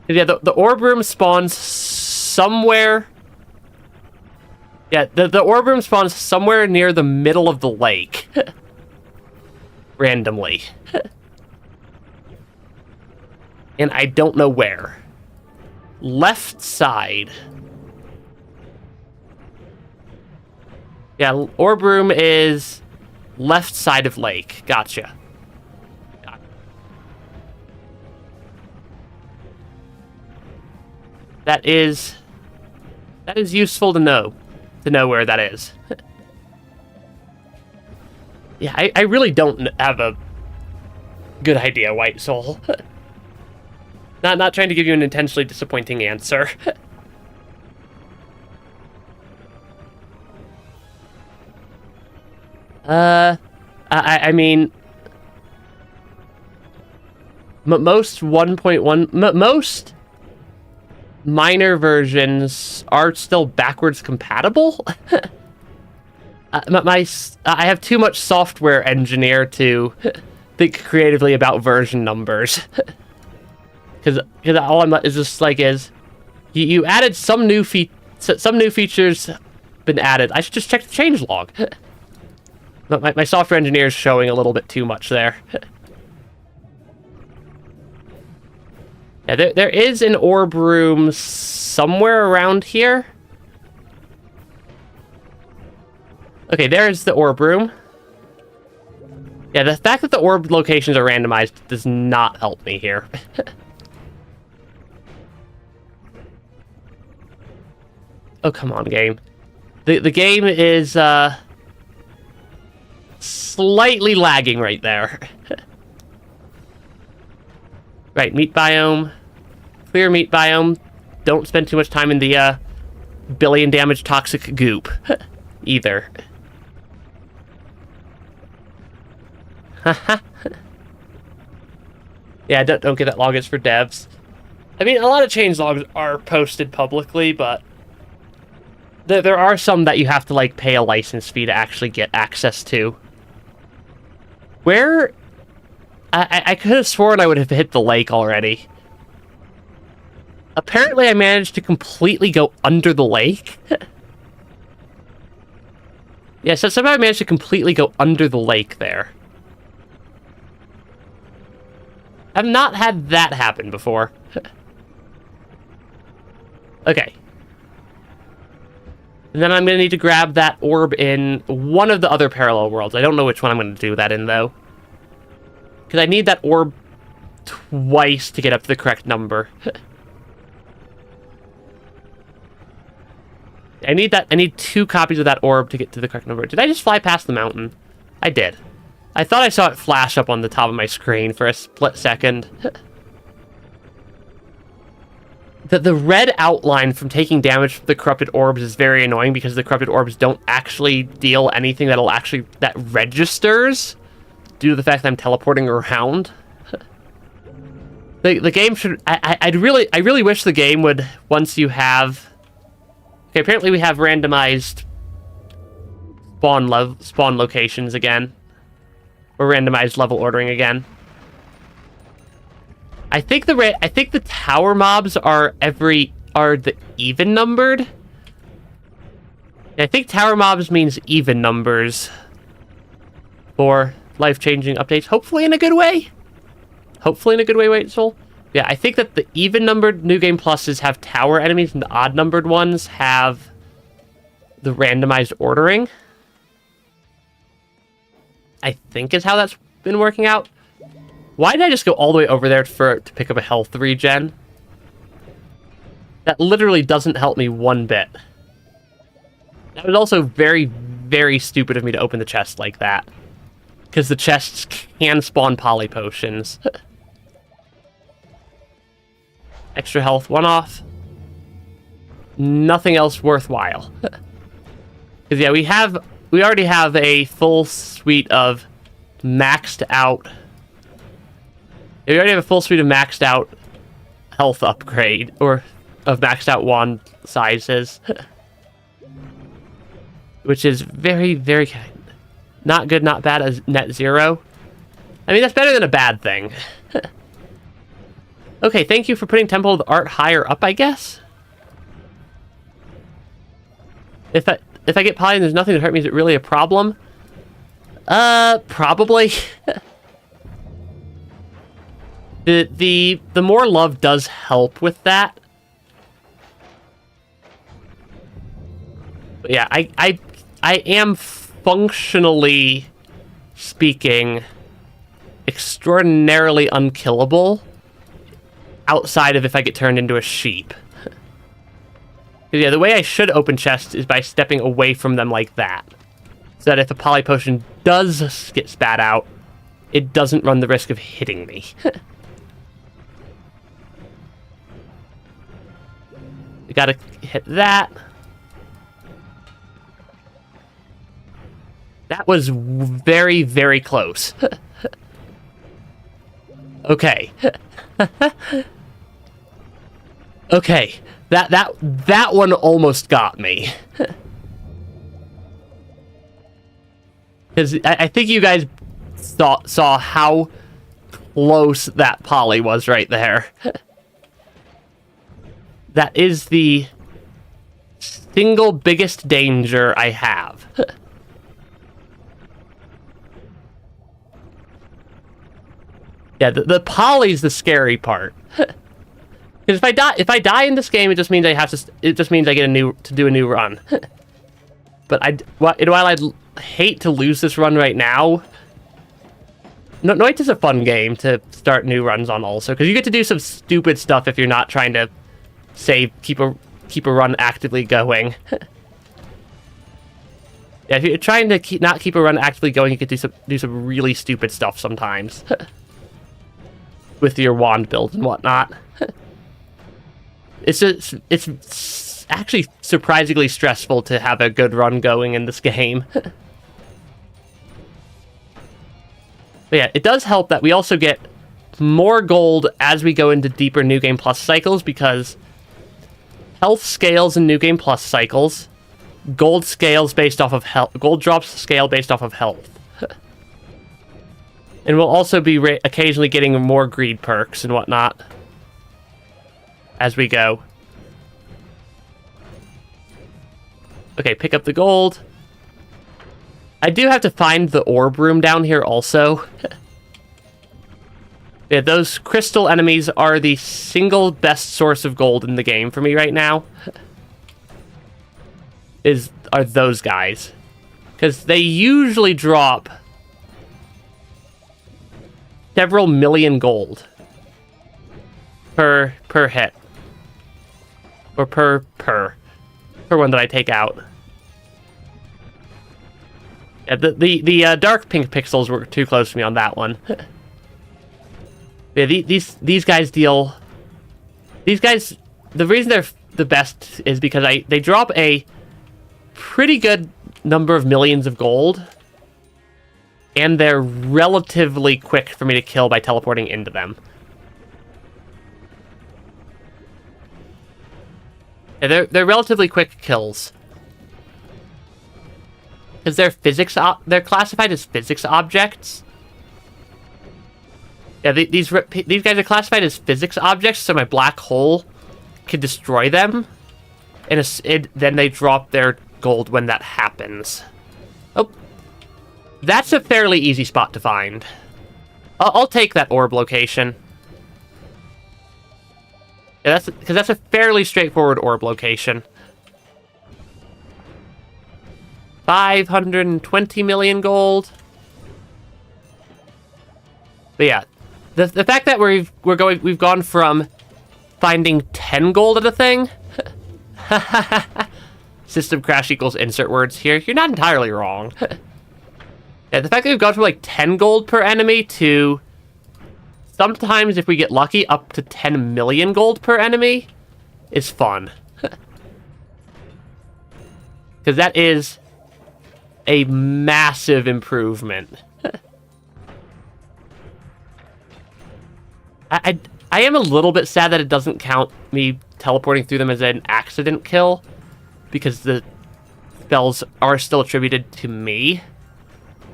Yeah, the orb room spawns somewhere. Yeah, the orb room spawns somewhere near the middle of the lake. Randomly. And I don't know where. Left side. Yeah, orb room is left side of lake. Gotcha. That is useful to know where that is. Yeah, I really don't have a good idea, White Soul. Not trying to give you an intentionally disappointing answer. I mean, most 1.1, most minor versions are still backwards compatible. I have too much software engineer to think creatively about version numbers. Because all I'm is just like you added some new features been added. I should just check the changelog. My software engineer is showing a little bit too much there. Yeah, there is an orb room somewhere around here. Okay, there's the orb room. Yeah, the fact that the orb locations are randomized does not help me here. Oh, come on, game. The game is slightly lagging right there. Right, meat biome. Clear meat biome. Don't spend too much time in the billion damage toxic goop either. Yeah, don't get that log. It's for devs. I mean, a lot of change logs are posted publicly, but there are some that you have to like pay a license fee to actually get access to. Where? I could have sworn I would have hit the lake already. Apparently, I managed to completely go under the lake. Yeah, so somehow I managed to completely go under the lake there. I've not had that happen before. Okay. And then I'm going to need to grab that orb in one of the other parallel worlds. I don't know which one I'm going to do that in, though. Because I need that orb twice to get up to the correct number. I need 2 copies of that orb to get to the correct number. Did I just fly past the mountain? I did. I thought I saw it flash up on the top of my screen for a split second. The red outline from taking damage from the corrupted orbs is very annoying because the corrupted orbs don't actually deal anything that registers due to the fact that I'm teleporting around. The game should... I really wish the game would, once you have... Okay, apparently we have randomized spawn locations again. Or randomized level ordering again. I think the tower mobs are the even numbered. I think tower mobs means even numbers for life-changing updates. Hopefully in a good way. Hopefully in a good way, White Soul. Yeah, I think that the even-numbered New Game Pluses have tower enemies, and the odd-numbered ones have the randomized ordering. I think is how that's been working out. Why did I just go all the way over there to pick up a health regen? That literally doesn't help me one bit. That was also very, very stupid of me to open the chest like that. Because the chests can spawn poly potions. Extra health, 1 off. Nothing else worthwhile. Because yeah, we already have a full suite of maxed out... We already have a full suite of maxed out health upgrade, or of maxed out wand sizes. Which is very, very not good, not bad as net 0. I mean, that's better than a bad thing. Okay, thank you for putting Temple of the Art higher up, I guess? If I get poly and there's nothing to hurt me, is it really a problem? Probably. The more love does help with that. But yeah, I am functionally speaking extraordinarily unkillable outside of if I get turned into a sheep. Yeah, the way I should open chests is by stepping away from them like that. So that if a poly potion does get spat out, it doesn't run the risk of hitting me. I gotta hit that. That was very, very close. Okay. Okay. That one almost got me. Because I think you guys saw how close that poly was right there. That is the single biggest danger I have. Yeah, the poly's the scary part. Because if I die in this game, it just means I get to do a new run. But while I'd hate to lose this run right now, Noit is a fun game to start new runs on also, because you get to do some stupid stuff if you're not trying to keep a run actively going. Yeah, if you're trying to not keep a run actively going, you can do some really stupid stuff sometimes. With your wand build and whatnot. It's actually surprisingly stressful to have a good run going in this game. But yeah, it does help that we also get more gold as we go into deeper New Game Plus cycles, because health scales in New Game Plus cycles, gold scales based off of health, gold drops scale based off of health. And we'll also be occasionally getting more greed perks and whatnot as we go. Okay, pick up the gold. I do have to find the orb room down here also. Yeah, those crystal enemies are the single best source of gold in the game for me right now. Are those guys. Because they usually drop several million gold per hit. Or per one that I take out. Yeah, the dark pink pixels were too close to me on that one. Yeah, these guys deal... These guys... The reason they're the best is because they drop a pretty good number of millions of gold. And they're relatively quick for me to kill by teleporting into them. Yeah, they're relatively quick kills. Because they're classified as physics objects. Yeah, these guys are classified as physics objects, so my black hole can destroy them. And then they drop their gold when that happens. Oh. That's a fairly easy spot to find. I'll take that orb location. Yeah, because that's a fairly straightforward orb location. 520 million gold. But yeah, the fact that we've gone from finding 10 gold at a thing. System crash equals insert words here. You're not entirely wrong. Yeah, the fact that we've gone from like 10 gold per enemy to sometimes, if we get lucky, up to 10 million gold per enemy is fun. Because that is a massive improvement. I am a little bit sad that it doesn't count me teleporting through them as an accident kill, because the spells are still attributed to me.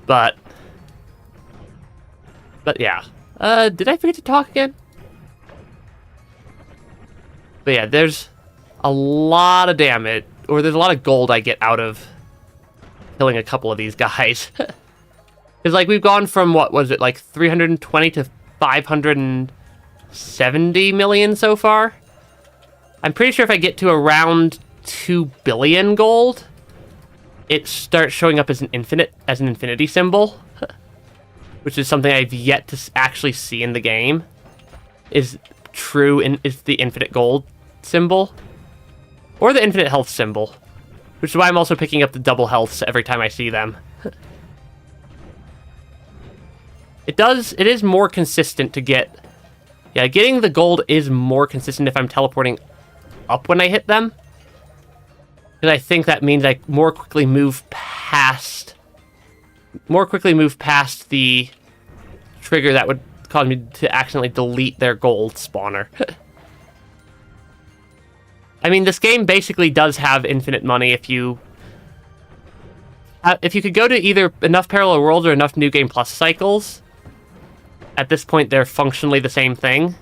But But yeah. Did I forget to talk again? But yeah, there's a lot of damage, or there's a lot of gold I get out of killing a couple of these guys. Because, like, we've gone from, what was it, like 320 to 570 million so far? I'm pretty sure if I get to around 2 billion gold, it starts showing up as an infinity symbol, which is something I've yet to actually see in the game. Is the infinite gold symbol, or the infinite health symbol, which is why I'm also picking up the double healths every time I see them. It is more consistent to get... Yeah, getting the gold is more consistent if I'm teleporting up when I hit them. Because I think that means I more quickly move past the trigger that would cause me to accidentally delete their gold spawner. I mean, this game basically does have infinite money if you could go to either enough parallel worlds or enough New Game Plus cycles. At this point, they're functionally the same thing.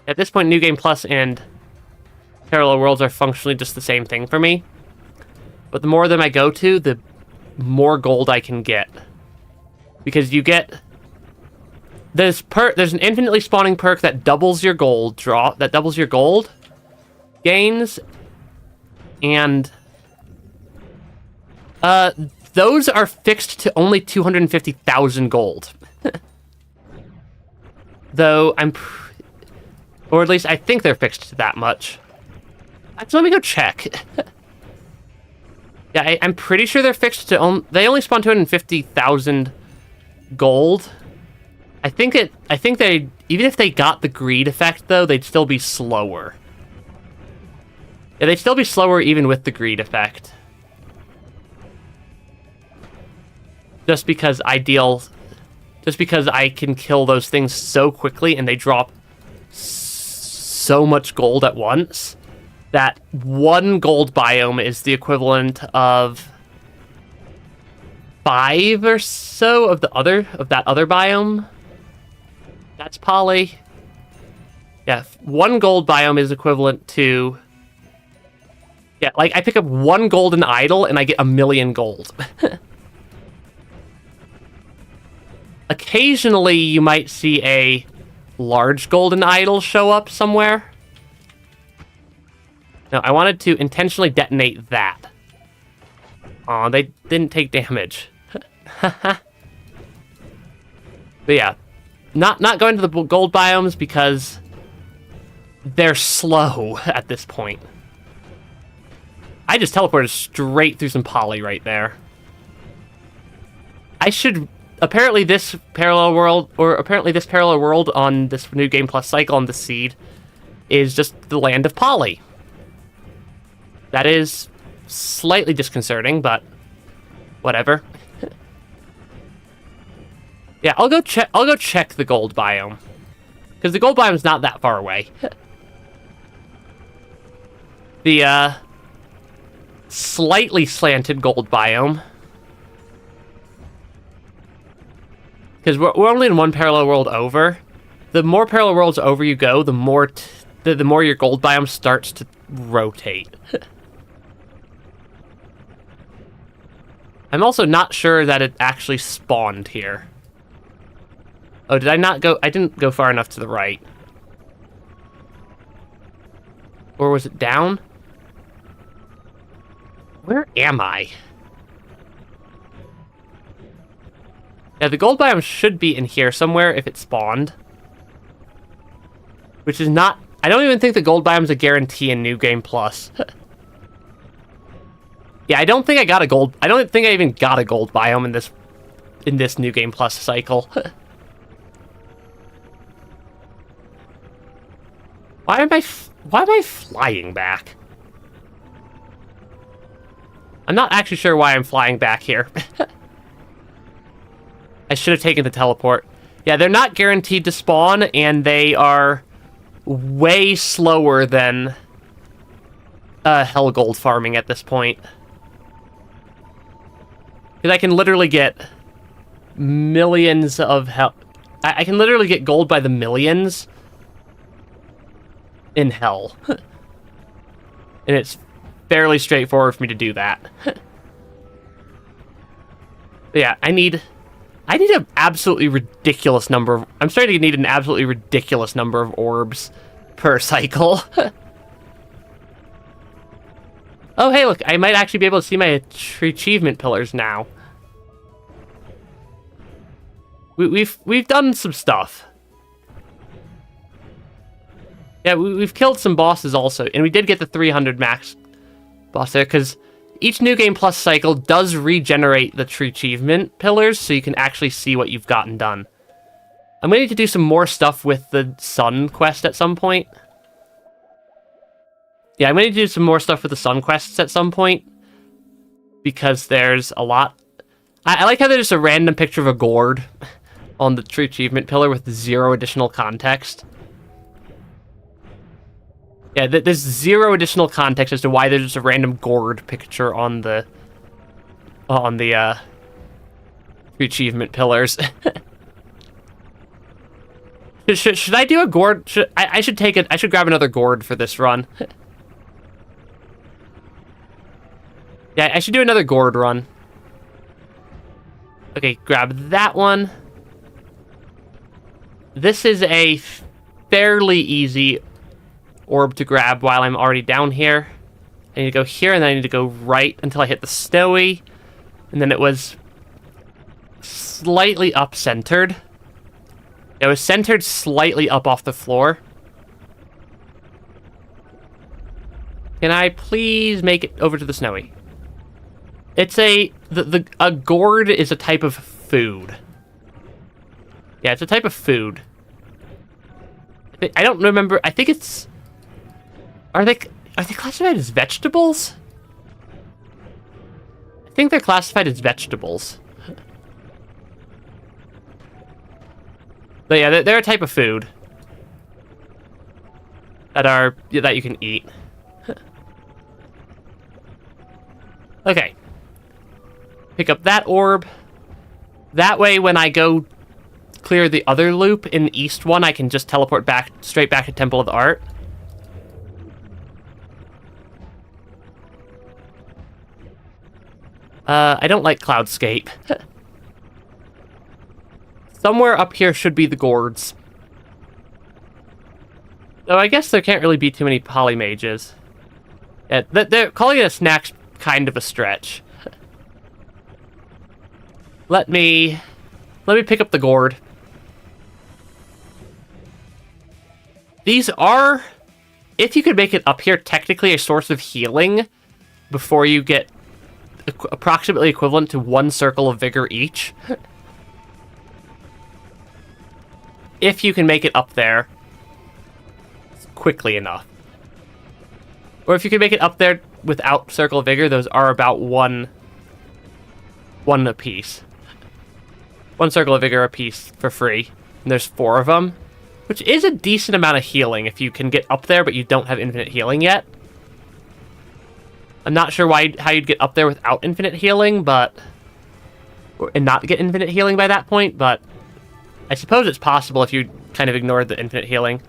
At this point, New Game Plus and parallel worlds are functionally just the same thing for me. But the more of them I go to, the more gold I can get. Because you get... There's an infinitely spawning perk that doubles your gold gains. And... those are fixed to only 250,000 gold. Though or at least I think they're fixed to that much. So let me go check. Yeah, I'm pretty sure they're fixed to they only spawn 250,000 gold. I think they, even if they got the greed effect though, they'd still be slower. Yeah, they'd still be slower even with the greed effect. Just because I can kill those things so quickly and they drop so much gold at once that one gold biome is the equivalent of 5 or so of that other biome. That's poly. Yeah, one gold biome is equivalent to... Yeah, like I pick up one golden idol and I get 1,000,000 gold. Occasionally, you might see a large golden idol show up somewhere. No, I wanted to intentionally detonate that. Aw, they didn't take damage. But yeah, not going to the gold biomes because they're slow at this point. I just teleported straight through some poly right there. I should... Apparently this parallel world on this New Game Plus cycle on the seed is just the land of poly. That is slightly disconcerting, but whatever. Yeah, I'll go check the gold biome. Because the gold biome's not that far away. The slightly slanted gold biome. Because we're only in one parallel world over. The more parallel worlds over you go, the more your gold biome starts to rotate. I'm also not sure that it actually spawned here. Oh, did I not go? I didn't go far enough to the right. Or was it down? Where am I? Yeah, the gold biome should be in here somewhere if it spawned. Which is not... I don't even think the gold biome's a guarantee in New Game Plus. Yeah, I don't think I got a gold... I don't think I even got a gold biome in this New Game Plus cycle. Why am I flying back? I'm not actually sure why I'm flying back here. I should have taken the teleport. Yeah, they're not guaranteed to spawn, and they are way slower than Hell Gold farming at this point. Because I can literally get millions of hell. I can literally get gold by the millions in hell. And it's fairly straightforward for me to do that. Yeah, I need an absolutely ridiculous number of... I'm starting to need an absolutely ridiculous number of orbs per cycle. Oh, hey, look, I might actually be able to see my achievement pillars now. We've done some stuff. Yeah, we've killed some bosses also, and we did get the 300 max boss there, because each New Game Plus cycle does regenerate the true achievement pillars, so you can actually see what you've gotten done. I'm going to need to do some more stuff with the Sun quest at some point. Yeah, I'm going to do some more stuff with the Sun quests at some point, because there's a lot. I like how there's just a random picture of a gourd on the true achievement pillar with 0 additional context. Yeah, there's 0 additional context as to why there's just a random gourd picture on the achievement pillars. should I do a gourd? I should take it. I should grab another gourd for this run. Yeah, I should do another gourd run. Okay, grab that one. This is a fairly easy orb to grab while I'm already down here. I need to go here, and then I need to go right until I hit the snowy. And then it was slightly up-centered. It was centered slightly up off the floor. Can I please make it over to the snowy? It's a gourd is a type of food. Yeah, it's a type of food. I don't remember. I think it's... Are they classified as vegetables? I think they're classified as vegetables. But yeah, they're a type of food that you can eat. Okay. Pick up that orb. That way, when I go clear the other loop in the east one, I can just teleport back straight back to Temple of the Art. I don't like Cloudscape. Somewhere up here should be the gourds. Though I guess there can't really be too many polymages. Yeah, they're calling it a snack's kind of a stretch. Let me pick up the gourd. These are, if you could make it up here, technically a source of healing before you get approximately equivalent to 1 circle of vigor each. If you can make it up there quickly enough. Or if you can make it up there without circle of vigor, those are about one apiece. 1 circle of vigor apiece for free. And there's 4 of them, which is a decent amount of healing if you can get up there but you don't have infinite healing yet. I'm not sure how you'd get up there without infinite healing, and not get infinite healing by that point, but I suppose it's possible if you kind of ignored the infinite healing.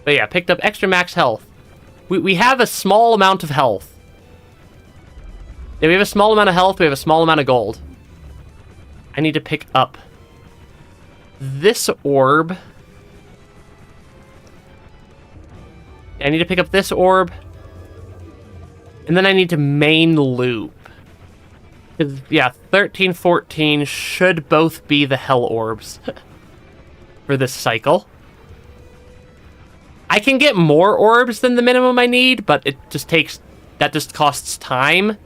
But yeah, picked up extra max health. We have a small amount of health. Yeah, we have a small amount of health, we have a small amount of gold. I need to pick up this orb. I need to pick up this orb. And then I need to main loop. Yeah, 13, 14 should both be the hell orbs for this cycle. I can get more orbs than the minimum I need, but that just costs time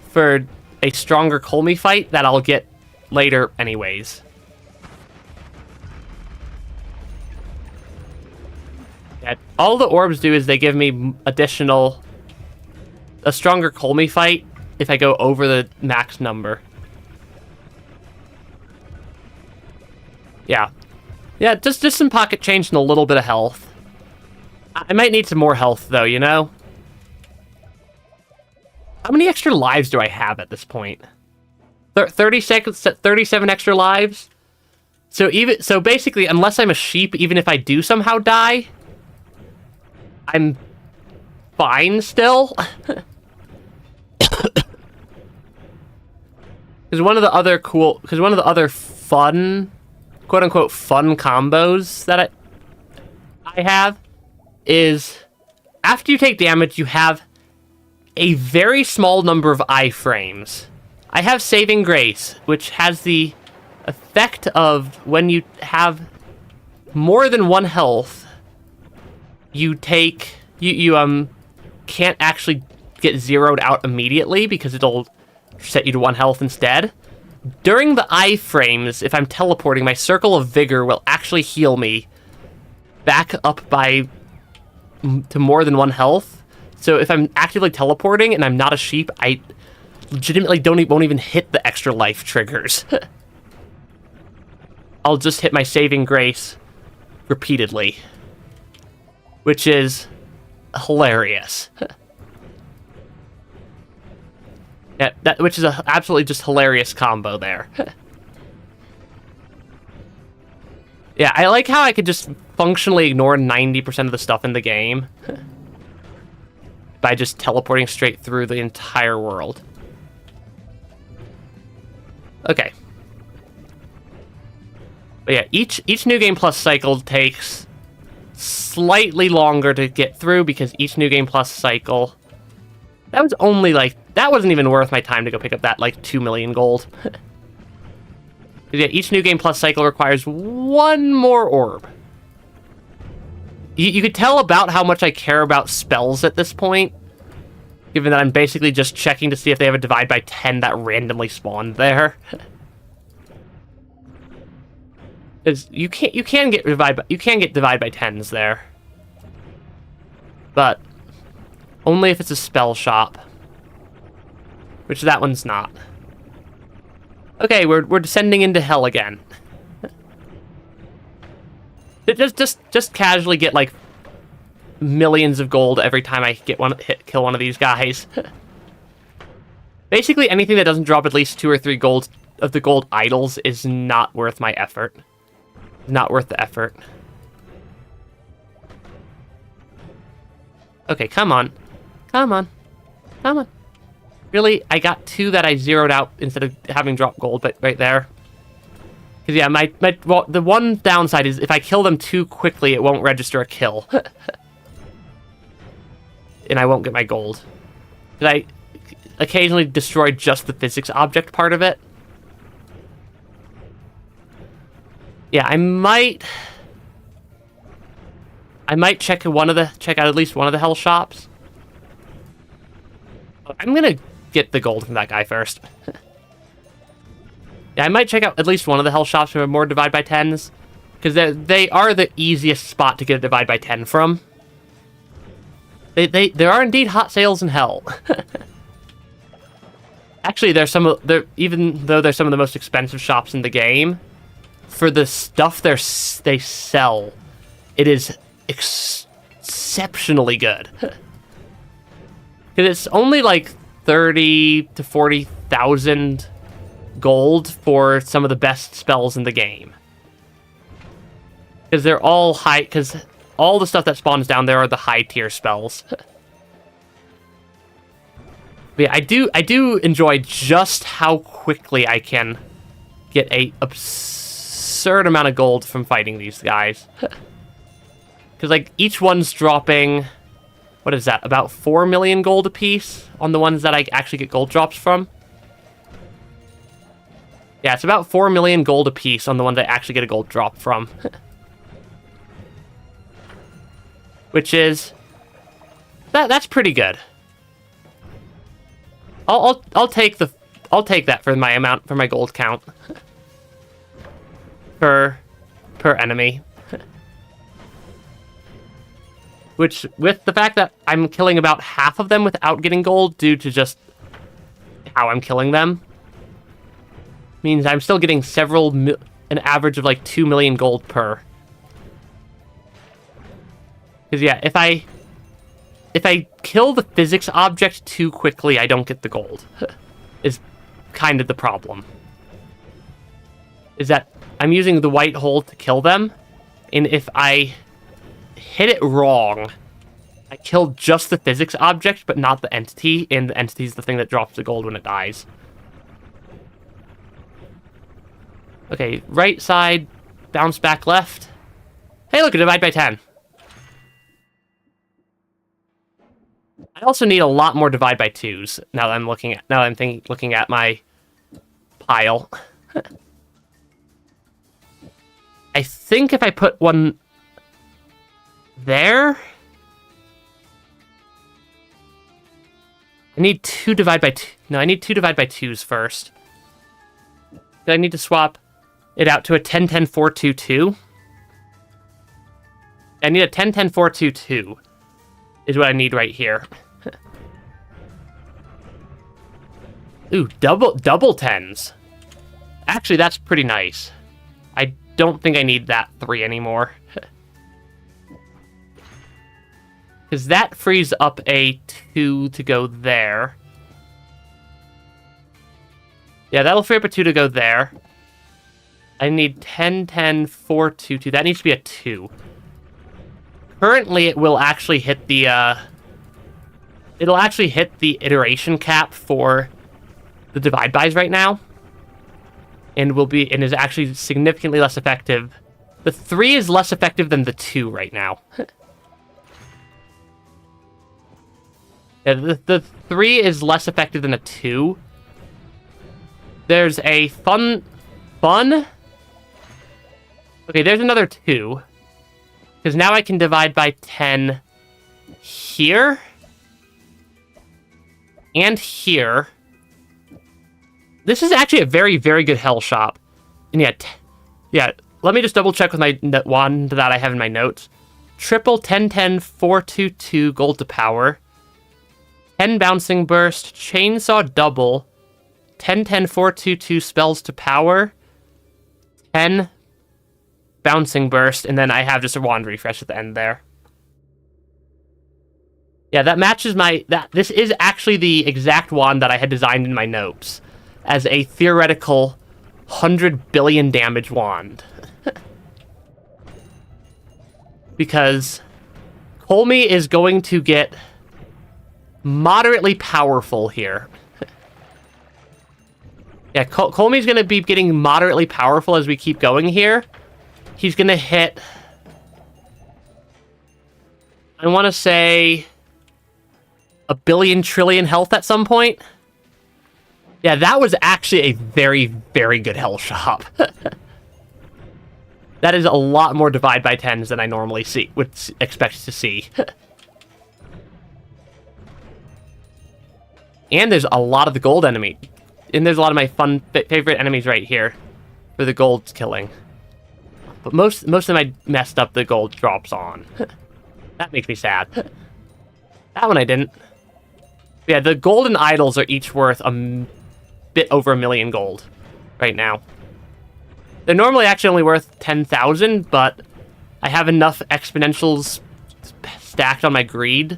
for a stronger Colmy fight that I'll get later anyways. Yeah, all the orbs do is they give me a stronger Colmy fight if I go over the max number. Yeah. Yeah, just some pocket change and a little bit of health. I might need some more health, though, you know? How many extra lives do I have at this point? 30 seconds, 37 extra lives? So basically, unless I'm a sheep, even if I do somehow die, I'm fine still. Because one of the other fun, quote-unquote fun combos that I have is, after you take damage, you have a very small number of iframes. I have Saving Grace, which has the effect of when you have more than 1 health, you can't actually get zeroed out immediately because it'll set you to 1 health instead. During the iframes, if I'm teleporting, my Circle of Vigor will actually heal me back up to more than 1 health. So if I'm actively teleporting and I'm not a sheep, I legitimately won't even hit the extra life triggers. I'll just hit my Saving Grace repeatedly, which is hilarious. Yeah, which is a absolutely just hilarious combo there. Yeah, I like how I could just functionally ignore 90% of the stuff in the game by just teleporting straight through the entire world. Okay. But yeah, each New Game Plus cycle takes slightly longer to get through because each New Game Plus cycle... That wasn't even worth my time to go pick up that, 2 million gold. Yeah, each New Game Plus cycle requires 1 more orb. You could tell about how much I care about spells at this point, given that I'm basically just checking to see if they have a divide by 10 that randomly spawned there. Because you can get divide by 10s there, but only if it's a spell shop, which that one's not. Okay, we're descending into hell again. Just casually get millions of gold every time I kill one of these guys. Basically, anything that doesn't drop at least 2 or 3 gold of the gold idols is not worth my effort. Not worth the effort. Okay, come on. Come on. Come on. Really? I got 2 that I zeroed out instead of having dropped gold, but right there. Because yeah, well, the one downside is if I kill them too quickly, it won't register a kill. And I won't get my gold. Because I occasionally destroy just the physics object part of it. Yeah, I might check out at least one of the hell shops. I'm gonna get the gold from that guy first. Yeah, I might check out at least one of the hell shops for more divide by 10s, because they are the easiest spot to get a divide by 10 from. There are indeed hot sales in hell. Actually, even though they're some of the most expensive shops in the game, for the stuff they sell, it is exceptionally good. Because it's only 30 to 40,000 gold for some of the best spells in the game. Because they're all high, because all the stuff that spawns down there are the high tier spells. But yeah, I do enjoy just how quickly I can get a absurd amount of gold from fighting these guys. Because each one's dropping, what is that, about 4 million gold apiece on the ones that I actually get gold drops from. Yeah, it's about 4 million gold apiece on the ones I actually get a gold drop from. Which is, that's pretty good. I'll take that for my gold count. per enemy. Which, with the fact that I'm killing about half of them without getting gold due to just how I'm killing them, means I'm still getting an average of 2 million gold per. Because yeah, if if I kill the physics object too quickly, I don't get the gold. Is kind of the problem. Is that I'm using the white hole to kill them, and if I hit it wrong, I killed just the physics object, but not the entity, and the entity is the thing that drops the gold when it dies. Okay, right side, bounce back left. Hey, look, a divide by 10. I also need a lot more divide by 2s. Now that I'm looking at my pile. I think if I put one there, I need 2 divide by 2. No, I need 2 divide by 2s first. I need to swap it out to a 10-10-4-2-2. I need a 10-10-4-2-2 is what I need right here. Ooh, double tens. Actually, that's pretty nice. I don't think I need that 3 anymore. Because that frees up a 2 to go there. Yeah, that'll free up a 2 to go there. I need 10-10-4-2-2. That needs to be a 2. Currently, it will actually hit the, it'll actually hit the iteration cap for the divide bys right now. And is actually significantly less effective. The 3 is less effective than the 2 right now. Yeah, the 3 is less effective than a 2. There's a fun... Okay, there's another 2. Because now I can divide by 10 here. And here. This is actually a very, very good hell shop. And yeah, let me just double check with my wand that I have in my notes. Triple 10-10-4-2-2 gold to power. 10 bouncing burst, chainsaw double, 10-10-4-2-2 spells to power, 10 bouncing burst, and then I have just a wand refresh at the end there. Yeah, that matches this is actually the exact wand that I had designed in my notes as a theoretical 100 billion damage wand. Because Colmy is going to get moderately powerful here. Yeah, Colmy's going to be getting moderately powerful as we keep going here. He's going to hit... I want to say... 1 billion trillion health at some point. Yeah, that was actually a very, very good hell shop. That is a lot more divide by 10s than I normally would expect to see. And there's a lot of the gold enemy. And there's a lot of my favorite enemies right here for the gold killing. But most of them I messed up the gold drops on. That makes me sad. That one I didn't. Yeah, the golden idols are each worth a bit over 1 million gold right now. They're normally actually only worth 10,000, but I have enough exponentials stacked on my greed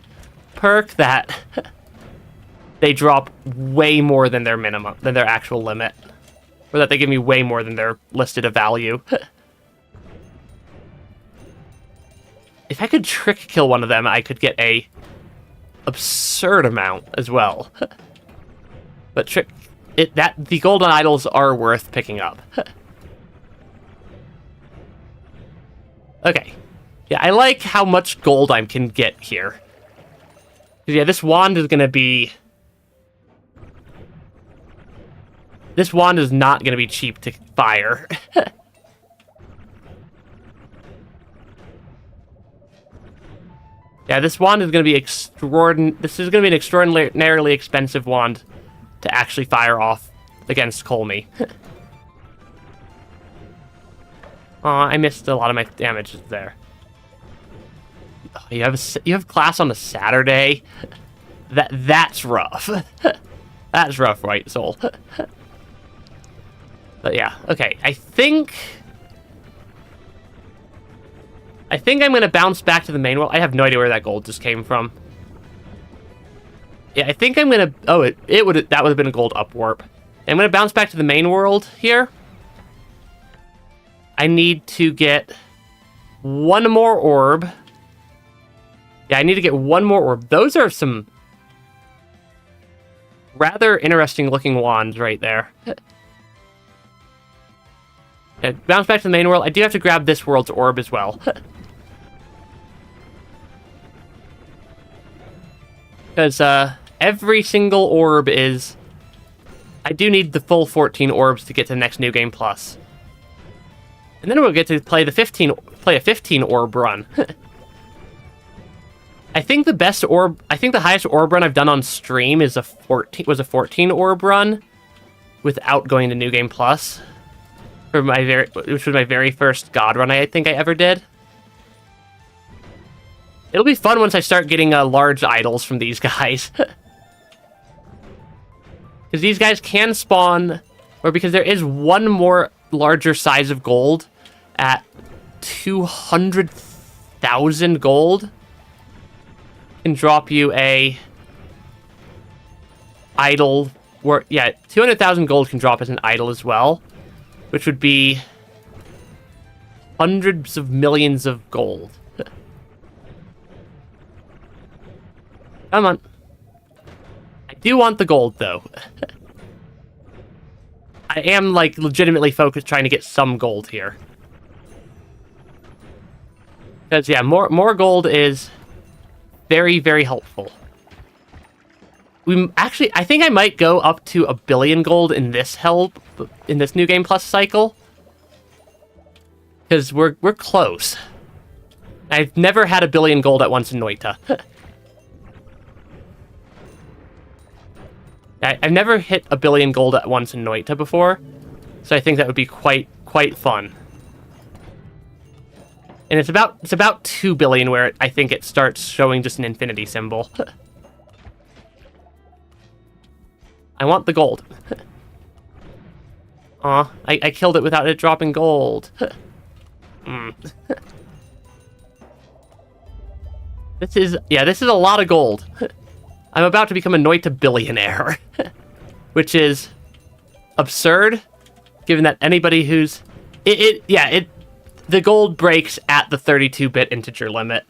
perk that they drop way more than their minimum, than their actual limit. Or that they give me way more than their listed of value. If I could trick kill one of them, I could get a absurd amount as well. But the golden idols are worth picking up. Okay. Yeah, I like how much gold I can get here. Yeah, this wand is gonna be... This wand is not gonna be cheap to fire. Yeah, this wand is going to be This is going to be an extraordinarily expensive wand to actually fire off against Colmy. Aw, I missed a lot of my damage there. Oh, you have class on a Saturday? That's rough. That's rough, White Soul. But yeah, okay. I think I'm going to bounce back to the main world. I have no idea where that gold just came from. Yeah, I think I'm gonna... Oh, that would have been a gold up warp. I'm gonna bounce back to the main world here. I need to get one more orb. Yeah, I need to get one more orb. Those are some rather interesting looking wands right there. Yeah, bounce back to the main world. I do have to grab this world's orb as well. Because every single orb is... I do need the full 14 orbs to get to the next New Game Plus. And then we'll get to play a 15 orb run. I think the highest orb run I've done on stream is a 14 orb run without going to New Game Plus. Which was my very first God run I think I ever did. It'll be fun once I start getting large idols from these guys. Because these guys can spawn, or because there is one more larger size of gold at 200,000 gold. Can drop you a idol, where, yeah, 200,000 gold can drop as an idol as well, which would be hundreds of millions of gold. Come on. I do want the gold, though. I am, like, legitimately focused trying to get some gold here. Because, yeah, more gold is very, very helpful. I think I might go up to 1 billion gold in this New Game Plus cycle. Because we're close. I've never had 1 billion gold at once in Noita. I've never hit 1 billion gold at once in Noita before, so I think that would be quite fun. And it's about 2 billion where I think it starts showing just an infinity symbol. I want the gold. Aw, I killed it without it dropping gold. This is a lot of gold. I'm about to become a Noita billionaire, which is absurd, given that anybody who's... the gold breaks at the 32-bit integer limit.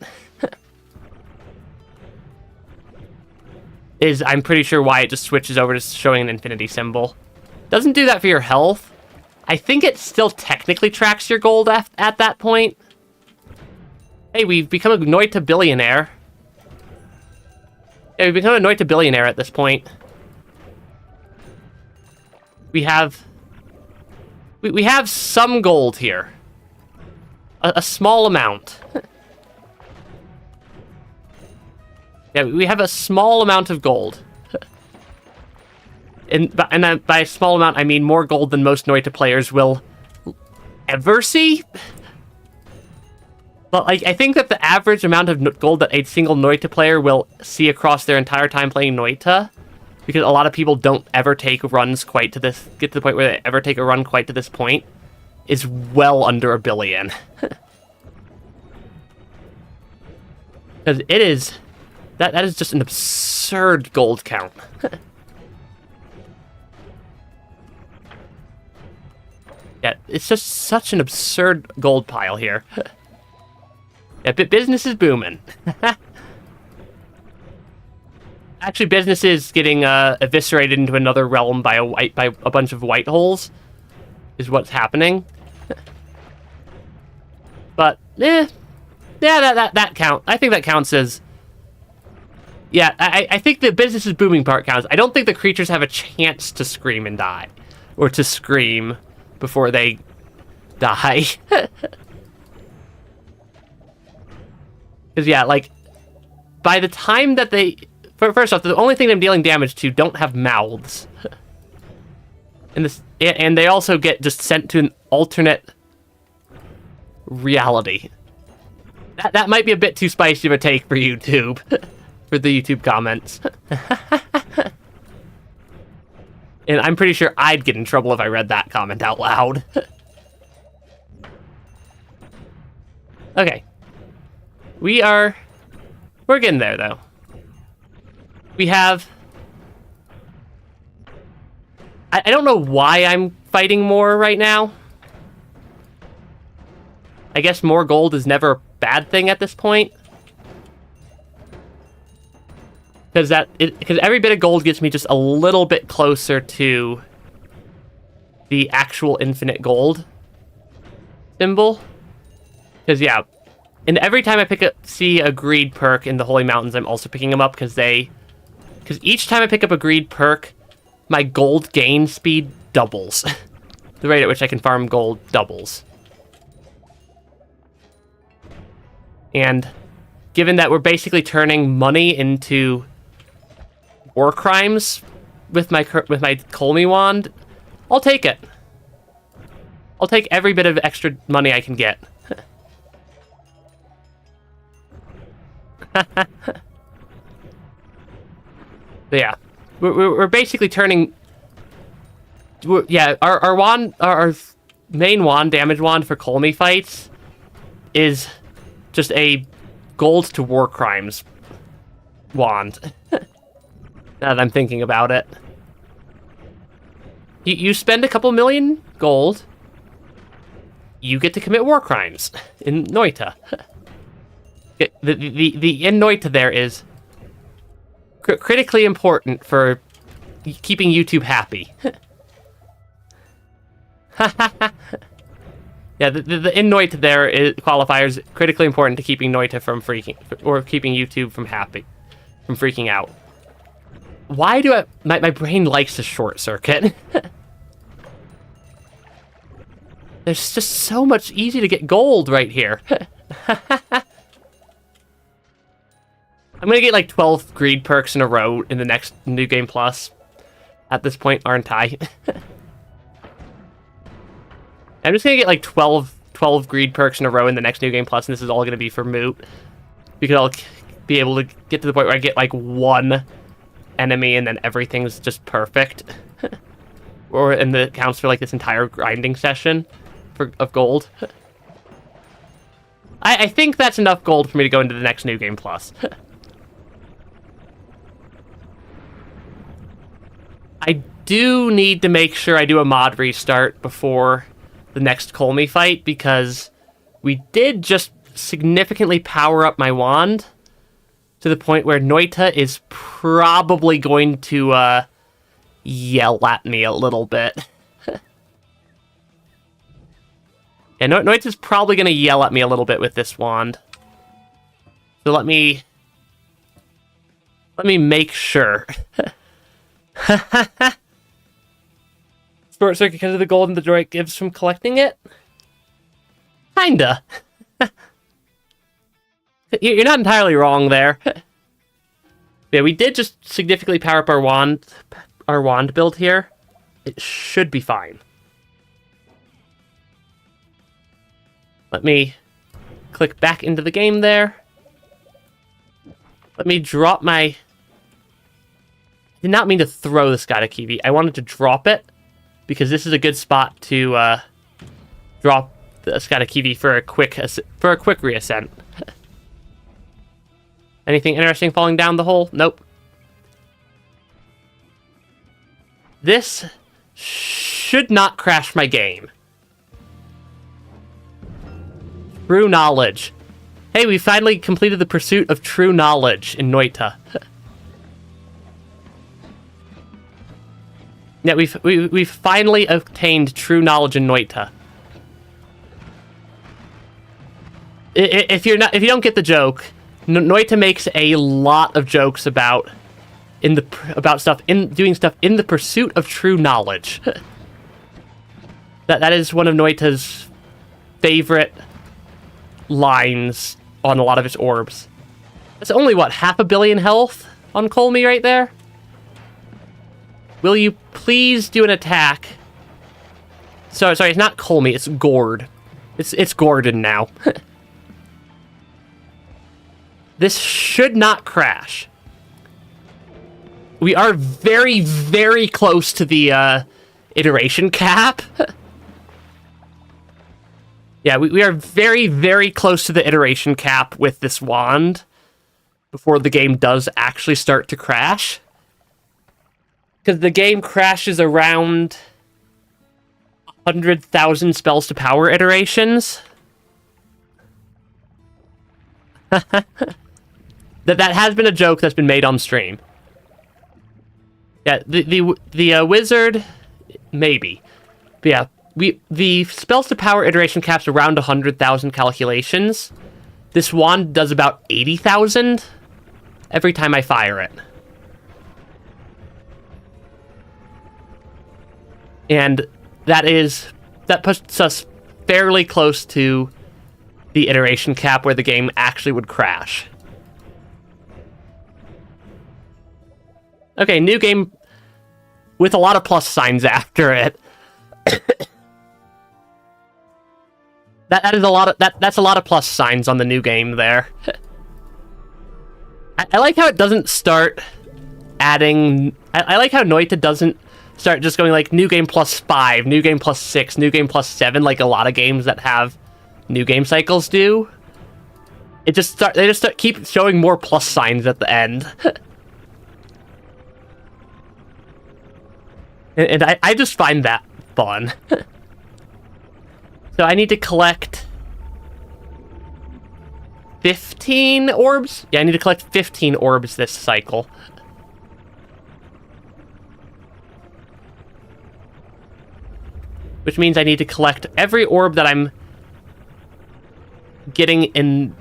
I'm pretty sure why it just switches over to showing an infinity symbol. Doesn't do that for your health. I think it still technically tracks your gold at that point. Hey, we've become a Noita billionaire. Yeah, we've become a Noita billionaire at this point. We have some gold here. A small amount. Yeah, we have a small amount of gold. And by a small amount, I mean more gold than most Noita players will ever see. But I think that the average amount of gold that a single Noita player will see across their entire time playing Noita, because a lot of people don't ever take runs get to the point where they ever take a run quite to this point, is well under 1 billion. Because it is... That is just an absurd gold count. Yeah, it's just such an absurd gold pile here. Yeah, but business is booming. Actually, business is getting eviscerated into another realm by a bunch of white holes, is what's happening. But yeah, that count. I think that counts as. Yeah, I think the business is booming part counts. I don't think the creatures have a chance to scream and die, or to scream before they die. Because, yeah, like, by the time that they... First off, the only thing I'm dealing damage to don't have mouths. And they also get just sent to an alternate reality. That might be a bit too spicy of a take for YouTube. For the YouTube comments. And I'm pretty sure I'd get in trouble if I read that comment out loud. Okay. We're getting there, though. We have... I don't know why I'm fighting more right now. I guess more gold is never a bad thing at this point. Because every bit of gold gets me just a little bit closer to the actual infinite gold symbol. Because, yeah, and every time I see a greed perk in the Holy Mountains, I'm also picking them up because each time I pick up a greed perk, my gold gain speed doubles. The rate at which I can farm gold doubles. And given that we're basically turning money into war crimes with my Colmy wand, I'll take it. I'll take every bit of extra money I can get. But yeah, we're basically turning. Yeah, our wand, our main wand, damage wand for Colmy fights, is just a gold to war crimes wand. Now that I'm thinking about it, you spend a couple million gold, you get to commit war crimes in Noita. The in Noita there is critically important for keeping YouTube happy. Yeah, the in Noita there is qualifiers critically important to keeping Noita from keeping YouTube from freaking out. Why do my brain likes to short circuit? There's just so much easy to get gold right here. I'm gonna get like 12 greed perks in a row in the next New Game Plus. At this point, aren't I? I'm just gonna get like 12 greed perks in a row in the next New Game Plus, and this is all gonna be for moot. Because I'll be able to get to the point where I get like one enemy and then everything's just perfect. And that counts for like this entire grinding session of gold. I think that's enough gold for me to go into the next New Game Plus. I do need to make sure I do a mod restart before the next Colmy fight, because we did just significantly power up my wand to the point where Noita is probably going to yell at me a little bit. Yeah, Noita's probably going to yell at me a little bit with this wand. So let me make sure. Short circuit because of the gold and the joy it gives from collecting it? Kinda. You're not entirely wrong there. Yeah, we did just significantly power up our wand build here. It should be fine. Let me click back into the game there. Let me drop my... I did not mean to throw the Scatakivi. I wanted to drop it, because this is a good spot to drop the Scatakivi for a quick reascent. Anything interesting falling down the hole? Nope. This should not crash my game. True knowledge. Hey, we finally completed the pursuit of true knowledge in Noita. Yeah, we've finally obtained true knowledge in Noita. If you don't get the joke, Noita makes a lot of jokes about doing stuff in the pursuit of true knowledge. that is one of Noita's favorite lines on a lot of its orbs. That's only what, 500 million health on Colmy right there? Will you please do an attack? Sorry, it's not Colmy, it's Gord. It's Gordon now. This should not crash. We are very, very close to the iteration cap. Yeah, we are very, very close to the iteration cap with this wand. before the game does actually start to crash. Because the game crashes around 100,000 spells to power iterations. That has been a joke that's been made on stream. Yeah, the wizard, maybe. But yeah, the spells to power iteration caps around 100,000 calculations. This wand does about 80,000 every time I fire it. And that puts us fairly close to the iteration cap where the game actually would crash. Okay, new game with a lot of plus signs after it. That's a lot of plus signs on the new game there. I like how it doesn't start adding... I like how Noita doesn't start just going like new game plus 5, new game plus 6, new game plus 7, like a lot of games that have new game cycles do. They just keep showing more plus signs at the end. And I just find that fun. So I need to collect 15 orbs? Yeah, I need to collect 15 orbs this cycle. Which means I need to collect every orb that I'm getting in...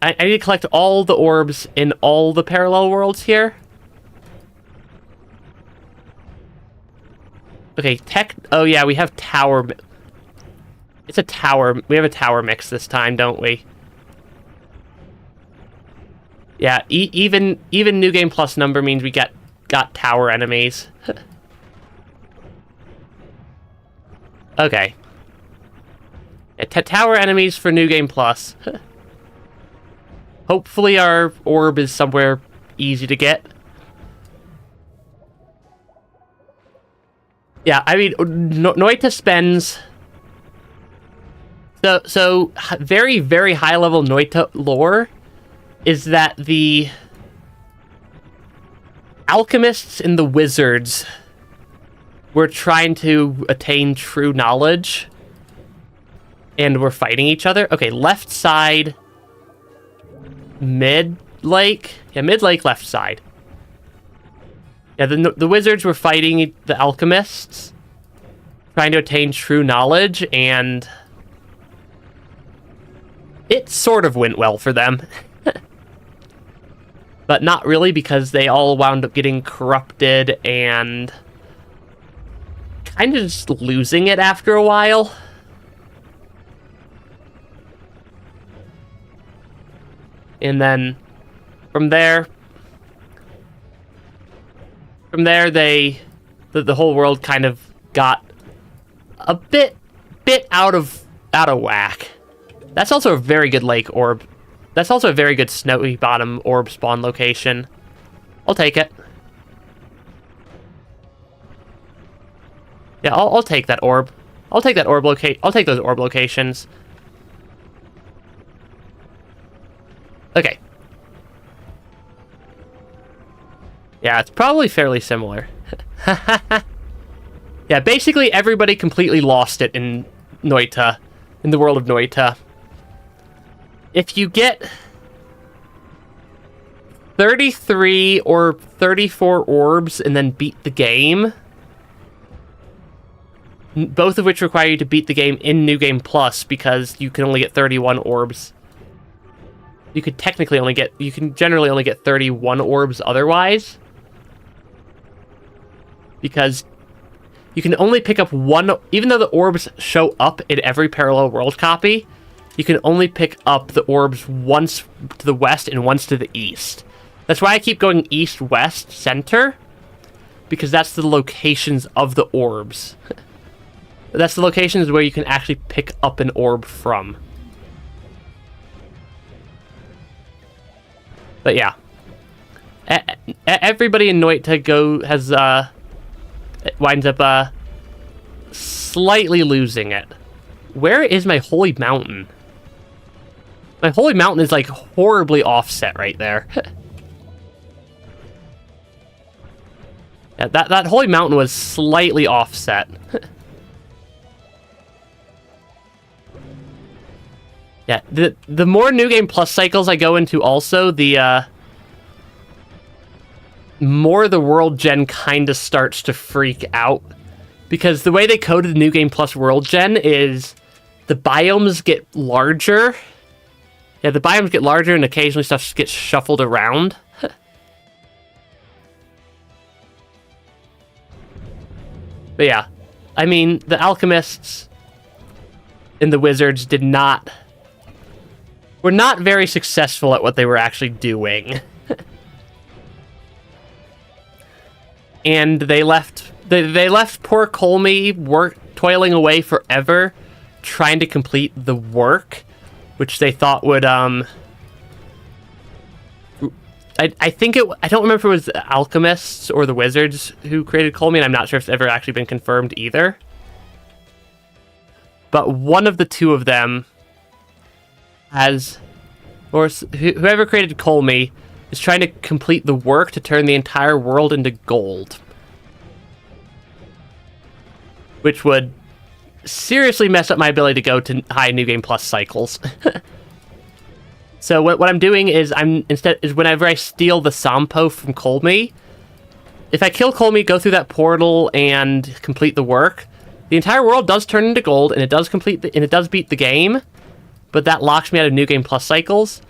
I need to collect all the orbs in all the parallel worlds here. Okay, oh yeah, we have tower... It's a tower... We have a tower mix this time, don't we? Yeah, even New Game Plus number means we got tower enemies. Okay. Yeah, tower enemies for New Game Plus. Hopefully our orb is somewhere easy to get. Yeah, I mean, Noita spends... So very, very high-level Noita lore is that the alchemists and the wizards were trying to attain true knowledge, and were fighting each other. Okay, left side, mid-lake. Yeah, mid-lake, left side. Yeah, the wizards were fighting the alchemists, trying to attain true knowledge, and it sort of went well for them. But not really, because they all wound up getting corrupted and kind of just losing it after a while. And then from there the whole world kind of got a bit out of whack. That's also a very good lake orb. That's also a very good snowy bottom orb spawn location. I'll take it. Yeah, I'll take that orb. I'll take that orb I'll take those orb locations. Okay. Yeah, it's probably fairly similar. Yeah, basically everybody completely lost it in Noita, in the world of Noita. If you get 33 or 34 orbs and then beat the game, both of which require you to beat the game in New Game Plus, because you can only get 31 orbs. You can generally only get 31 orbs otherwise. Because you can only pick up one, even though the orbs show up in every parallel world copy, you can only pick up the orbs once to the west and once to the east. That's why I keep going east, west, center, because that's the locations of the orbs. That's the locations where you can actually pick up an orb from. But yeah. Everybody in Noita winds up slightly losing it. Where is my holy mountain? My holy mountain is like horribly offset right there. Yeah, that holy mountain was slightly offset. Yeah, the more New Game Plus cycles I go into also, the more the world gen kind of starts to freak out. Because the way they coded the New Game Plus world gen is the biomes get larger. Yeah, the biomes get larger and occasionally stuff gets shuffled around. But yeah, I mean, the alchemists and the wizards were not very successful at what they were actually doing. And they left poor Colmy toiling away forever, trying to complete the work, which they thought would I don't remember if it was the alchemists or the wizards who created Colmy, and I'm not sure if it's ever actually been confirmed either. But one of the two of them whoever created Colmy is trying to complete the work to turn the entire world into gold. Which would seriously mess up my ability to go to high New Game Plus cycles. So what I'm doing is whenever I steal the Sampo from Colmy, if I kill Colmy, go through that portal and complete the work, the entire world does turn into gold and it does beat the game, but that locks me out of New Game Plus cycles.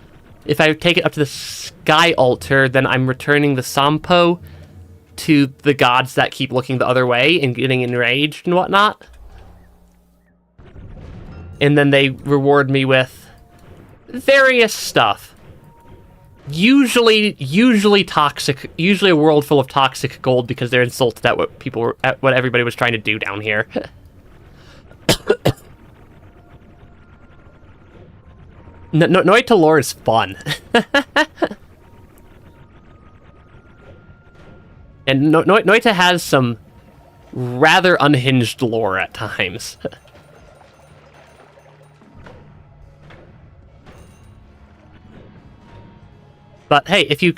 If I take it up to the Sky Altar, then I'm returning the Sampo to the gods that keep looking the other way and getting enraged and whatnot. And then they reward me with various stuff. Usually toxic. Usually a world full of toxic gold because they're insulted at what everybody was trying to do down here. Noita lore is fun. And Noita has some rather unhinged lore at times. But hey, if you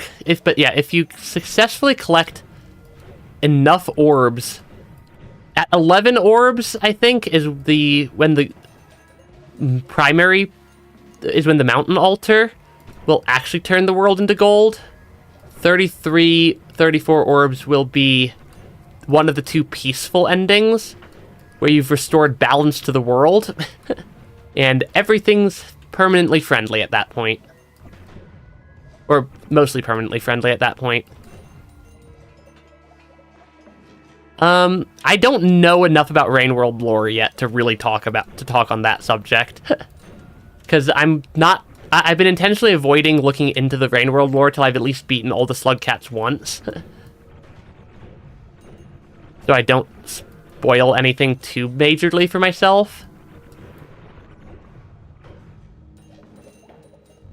successfully collect enough orbs, at 11 orbs, I think, is when the mountain altar will actually turn the world into gold. 33, 34 orbs will be one of the two peaceful endings, where you've restored balance to the world, and everything's permanently friendly at that point. Or mostly permanently friendly at that point. I don't know enough about Rain World lore yet to really talk on that subject. Because I've been intentionally avoiding looking into the Rain World lore till I've at least beaten all the Slugcats once. So I don't spoil anything too majorly for myself.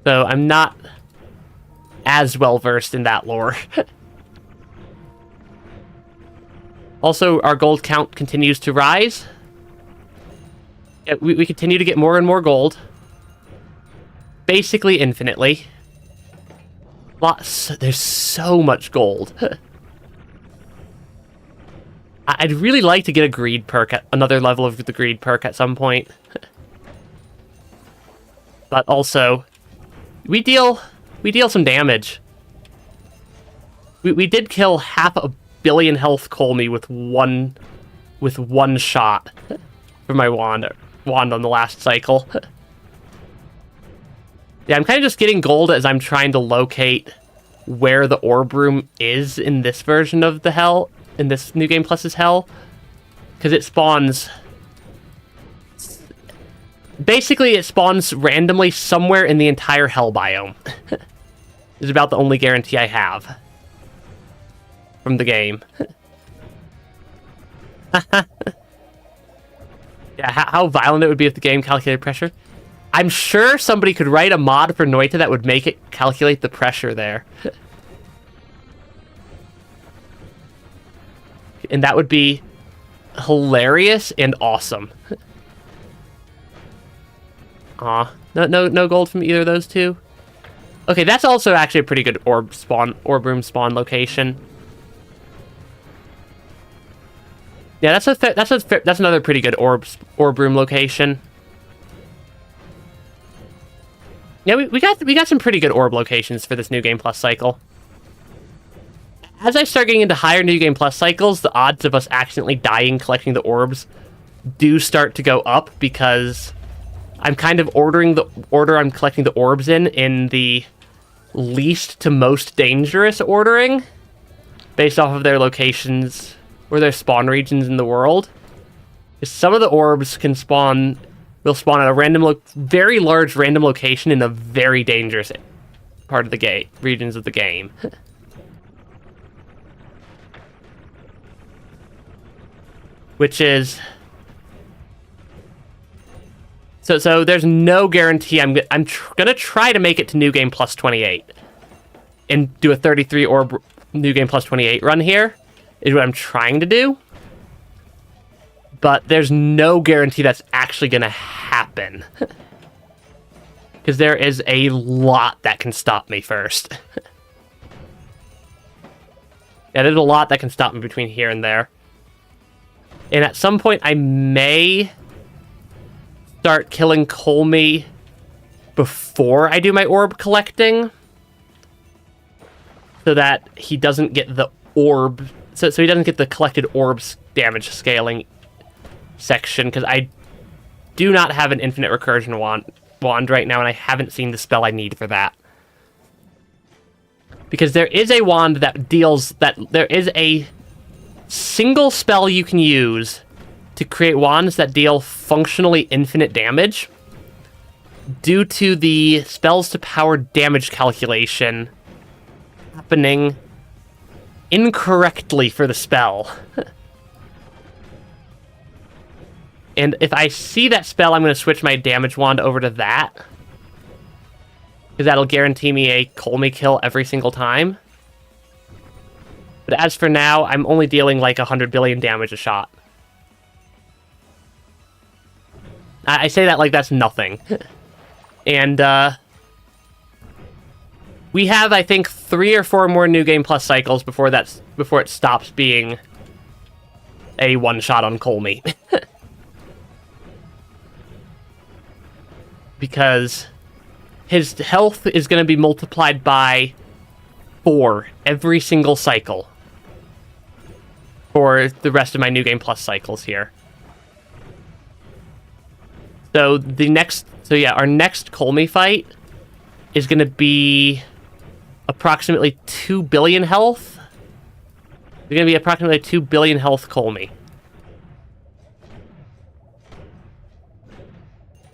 So I'm not as well versed in that lore. Also, our gold count continues to rise. We continue to get more and more gold. Basically infinitely. There's so much gold. I'd really like to get a greed perk, another level of the greed perk at some point. But also, we deal some damage. We did kill 500 million health Colmy with one shot from my wand on the last cycle. Yeah, I'm kind of just getting gold as I'm trying to locate where the orb room is in this version of the hell, in this New Game Plus's hell, because it spawns. Basically, it spawns randomly somewhere in the entire hell biome. Is about the only guarantee I have from the game. Yeah, how violent it would be if the game calculated pressure. I'm sure somebody could write a mod for Noita that would make it calculate the pressure there. And that would be hilarious and awesome. No gold from either of those two. Okay, that's also actually a pretty good orb room spawn location. Yeah, that's another pretty good orb room location. Yeah, we got some pretty good orb locations for this New Game Plus cycle. As I start getting into higher New Game Plus cycles, the odds of us accidentally dying collecting the orbs do start to go up, because I'm kind of ordering the order I'm collecting the orbs in the least to most dangerous ordering, based off of their locations or their spawn regions in the world. Some of the orbs will spawn at a very large random location in a very dangerous part of the game, regions of the game. Which is... So there's no guarantee I'm gonna try to make it to New Game Plus 28. And do a 33 orb New Game Plus 28 run here, is what I'm trying to do. But there's no guarantee that's actually gonna happen. Because there is a lot that can stop me first. Yeah, there's a lot that can stop me between here and there. And at some point, I may start killing Colmy before I do my orb collecting, so that he doesn't get the orb, so he doesn't get the collected orbs damage scaling section, because I do not have an infinite recursion wand right now, and I haven't seen the spell I need for that. Because there is a wand that there is a single spell you can use to create wands that deal functionally infinite damage, due to the spells to power damage calculation happening incorrectly for the spell. And if I see that spell, I'm going to switch my damage wand over to that, because that'll guarantee me a Colmy kill every single time. But as for now, I'm only dealing like 100 billion damage a shot. I say that like that's nothing. And we have, I think, 3 or 4 more New Game Plus cycles before it stops being a one-shot on Colmy. Because his health is going to be multiplied by 4 every single cycle for the rest of my New Game Plus cycles here. So our next Colmy fight is going to be approximately 2 billion health. It's going to be approximately 2 billion health Colmy.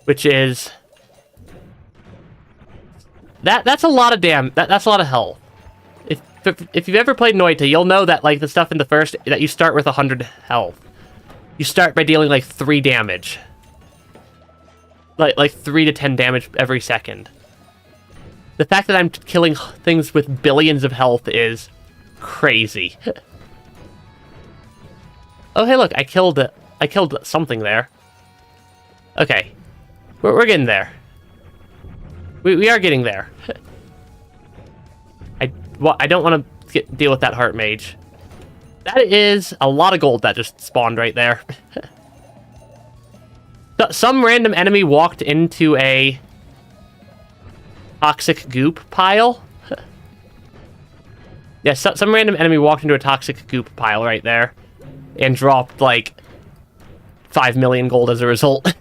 Which is... That's a lot of that's a lot of health. If you've ever played Noita, you'll know that like the stuff in the first, that you start with 100 health. You start by dealing like 3 damage. Like 3 to 10 damage every second. The fact that I'm killing things with billions of health is crazy. Oh hey look, I killed something there. Okay. We're getting there. We are getting there. I don't want to deal with that heart mage. That is a lot of gold that just spawned right there. Some random enemy walked into a toxic goop pile. Yeah, some random enemy walked into a toxic goop pile right there and dropped like 5 million gold as a result.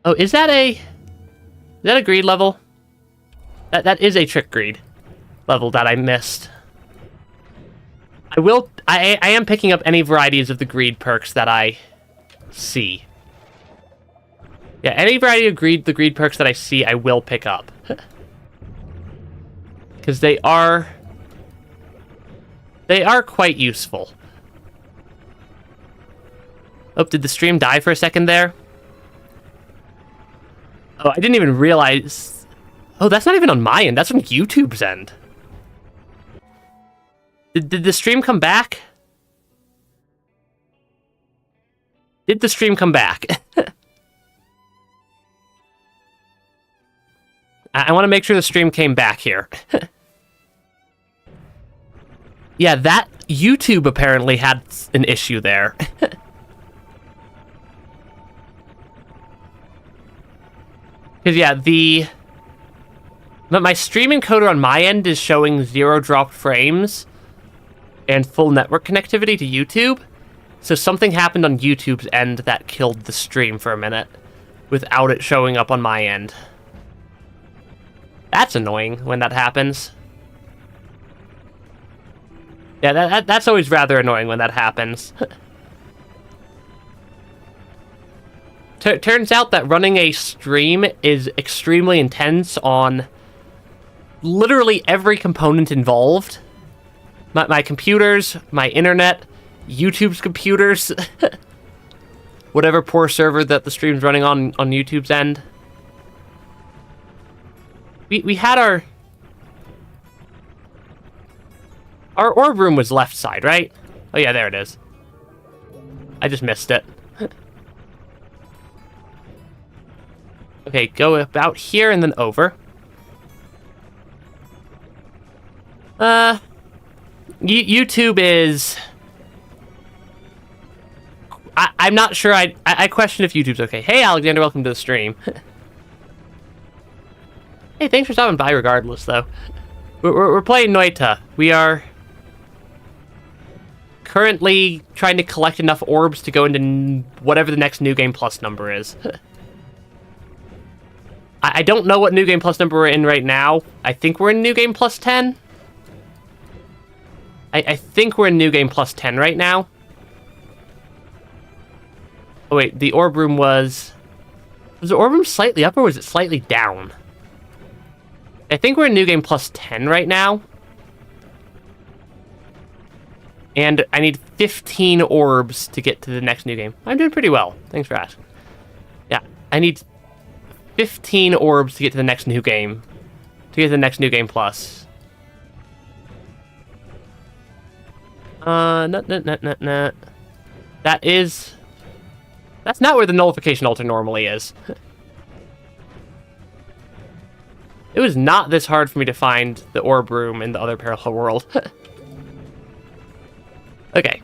Oh, is that a greed level? That is a trick greed level that I missed. I am picking up any varieties of the greed perks that I see. Yeah, any variety of the greed perks that I see, I will pick up. Because they are quite useful. Oh, did the stream die for a second there? Oh, I didn't even realize... Oh, that's not even on my end. That's on YouTube's end. Did the stream come back? Did the stream come back? I want to make sure the stream came back here. Yeah, that YouTube apparently had an issue there. Because, yeah, but my stream encoder on my end is showing 0 dropped frames and full network connectivity to YouTube. So something happened on YouTube's end that killed the stream for a minute without it showing up on my end. That's annoying when that happens. Yeah, that's always rather annoying when that happens. Turns out that running a stream is extremely intense on literally every component involved. My computers, my internet, YouTube's computers, whatever poor server that the stream's running on YouTube's end. We had our orb room was left side, right? Oh yeah, there it is. I just missed it. Okay, go about here and then over. YouTube is... I'm not sure. I question if YouTube's okay. Hey, Alexander, welcome to the stream. Hey, thanks for stopping by regardless, though. We're playing Noita. We are currently trying to collect enough orbs to go into whatever the next New Game Plus number is. I don't know what New Game Plus number we're in right now. I think we're in New Game Plus 10. I think we're in New Game Plus 10 right now. Oh wait, the orb room was the orb room slightly up or was it slightly down? I think we're in New Game Plus 10 right now. And I need 15 orbs to get to the next new game. I'm doing pretty well. Thanks for asking. Yeah, I need 15 orbs to get to the next new game. To get to the next New Game Plus. No. That's not where the nullification altar normally is. It was not this hard for me to find the orb room in the other parallel world. Okay.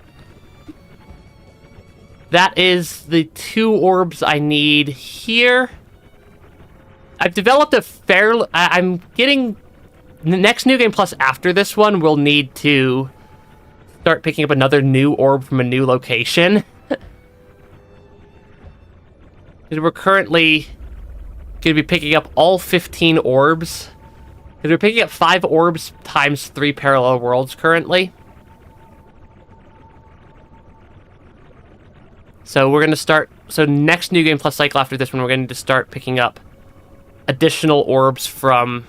That is the 2 orbs I need here. I've developed a I'm getting... The next New Game Plus after this one, we'll need to start picking up another new orb from a new location. Because we're currently going to be picking up all 15 orbs. Because we're picking up 5 orbs times 3 parallel worlds currently. So we're going to start... So next New Game Plus cycle after this one, we're going to start picking up additional orbs from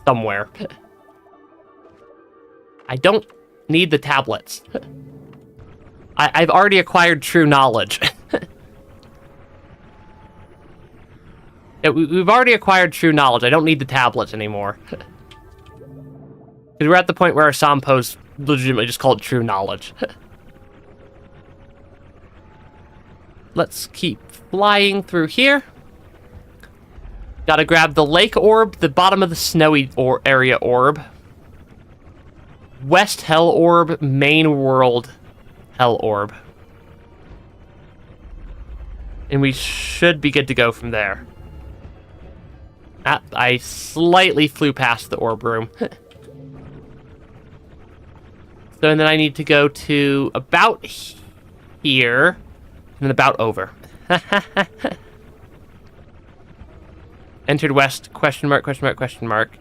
somewhere. I don't need the tablets. I've already acquired true knowledge. Yeah, we've already acquired true knowledge. I don't need the tablets anymore. Because we're at the point where our Sampo's legitimately just called true knowledge. Let's keep flying through here. Gotta grab the lake orb, the bottom of the snowy area orb. West Hell orb, main world Hell orb. And we should be good to go from there. I slightly flew past the orb room. So then I need to go to about here, and then about over. Entered west, question mark, question mark, question mark.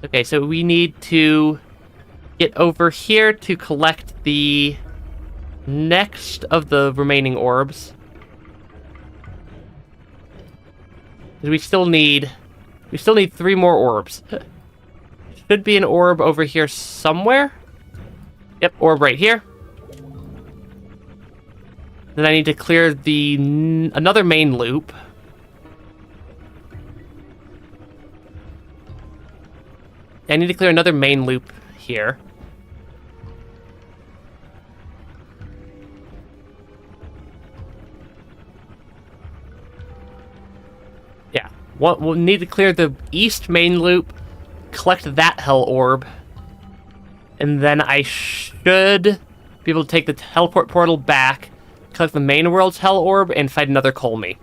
Okay, so we need to get over here to collect the next of the remaining orbs. We still need 3 more orbs. Should be an orb over here somewhere. Yep, orb right here. Then I need to clear another main loop. I need to clear another main loop here. we'll need to clear the east main loop, collect that hell orb, and then I should be able to take the teleport portal back, collect the main world's hell orb, and fight another Colmy.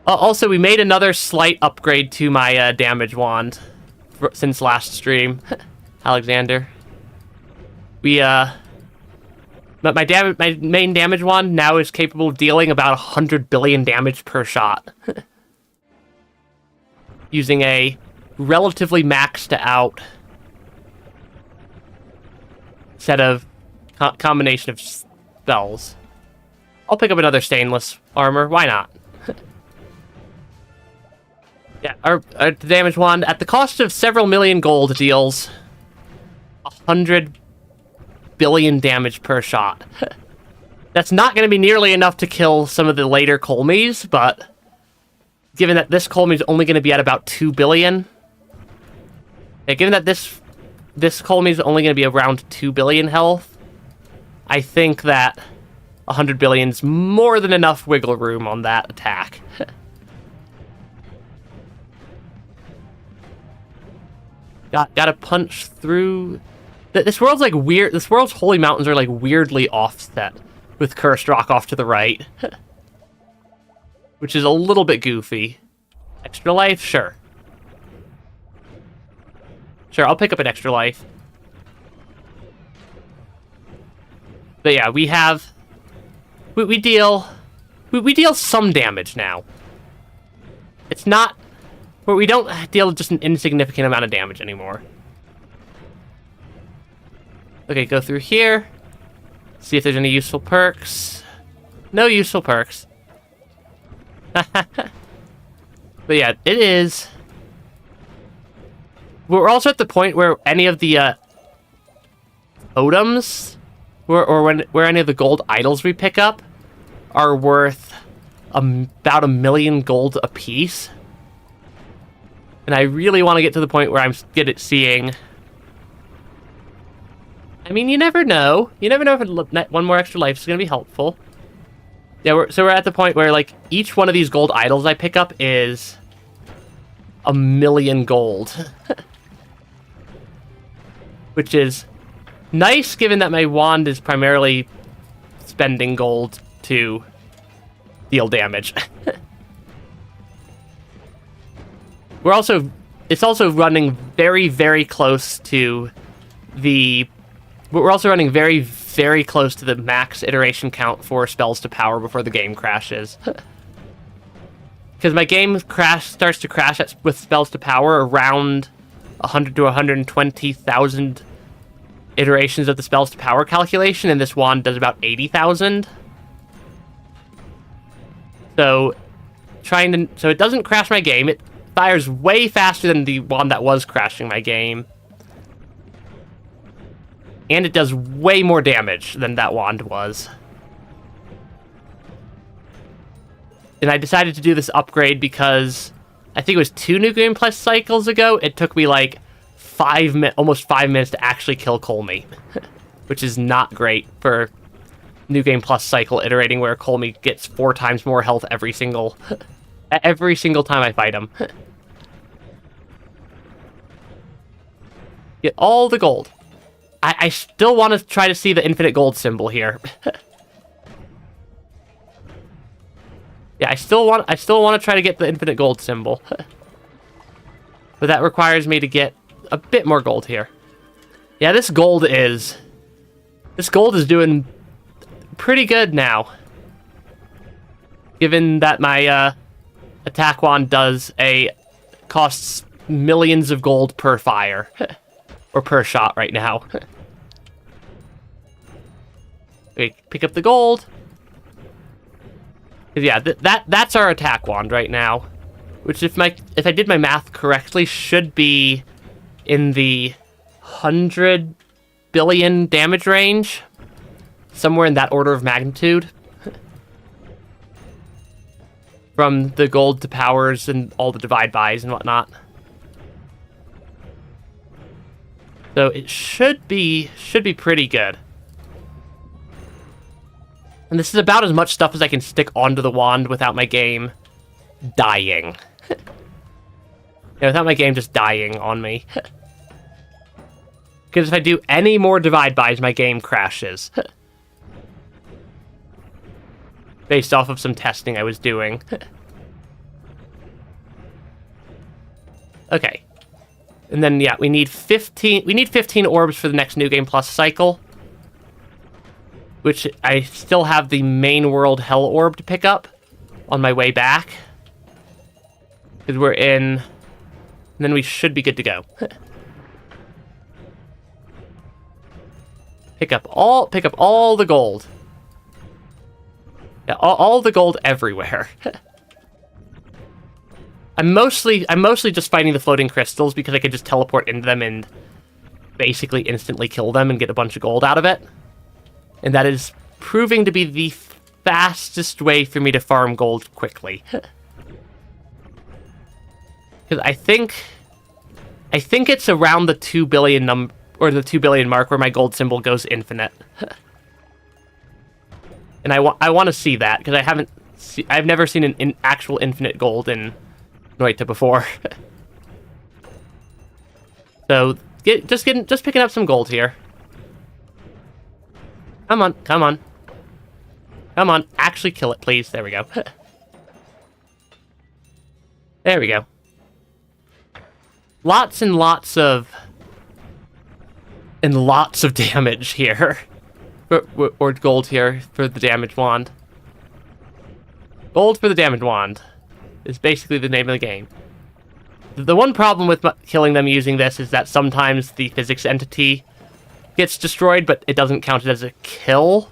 Also, we made another slight upgrade to my damage wand since last stream, Alexander. My main damage wand now is capable of dealing about 100 billion damage per shot. Using a relatively maxed out set of combination of spells. I'll pick up another stainless armor, why not? Yeah, our damage wand, at the cost of several million gold, deals 100 billion damage per shot. That's not going to be nearly enough to kill some of the later Colmies, but given that this Colmy is only going to be at about 2 billion, and given that this Colmy is only going to be around 2 billion health, I think that 100 billion is more than enough wiggle room on that attack. Gotta punch through. This world's like weird. This world's holy mountains are like weirdly offset with cursed rock off to the right, which is a little bit goofy. Extra life, sure. Sure, I'll pick up an extra life. But yeah, we deal some damage now. It's not. Where we don't deal just an insignificant amount of damage anymore. Okay, go through here. See if there's any useful perks. No useful perks. But yeah, it is. We're also at the point where any of the totems, where any of the gold idols we pick up, are worth about 1 million gold apiece. And I really want to get to the point where I'm good at seeing. I mean, you never know. You never know if one more extra life is going to be helpful. Yeah, so we're at the point where, like, each one of these gold idols I pick up is 1 million gold. Which is nice, given that my wand is primarily spending gold to deal damage. It's also running very, very close to the... We're also running very, very close to the max iteration count for spells to power before the game crashes. Because my game starts to crash with spells to power around 100 to 120,000 iterations of the spells to power calculation, and this wand does about 80,000. So it doesn't crash my game. It fires way faster than the wand that was crashing my game. And it does way more damage than that wand was. And I decided to do this upgrade because I think it was 2 New Game Plus cycles ago, it took me like almost 5 minutes to actually kill Colmy. Which is not great for New Game Plus cycle iterating where Colmy gets 4 times more health every single time I fight him. Get all the gold. I still want to try to see the infinite gold symbol here. Yeah, I still want to try to get the infinite gold symbol. But that requires me to get a bit more gold here. Yeah, this gold is doing pretty good now. Given that my attack wand costs millions of gold per fire. Or per shot right now. Okay, pick up the gold. Yeah, that's our attack wand right now. Which if I did my math correctly, should be in the 100 billion damage range. Somewhere in that order of magnitude. From the gold to powers and all the divide bys and whatnot. So it should be pretty good. And this is about as much stuff as I can stick onto the wand without my game dying. Yeah, without my game just dying on me. Because if I do any more divide bys, my game crashes. Based off of some testing I was doing. Okay. And then, yeah, we need 15 orbs for the next New Game Plus cycle. Which I still have the main world Hell Orb to pick up on my way back. Because we're in... And then we should be good to go. Pick up all the gold. Yeah, all the gold everywhere. I'm mostly just fighting the floating crystals because I could just teleport into them and basically instantly kill them and get a bunch of gold out of it. And that is proving to be the fastest way for me to farm gold quickly. Because I think it's around the 2 billion number, or the 2 billion mark, where my gold symbol goes infinite. And I want to see that, because I've never seen an actual infinite gold in Noita before. So just picking up some gold here. Come on. Actually kill it, please. There we go. There we go. Lots and lots of damage here. Or gold here for the damage wand. Gold for the damage wand is basically the name of the game. The one problem with killing them using this is that sometimes the physics entity gets destroyed, but it doesn't count it as a kill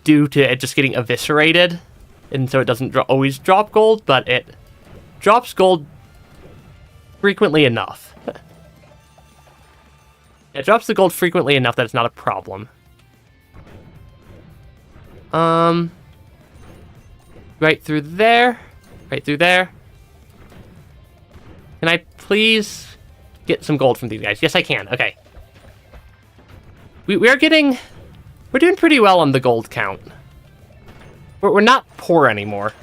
due to it just getting eviscerated. And so it doesn't always drop gold, but it drops gold frequently enough. It drops the gold frequently enough that it's not a problem. Right through there. Right through there. Can I please get some gold from these guys? Yes, I can. Okay. We're doing pretty well on the gold count. We're not poor anymore.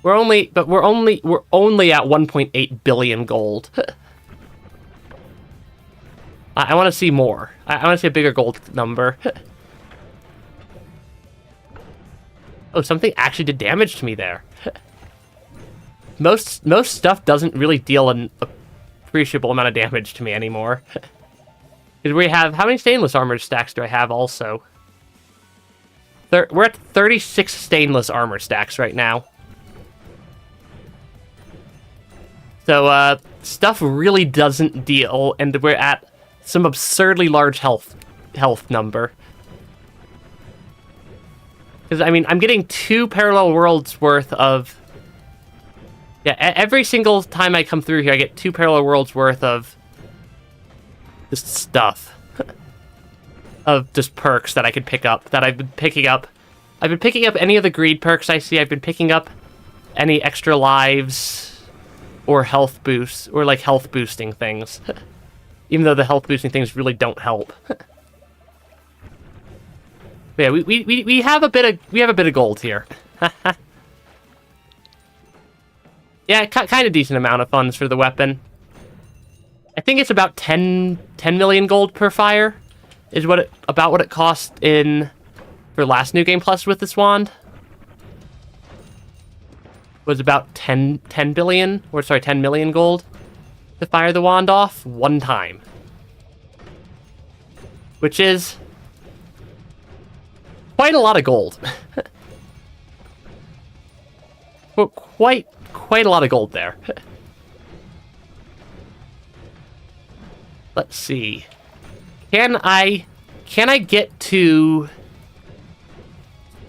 We're only at 1.8 billion gold. I want to see more. I want to see a bigger gold number. Oh, something actually did damage to me there. Most stuff doesn't really deal an appreciable amount of damage to me anymore. Because we have... How many stainless armor stacks do I have also? We're at 36 stainless armor stacks right now. So, stuff really doesn't deal, and we're at some absurdly large health number. Because, I mean, I'm getting 2 parallel worlds worth of... Yeah, every single time I come through here, I get 2 parallel worlds worth of just stuff. Of just perks that I could pick up, that I've been picking up. I've been picking up any of the greed perks I see. I've been picking up any extra lives or health boosts, or like health boosting things. Even though the health boosting things really don't help. Yeah, we have a bit of gold here. Yeah, kind of decent amount of funds for the weapon. I think it's about 10 million gold per fire is about what it cost for last New Game Plus with this wand. Was about 10 million gold to fire the wand off one time. Which is quite a lot of gold. Well, quite a lot of gold there. Let's see. Can I get to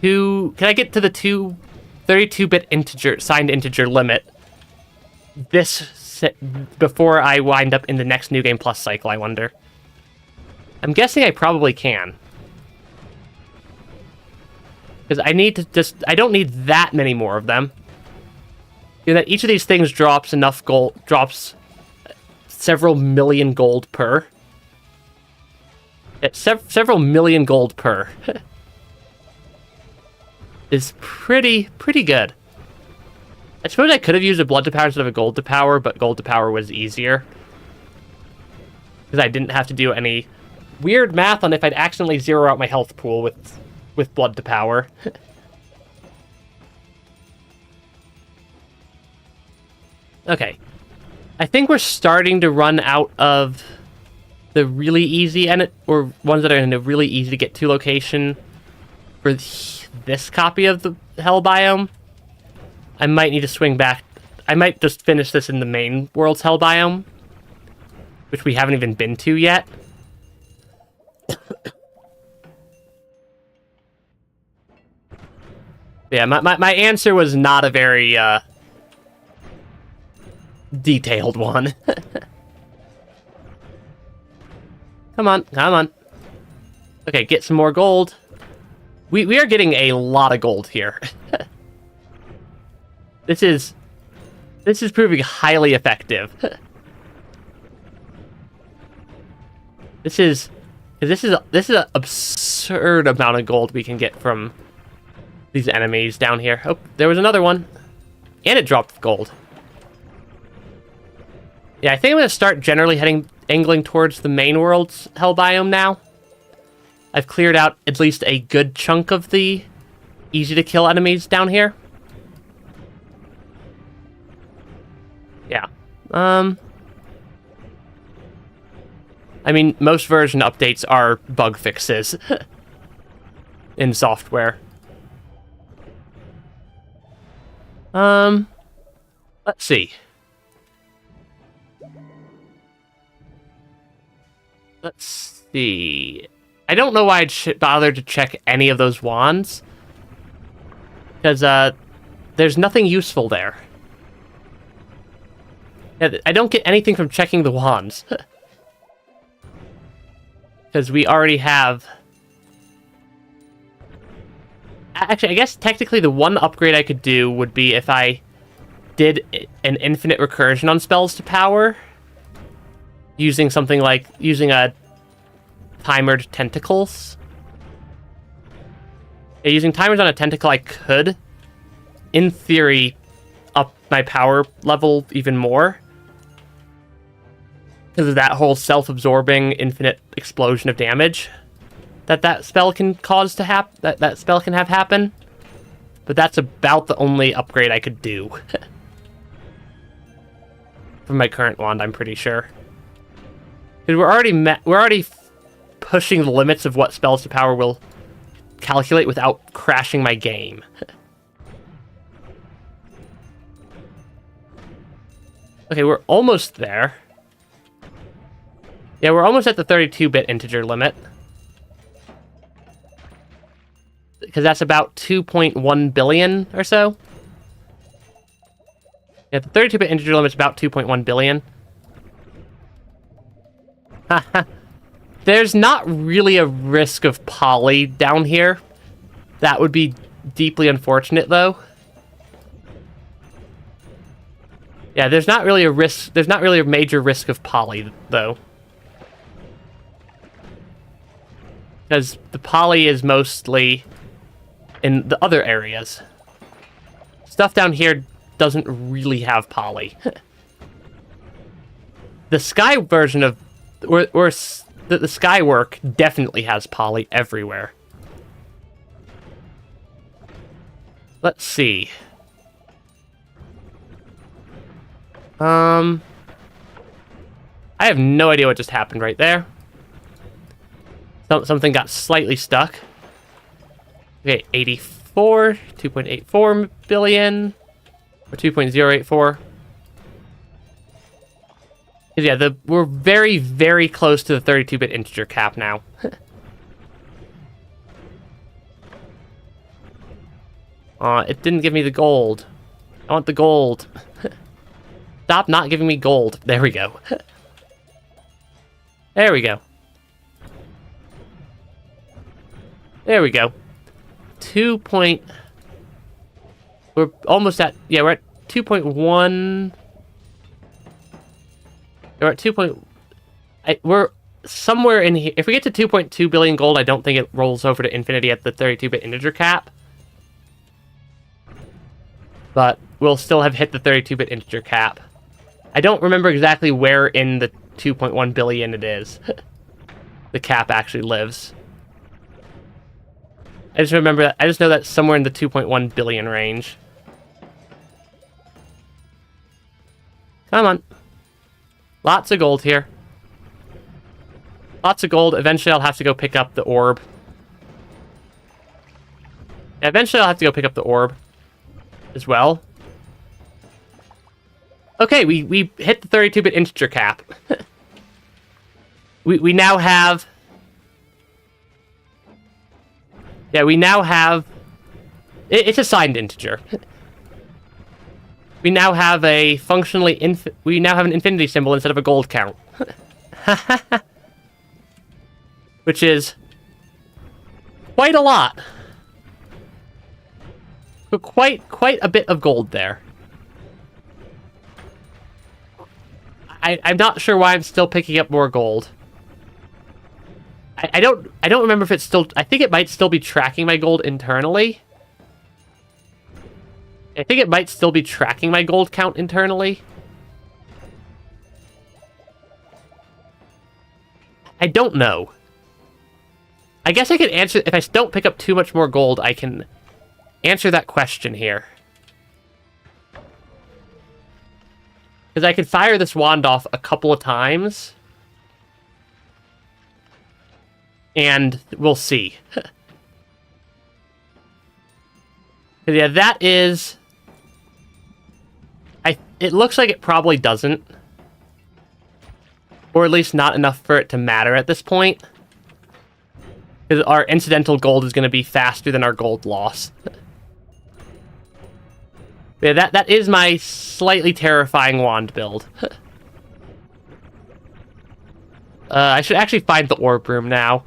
the 32-bit integer signed integer limit before I wind up in the next New Game Plus cycle, I wonder. I'm guessing I probably can. Because I don't need that many more of them. You know that each of these things drops enough gold, drops several million gold per. Several million gold per. is pretty good. I suppose I could have used a blood to power instead of a gold to power, but gold to power was easier. Because I didn't have to do any weird math on if I'd accidentally zero out my health pool with blood to power. Okay. I think we're starting to run out of the really easy, or ones that are in a really easy to get to location for this copy of the Hell biome. I might need to swing back. I might just finish this in the main world's Hell biome, which we haven't even been to yet. Yeah, my answer was not a very detailed one. Come on, come on. Okay, get some more gold. We are getting a lot of gold here. This is proving highly effective. This is an absurd amount of gold we can get from these enemies down here. Oh, there was another one. And it dropped gold. Yeah, I think I'm going to start generally angling towards the main world's Hell biome now. I've cleared out at least a good chunk of the easy-to-kill enemies down here. Yeah. I mean, most version updates are bug fixes in software. Let's see. Let's see. I don't know why I'd bother to check any of those wands. Because, there's nothing useful there. Yeah, I don't get anything from checking the wands. Because we already have... Actually, I guess technically the one upgrade I could do would be if I did an infinite recursion on spells to power. Using something like... Using a timered tentacles. Yeah, using timers on a tentacle, I could, in theory, up my power level even more. Because of that whole self-absorbing infinite explosion of damage that spell can cause to happen. That spell can have happen. But that's about the only upgrade I could do. From my current wand, I'm pretty sure. Because we're already pushing the limits of what spells to power will calculate without crashing my game. Okay, we're almost there. Yeah, we're almost at the 32-bit integer limit. Because that's about 2.1 billion or so. Yeah, the 32-bit integer limit's about 2.1 billion. Haha. There's not really a risk of poly down here. That would be deeply unfortunate, though. Yeah, there's not really a risk. There's not really a major risk of poly, though. Because the poly is mostly in the other areas. Stuff down here doesn't really have poly. The sky version of... The sky work definitely has poly everywhere. Let's see. I have no idea what just happened right there. Something got slightly stuck. Okay, 84, 2.84 billion, or 2.084. Yeah, we're very, very close to the 32-bit integer cap now. It didn't give me the gold. I want the gold. Stop not giving me gold. There we go. There we go. There we go. We're almost at... Yeah, we're at 2.1... We're at 2. We're somewhere in here. If we get to 2.2 billion gold, I don't think it rolls over to infinity at the 32-bit integer cap. but we'll still have hit the 32-bit integer cap. I don't remember exactly where in the 2.1 billion it is. The cap actually lives. I just remember that. I just know that's somewhere in the 2.1 billion range. Come on. Lots of gold here. Lots of gold. Eventually I'll have to go pick up the orb. Eventually I'll have to go pick up the orb as well. Okay, we hit the 32-bit integer cap. we now have... Yeah, we now have... It's a signed integer. We now have a functionally... We now have an infinity symbol instead of a gold count. Which is... quite a lot. Quite a bit of gold there. I'm not sure why I'm still picking up more gold. I don't remember if it's still... I think it might still be tracking my gold internally. I think it might still be tracking my gold count internally. I don't know. I guess I can answer... If I don't pick up too much more gold, I can answer that question here. Because I could fire this wand off a couple of times. And we'll see. Yeah, that is... It looks like it probably doesn't. Or at least not enough for it to matter at this point. Because our incidental gold is going to be faster than our gold loss. Yeah, that is my slightly terrifying wand build. I should actually find the orb room now.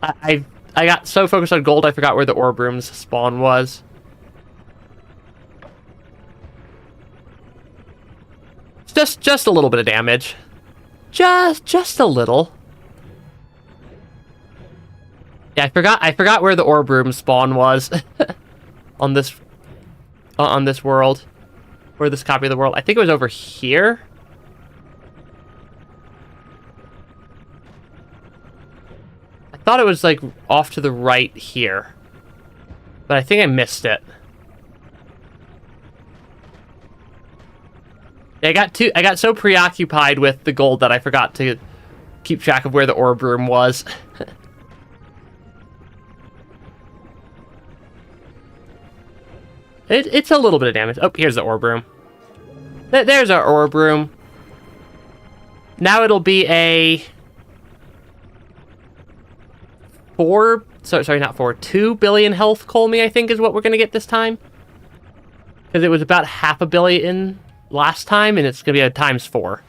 I got so focused on gold, I forgot where the orb room's spawn was. Just a little bit of damage. Just a little. Yeah, I forgot where the orb room spawn was on this world, or this copy of the world. I think it was over here. I thought it was like off to the right here, but I think I missed it. Yeah, I got so preoccupied with the gold that I forgot to keep track of where the orb room was. It's a little bit of damage. Oh, here's the orb room. There's our orb room. Now it'll be a 2 billion health Colmy, I think is what we're going to get this time. Because it was about 500 million last time, and it's going to be a times 4.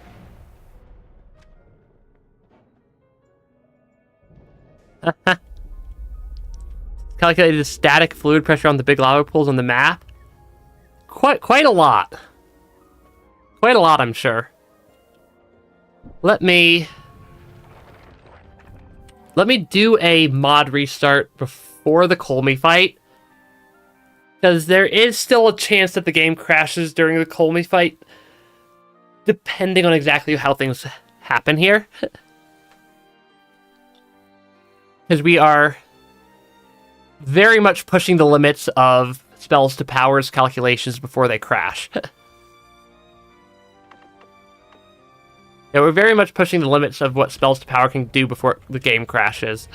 Calculated the static fluid pressure on the big lava pools on the map. Quite a lot. Quite a lot, I'm sure. Let me do a mod restart before the Colmy fight. Because there is still a chance that the game crashes during the Colmy fight. Depending on exactly how things happen here. Because we are very much pushing the limits of spells to powers calculations before they crash. Yeah, we're very much pushing the limits of what spells to power can do before the game crashes.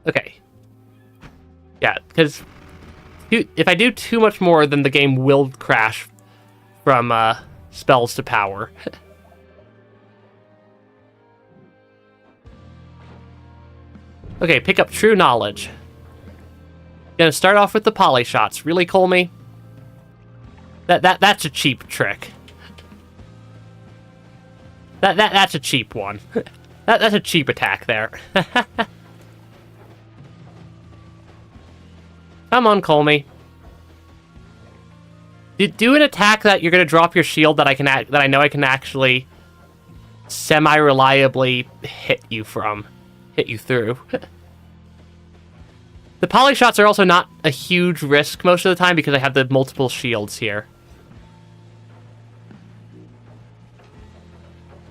Okay. Yeah, because if I do too much more, then the game will crash from spells to power. Okay, pick up true knowledge. Gonna start off with the poly shots. Really, Colmy? That's a cheap trick. That's a cheap one. That's a cheap attack there. Come on, Colmy. Do an attack that you're gonna drop your shield that I know I can actually semi-reliably hit you through. The poly shots are also not a huge risk most of the time because I have the multiple shields here.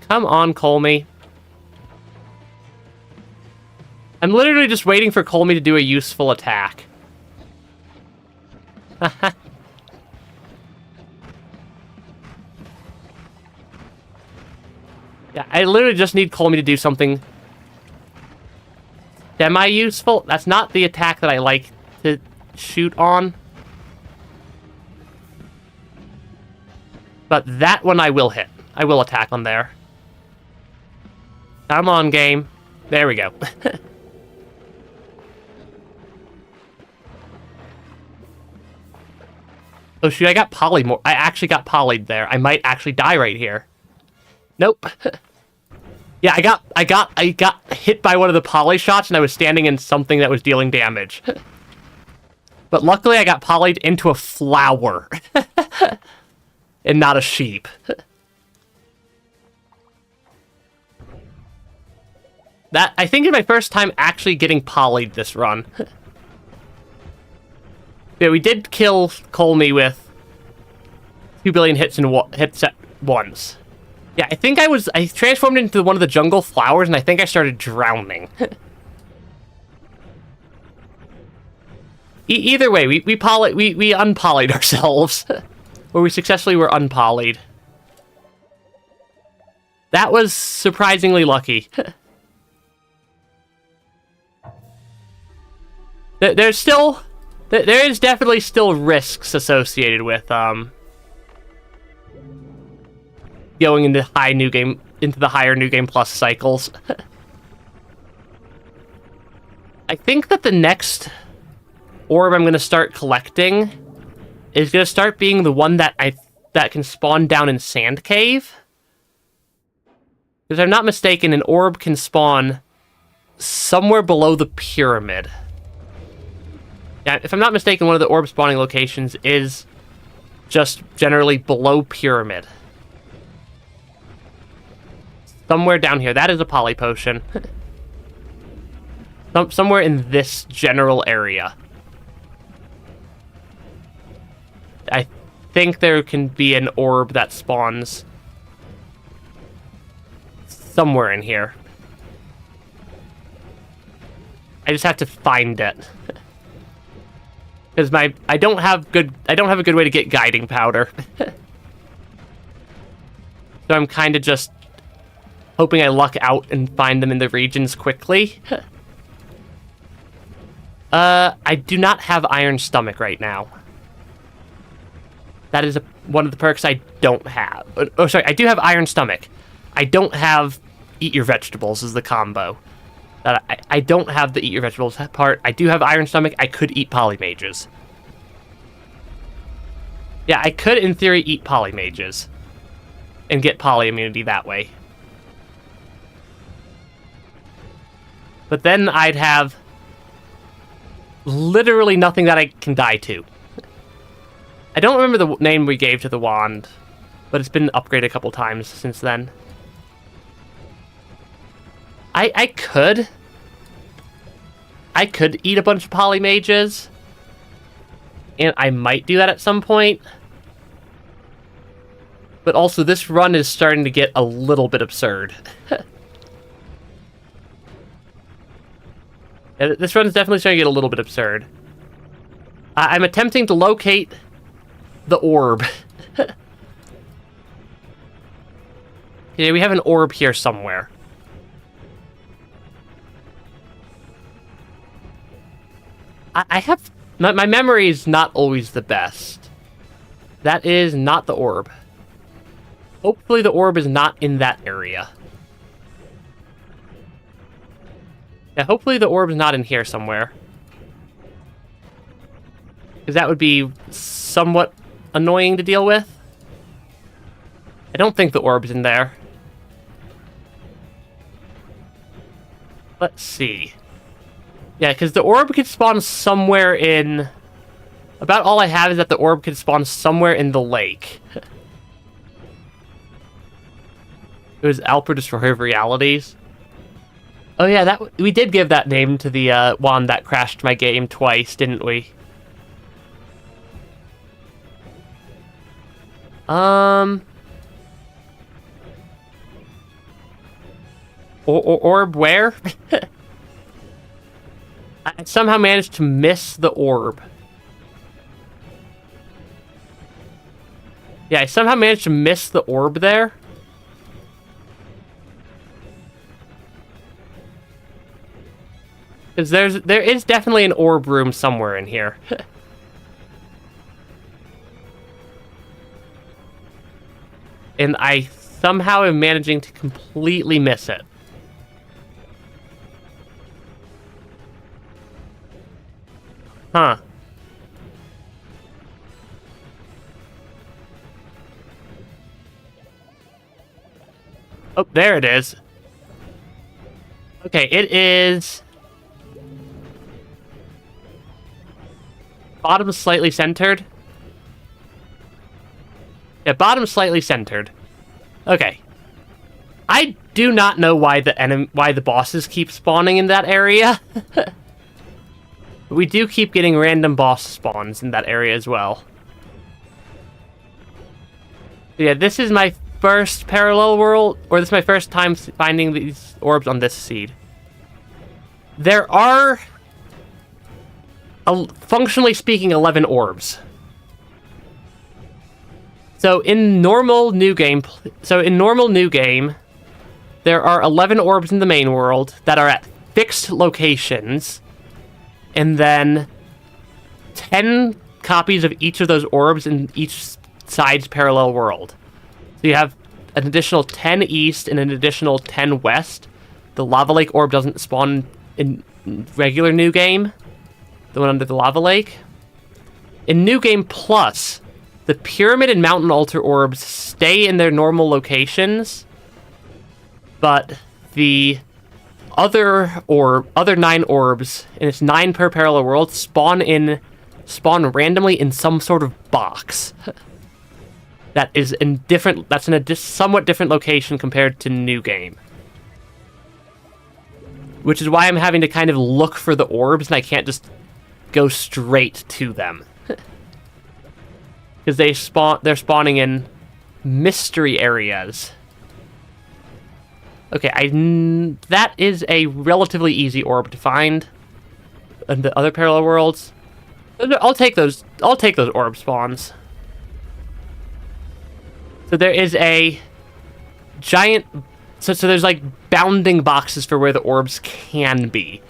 Come on, Colmy. I'm literally just waiting for Colmy to do a useful attack. Yeah, I literally just need Colmy to do something semi-useful. That's not the attack that I like to shoot on. But that one I will hit. I will attack on there. Come on, game. There we go. Oh shoot, I got polyed more. I actually got polyed there. I might actually die right here. Nope. Yeah, I got hit by one of the poly shots and I was standing in something that was dealing damage. But luckily I got polyed into a flower. And not a sheep. That, I think, is my first time actually getting polyed this run. Yeah, we did kill Colmy with 2 billion hits at once. Yeah, I think I transformed into one of the jungle flowers, and I think I started drowning. Either way, we unpolyed ourselves. Or we successfully were unpolyed. That was surprisingly lucky. There is definitely still risks associated with going into the higher new game plus cycles. I think that the next orb I'm going to start collecting is going to start being the one that can spawn down in Sand Cave. If I'm not mistaken, an orb can spawn somewhere below the pyramid. Yeah, if I'm not mistaken, one of the orb spawning locations is just generally below pyramid. Somewhere down here. That is a poly potion. Somewhere in this general area. I think there can be an orb that spawns somewhere in here. I just have to find it. Because I don't have a good way to get guiding powder. So I'm kind of just hoping I luck out and find them in the regions quickly. I do not have Iron Stomach right now. That is one of the perks I don't have. Oh, sorry, I do have Iron Stomach. I don't have Eat Your Vegetables as the combo. I don't have the Eat Your Vegetables part. I do have Iron Stomach. I could eat Polymages. Yeah, I could, in theory, eat Polymages. And get Poly immunity that way. But then I'd have literally nothing that I can die to. I don't remember the name we gave to the wand, but it's been upgraded a couple times since then. I could eat a bunch of Polymages, and I might do that at some point. But also, this run is starting to get a little bit absurd. This run is definitely starting to get a little bit absurd. I'm attempting to locate the orb. Yeah, we have an orb here somewhere. I have... My memory is not always the best. That is not the orb. Hopefully the orb is not in that area. Yeah, hopefully the orb's not in here somewhere. Because that would be somewhat annoying to deal with. I don't think the orb's in there. Let's see. Yeah, because the orb could spawn somewhere in... About all I have is that the orb could spawn somewhere in the lake. It was Alper Destroyer of Realities. Oh yeah, we did give that name to the wand that crashed my game twice, didn't we? Orb where? I somehow managed to miss the orb. Yeah, I somehow managed to miss the orb there. Because there is definitely an orb room somewhere in here. And I somehow am managing to completely miss it. Huh. Oh, there it is. Okay, it is... bottom slightly centered. Yeah, bottom slightly centered. Okay. I do not know why the bosses keep spawning in that area. We do keep getting random boss spawns in that area as well. Yeah, this is my first parallel world, or this is my first time finding these orbs on this seed. There are, functionally speaking, 11 orbs. So in normal new game, there are 11 orbs in the main world that are at fixed locations, and then 10 copies of each of those orbs in each side's parallel world. So you have an additional 10 east and an additional 10 west. The Lava Lake orb doesn't spawn in regular New Game, the one under the Lava Lake. In New Game Plus, the Pyramid and Mountain Altar orbs stay in their normal locations, but the other 9 orbs, and it's 9 per parallel world, spawn randomly in some sort of box. That's in a somewhat different location compared to New Game. Which is why I'm having to kind of look for the orbs, and I can't just go straight to them. Because they're spawning in mystery areas. Okay, that is a relatively easy orb to find in the other parallel worlds. I'll take those orb spawns. So there is a giant... So there's, like, bounding boxes for where the orbs can be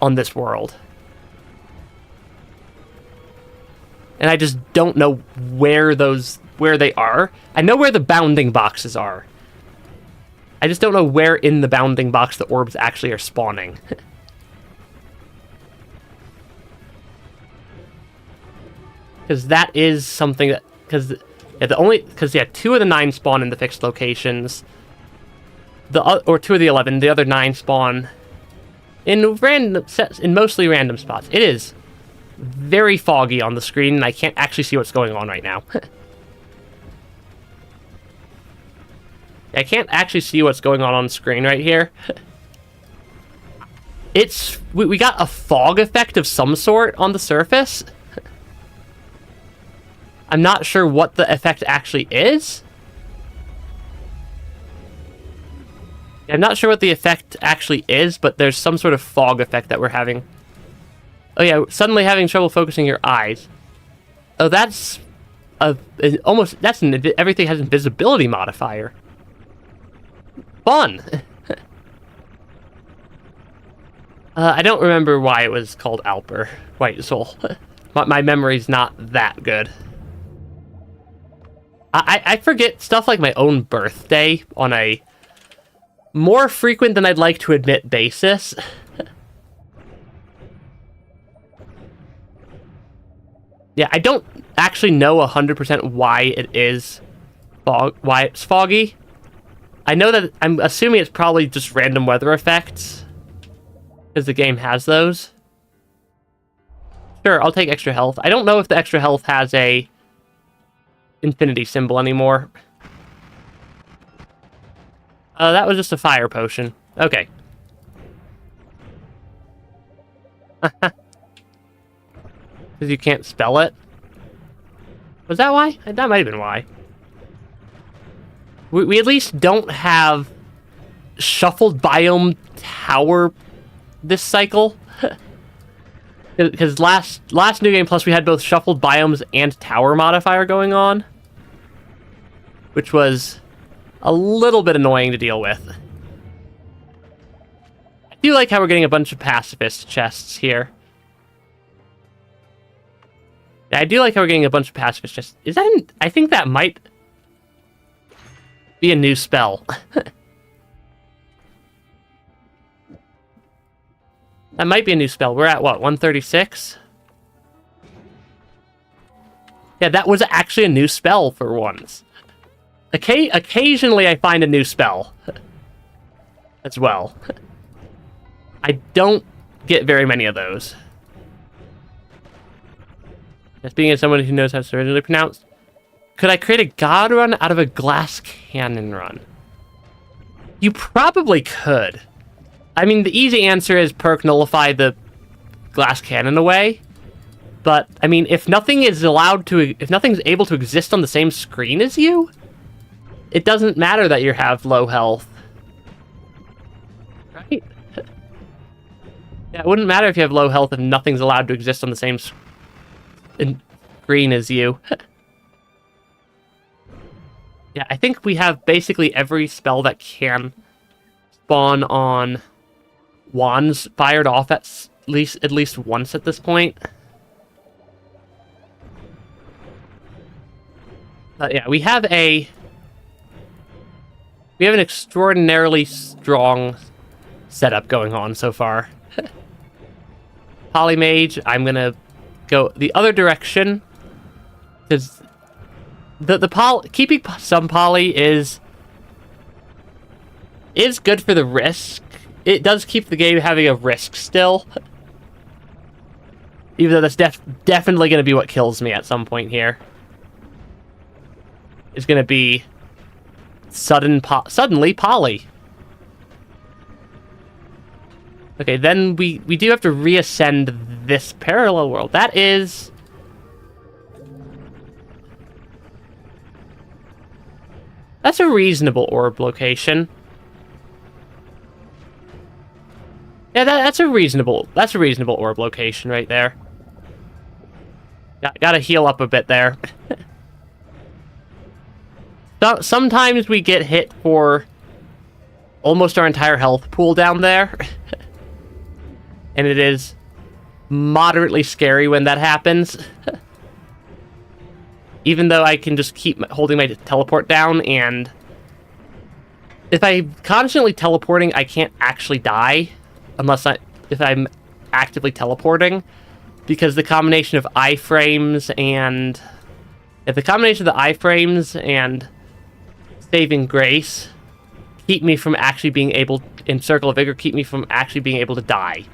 on this world. And I just don't know where they are. I know where the bounding boxes are. I just don't know where in the bounding box the orbs actually are spawning. Because that is something that... Because 2 of the 9 spawn in the fixed locations. Or 2 of the 11. The other 9 spawn in mostly random spots. It is very foggy on the screen, and I can't actually see what's going on right now. I can't actually see what's going on screen right here. We got a fog effect of some sort on the surface. I'm not sure what the effect actually is. I'm not sure what the effect actually is, but there's some sort of fog effect that we're having. Oh yeah, suddenly having trouble focusing your eyes. Oh, that's everything has an invisibility modifier. Fun. I don't remember why it was called Alper White Soul. My memory's not that good. I forget stuff like my own birthday on a more frequent than I'd like to admit basis. Yeah, I don't actually know 100% why it is why it's foggy. I know that I'm assuming it's probably just random weather effects, because the game has those. Sure, I'll take extra health. I don't know if the extra health has a infinity symbol anymore. That was just a fire potion. Okay. Because you can't spell it? Was that why? That might have been why. We at least don't have shuffled biome tower this cycle. Because last New Game Plus we had both shuffled biomes and tower modifier going on. Which was a little bit annoying to deal with. I do like how we're getting a bunch of pacifist chests here. Yeah, I do like how we're getting a bunch of pacifist chests. Is that I think that might be a new spell. That might be a new spell. We're at, what, 136? Yeah, that was actually a new spell for once. Occasionally I find a new spell. As well. I don't get very many of those. Speaking as someone who knows how it's originally pronounced, could I create a god run out of a glass cannon run? You probably could. I mean, the easy answer is perk nullify the glass cannon away. But, I mean, if nothing is if nothing's able to exist on the same screen as you, it doesn't matter that you have low health. Right? Yeah, it wouldn't matter if you have low health if nothing's allowed to exist on the same screen as you. Yeah, I think we have basically every spell that can spawn on wands fired off at least once at this point. Yeah, we have an extraordinarily strong setup going on so far. Polymage, I'm gonna go the other direction because keeping some poly is good for the risk. It does keep the game having a risk still. Even though that's definitely going to be what kills me at some point here. It's going to be suddenly poly. Okay, then we do have to reascend this parallel world. That's a reasonable orb location. Yeah, that's a reasonable orb location right there. Gotta heal up a bit there. Sometimes we get hit for almost our entire health pool down there. And it is moderately scary when that happens. Even though I can just keep holding my teleport down, and if I'm constantly teleporting, I can't actually die. If I'm actively teleporting, because the combination of iframes and saving grace keep me from actually being able, in Circle of Vigor, keep me from actually being able to die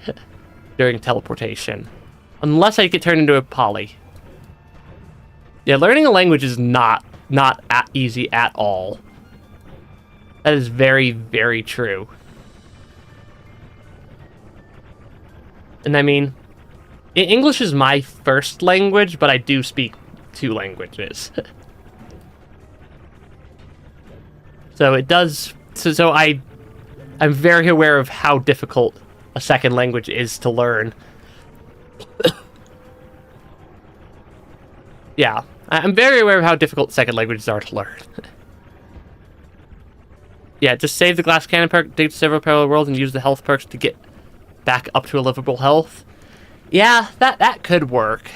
during teleportation, unless I get turned into a poly. Yeah, learning a language is not easy at all. That is very, very true. And I mean, English is my first language, but I do speak 2 languages. So it does... So I'm very aware of how difficult a second language is to learn. Yeah, I'm very aware of how difficult second languages are to learn. Yeah, just save the glass cannon perk, dig to several parallel worlds, and use the health perks to get back up to a livable health. Yeah, that could work.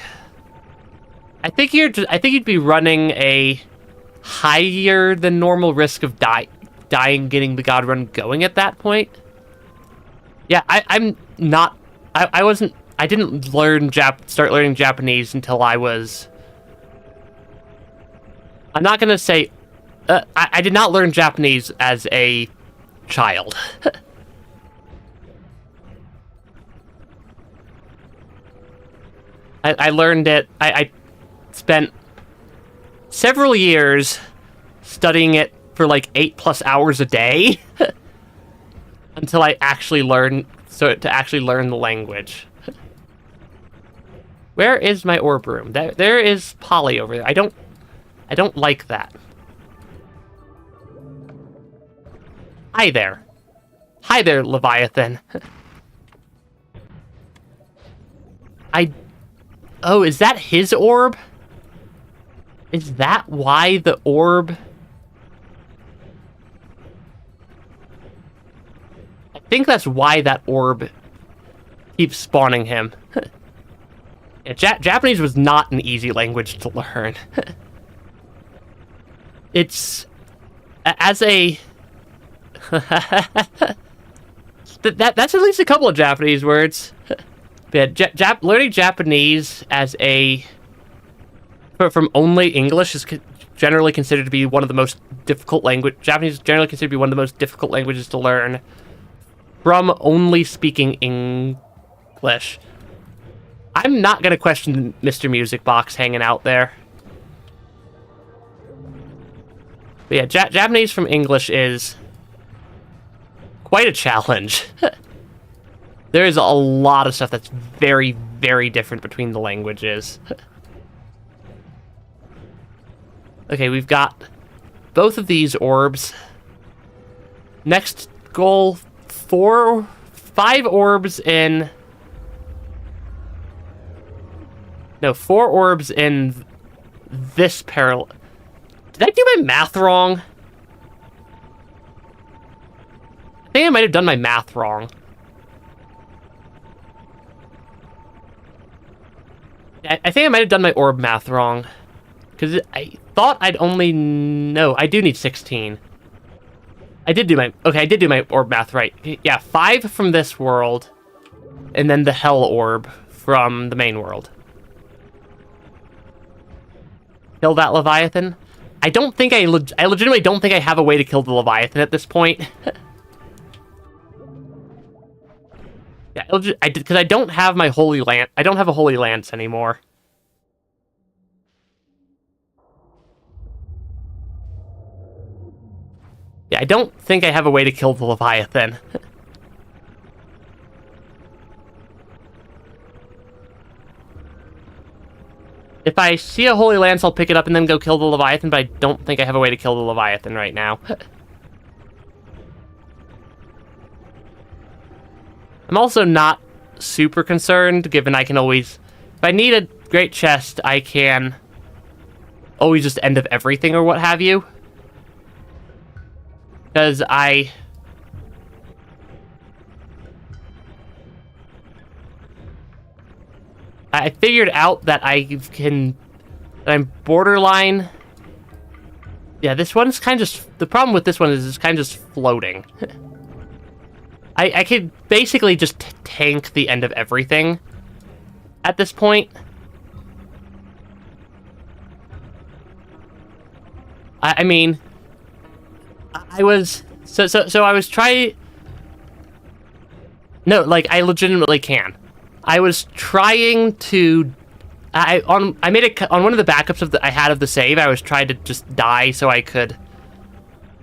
I think you'd be running a higher than normal risk of dying getting the god run going at that point. Yeah, I didn't start learning Japanese until I was... I'm not gonna say... I did not learn Japanese as a child. I learned it... I spent several years studying it for like 8+ hours a day until I actually learned... to actually learn the language. Where is my orb room? There is Polly over there. I don't like that. Hi there. Hi there, Leviathan. Oh, is that his orb? Is that why the orb... I think that's why that orb keeps spawning him. Yeah, Japanese was not an easy language to learn. It's... As a... That's at least a couple of Japanese words. Yeah, learning Japanese as a... From only English is generally considered to be one of the most difficult language... Japanese is generally considered to be one of the most difficult languages to learn from only speaking English. I'm not going to question Mr. Music Box hanging out there. But yeah, Japanese from English is quite a challenge. There is a lot of stuff that's very, very different between the languages. Okay, we've got both of these orbs. Next goal, 5 orbs in... No, 4 orbs in this parallel... Did I do my math wrong? I think I might have done my math wrong. I think I might have done my orb math wrong. Because I thought I'd only... No, I do need 16. I did do my orb math right. Yeah, 5 from this world. And then the Hell Orb from the main world. Kill that Leviathan? I don't think I legitimately don't think I have a way to kill the Leviathan at this point. Yeah, because I don't have my Holy Lance. I don't have a Holy Lance anymore. Yeah, I don't think I have a way to kill the Leviathan. If I see a Holy Lance, I'll pick it up and then go kill the Leviathan, but I don't think I have a way to kill the Leviathan right now. I'm also not super concerned, given I can always... If I need a great chest, I can always just end of everything or what have you. Because I figured out that I'm borderline... Yeah, this one's kind of just... The problem with this one is it's kind of just floating. I could basically just tank the end of everything at this point. I mean... I was... So I was trying... No, like, I legitimately can. I was trying to... on one of the backups I had of the save, I was trying to just die so I could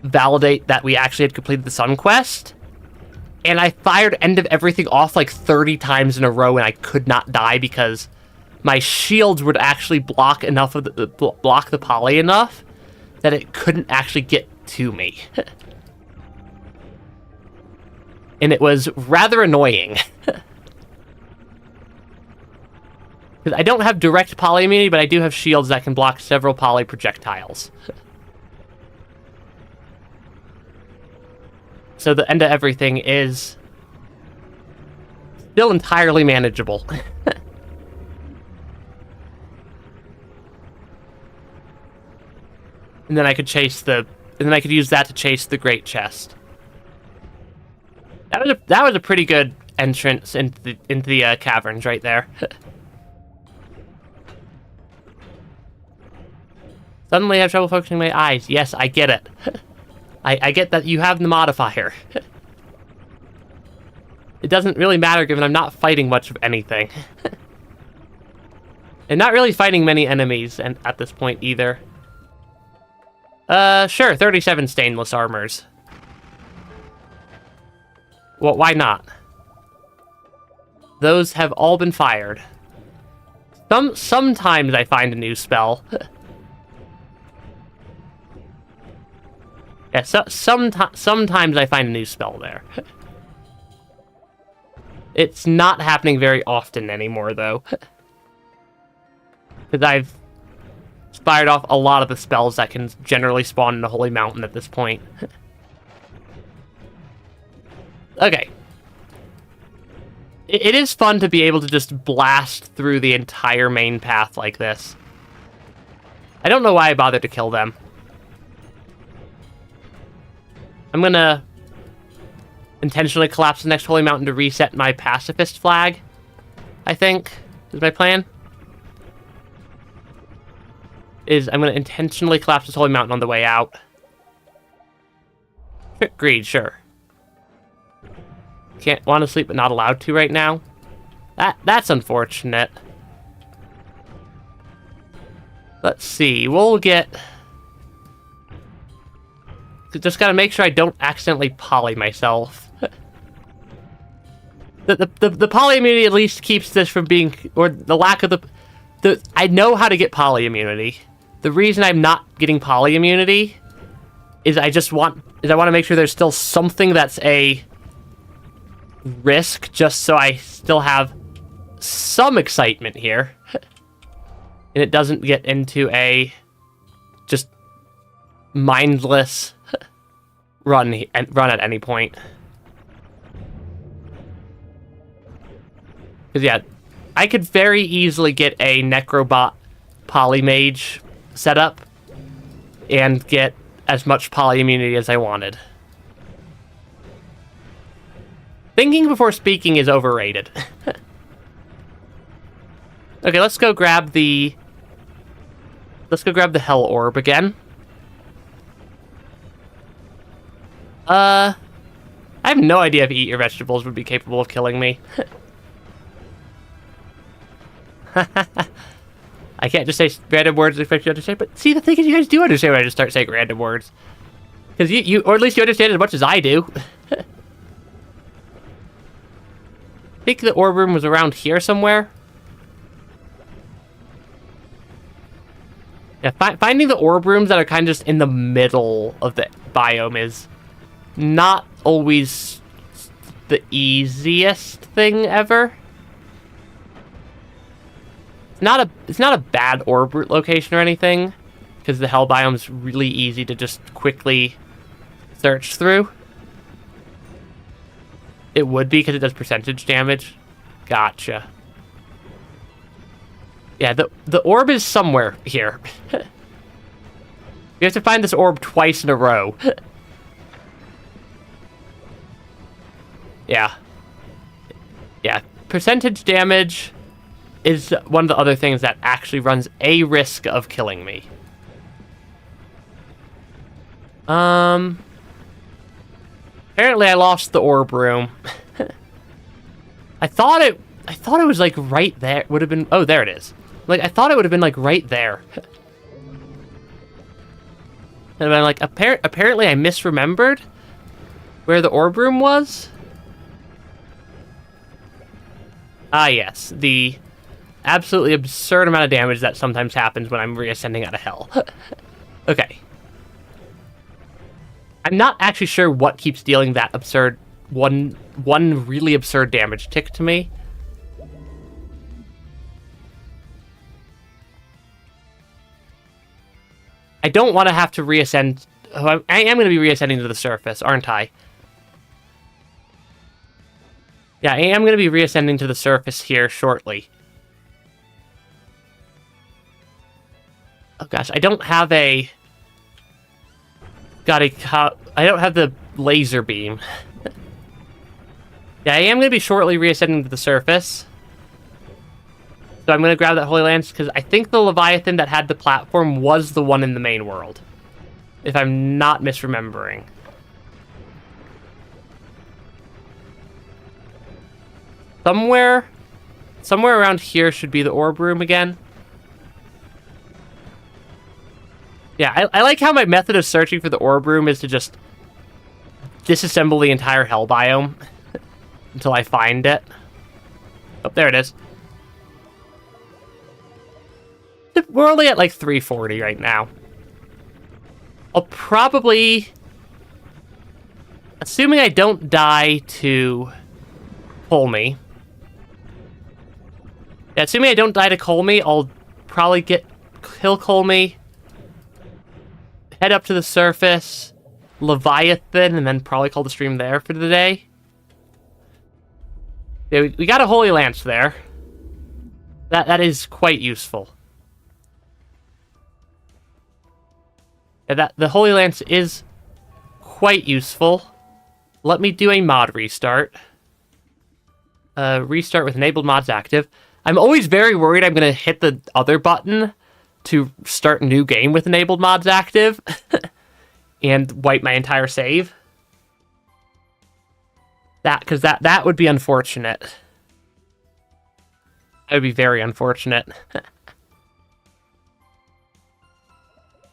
validate that we actually had completed the Sun Quest. And I fired end of everything off like 30 times in a row, and I could not die because my shields would actually block enough of block the poly enough that it couldn't actually get to me. And it was rather annoying. Because I don't have direct poly immunity, but I do have shields that can block several poly projectiles. So the end of everything is still entirely manageable. And then I could use that to chase the Great Chest. That was a pretty good entrance into the caverns right there. Suddenly I have trouble focusing my eyes. Yes, I get it. I get that you have the modifier. It doesn't really matter given I'm not fighting much of anything. And not really fighting many enemies at this point either. Sure, 37 stainless armors. Well, why not? Those have all been fired. Sometimes I find a new spell. Yeah, sometimes I find a new spell there. It's not happening very often anymore, though. Because I've fired off a lot of the spells that can generally spawn in a Holy Mountain at this point. Okay. It is fun to be able to just blast through the entire main path like this. I don't know why I bothered to kill them. I'm gonna intentionally collapse the next Holy Mountain to reset my pacifist flag, I think, is my plan. I'm gonna intentionally collapse this Holy Mountain on the way out. Greed, sure. Can't want to sleep but not allowed to right now. That's unfortunate. Let's see, we'll get... Just gotta make sure I don't accidentally poly myself. The poly immunity at least keeps this from being... Or the lack of the... I know how to get poly immunity. The reason I'm not getting poly immunity is I want to make sure there's still something that's a risk, just so I still have some excitement here. And it doesn't get into a just mindless run at any point. Because, yeah, I could very easily get a Necrobot Polymage set up and get as much poly immunity as I wanted. Thinking before speaking is overrated. Okay, let's go grab the Hell Orb again. I have no idea if Eat Your Vegetables would be capable of killing me. I can't just say random words and expect you to understand, but see, the thing is, you guys do understand when I just start saying random words. Because or at least you understand as much as I do. I think the orb room was around here somewhere. Yeah, finding the orb rooms that are kind of just in the middle of the biome is not always the easiest thing ever. It's not a bad orb root location or anything, because the hell biome's really easy to just quickly search through. It would be because it does percentage damage. Gotcha. Yeah, the orb is somewhere here. You have to find this orb twice in a row. Yeah. Yeah, percentage damage is one of the other things that actually runs a risk of killing me. Apparently I lost the orb room. I thought it was like right there. Would have been, oh, there it is. Like, I thought it would have been like right there. And I'm like, apparently I misremembered where the orb room was. Ah, yes, the absolutely absurd amount of damage that sometimes happens when I'm reascending out of hell. Okay. I'm not actually sure what keeps dealing that absurd one really absurd damage tick to me. I don't want to have to reascend. Oh, I am going to be reascending to the surface, aren't I? Yeah, I am going to be reascending to the surface here shortly. Oh gosh, I don't have a... I don't have the laser beam. Yeah, I am going to be shortly reascending to the surface. So I'm going to grab that Holy Lance, because I think the Leviathan that had the platform was the one in the main world. If I'm not misremembering. Somewhere around here should be the orb room again. Yeah, I like how my method of searching for the orb room is to just disassemble the entire hell biome until I find it. Oh, there it is. we're only at like 340 right now. I'll probably, assuming I don't die to Colmy. Yeah, assuming I don't die to Colmy, I'll probably kill Colmy, head up to the surface, Leviathan, and then probably call the stream there for the day. Yeah, we got a Holy Lance there. That is quite useful. Yeah, the Holy Lance is quite useful. Let me do a mod restart. Restart with enabled mods active. I'm always very worried I'm going to hit the other button to start a new game with enabled mods active and wipe my entire save. Because that would be unfortunate. That would be very unfortunate.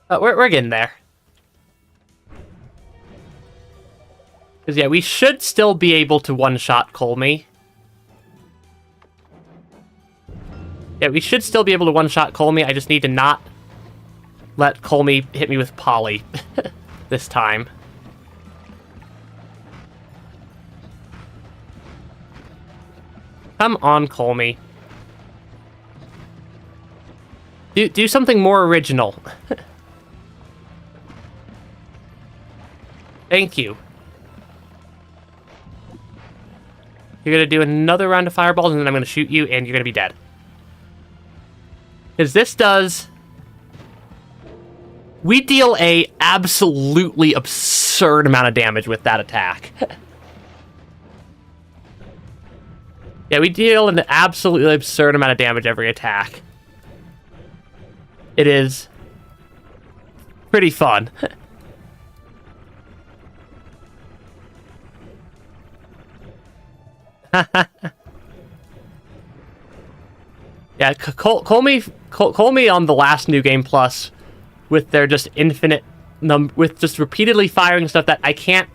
But we're getting there. Because, yeah, we should still be able to one-shot Colmy. Yeah, we should still be able to one-shot Colmy. I just need to not let Colmy hit me with Poly this time. Come on, Colmy. Do something more original. Thank you. You're gonna do another round of fireballs, and then I'm gonna shoot you, and you're gonna be dead. Because this does... We deal a absolutely absurd amount of damage with that attack. Yeah, we deal an absolutely absurd amount of damage every attack. It is pretty fun. Yeah, call me on the last New Game Plus with their just infinite with just repeatedly firing stuff that I can't,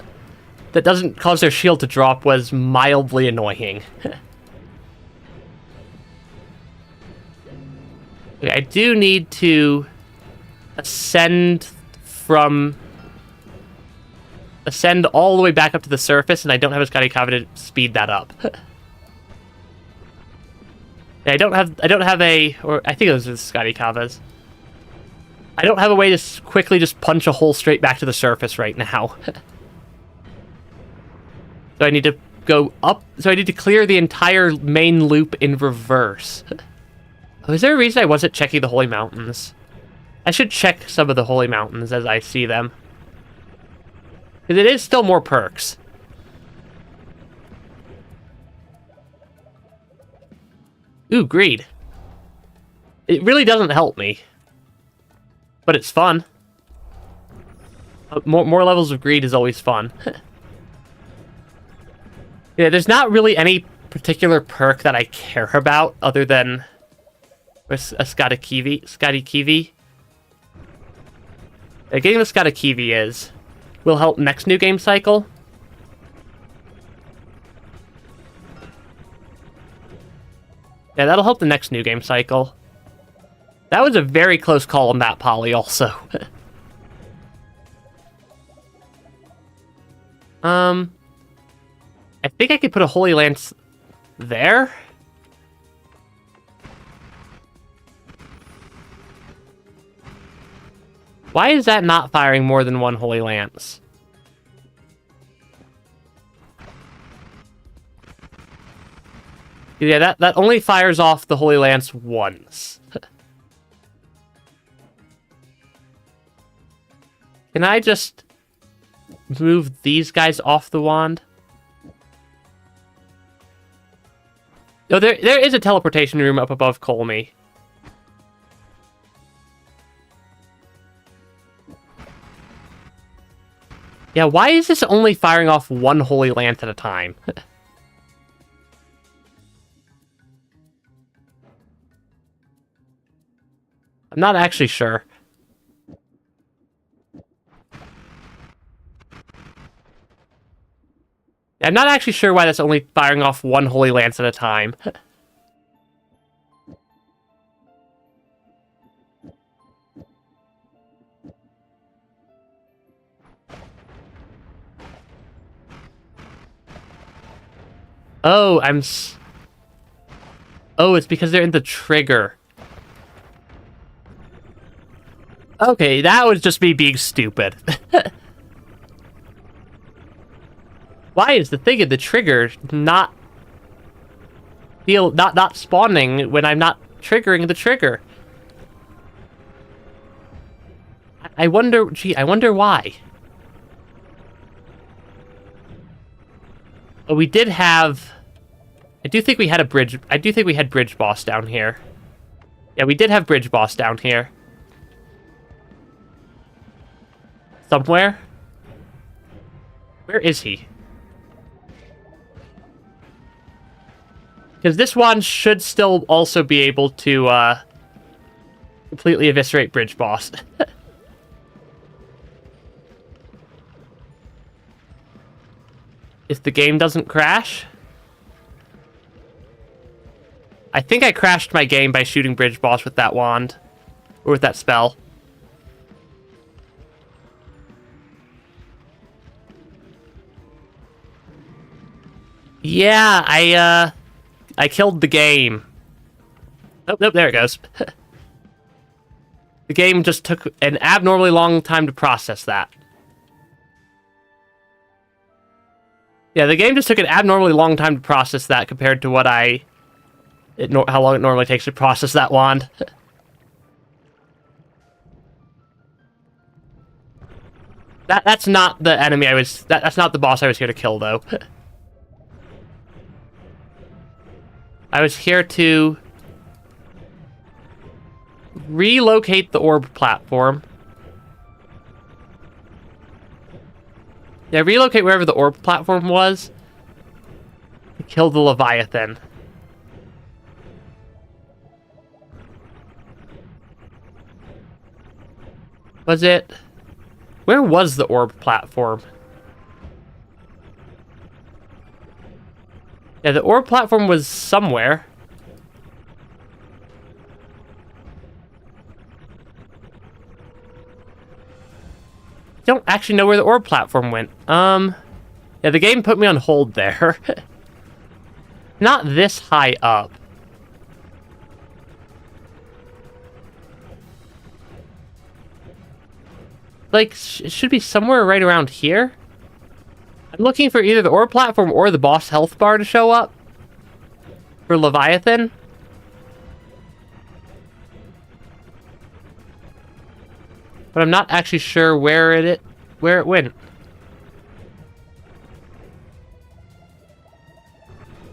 that doesn't cause their shield to drop, was mildly annoying. Okay, I do need to ascend all the way back up to the surface, and I don't have a Scotty Cava to speed that up. I don't have a, or I think it was the Scotty Cavas. I don't have a way to quickly just punch a hole straight back to the surface right now. So I need to go up, so I need to clear the entire main loop in reverse. Oh, is there a reason I wasn't checking the Holy Mountains? I should check some of the Holy Mountains as I see them. Because it is still more perks. Ooh, greed. It really doesn't help me. But it's fun. More levels of greed is always fun. Yeah, there's not really any particular perk that I care about other than a Scotty Kiwi. Getting the Scotty Kiwi will help next New Game cycle. Yeah, that'll help the next New Game cycle. That was a very close call on that Poly also. I think I could put a Holy Lance there. Why is that not firing more than one Holy Lance? Yeah, that only fires off the Holy Lance once. Can I just move these guys off the wand? Oh, there is a teleportation room up above Colmy. Yeah, why is this only firing off one Holy Lance at a time? I'm not actually sure. I'm not actually sure why that's only firing off one Holy Lance at a time. Oh, Oh, it's because they're in the trigger. Okay, that was just me being stupid. Why is the thing in the trigger not spawning when I'm not triggering the trigger? I wonder why. Oh, we did have... I do think we had bridge boss down here. Yeah, we did have bridge boss down here. Somewhere? Where is he? Because this one should still also be able to, completely eviscerate bridge boss. If the game doesn't crash... I think I crashed my game by shooting bridge boss with that wand. Or with that spell. Yeah, I killed the game. Oh, nope, there it goes. The game just took an abnormally long time to process that. Yeah, the game just took an abnormally long time to process that compared to what how long it normally takes to process that wand. That's not the enemy that's not the boss I was here to kill, though. I was here to relocate the orb platform. Yeah, relocate wherever the orb platform was. To kill the Leviathan. Was it... Where was the orb platform? Yeah, the orb platform was somewhere. I don't actually know where the orb platform went. Yeah, the game put me on hold there. Not this high up. Like, it should be somewhere right around here. I'm looking for either the orb platform or the boss health bar to show up. For Leviathan. But I'm not actually sure where it went.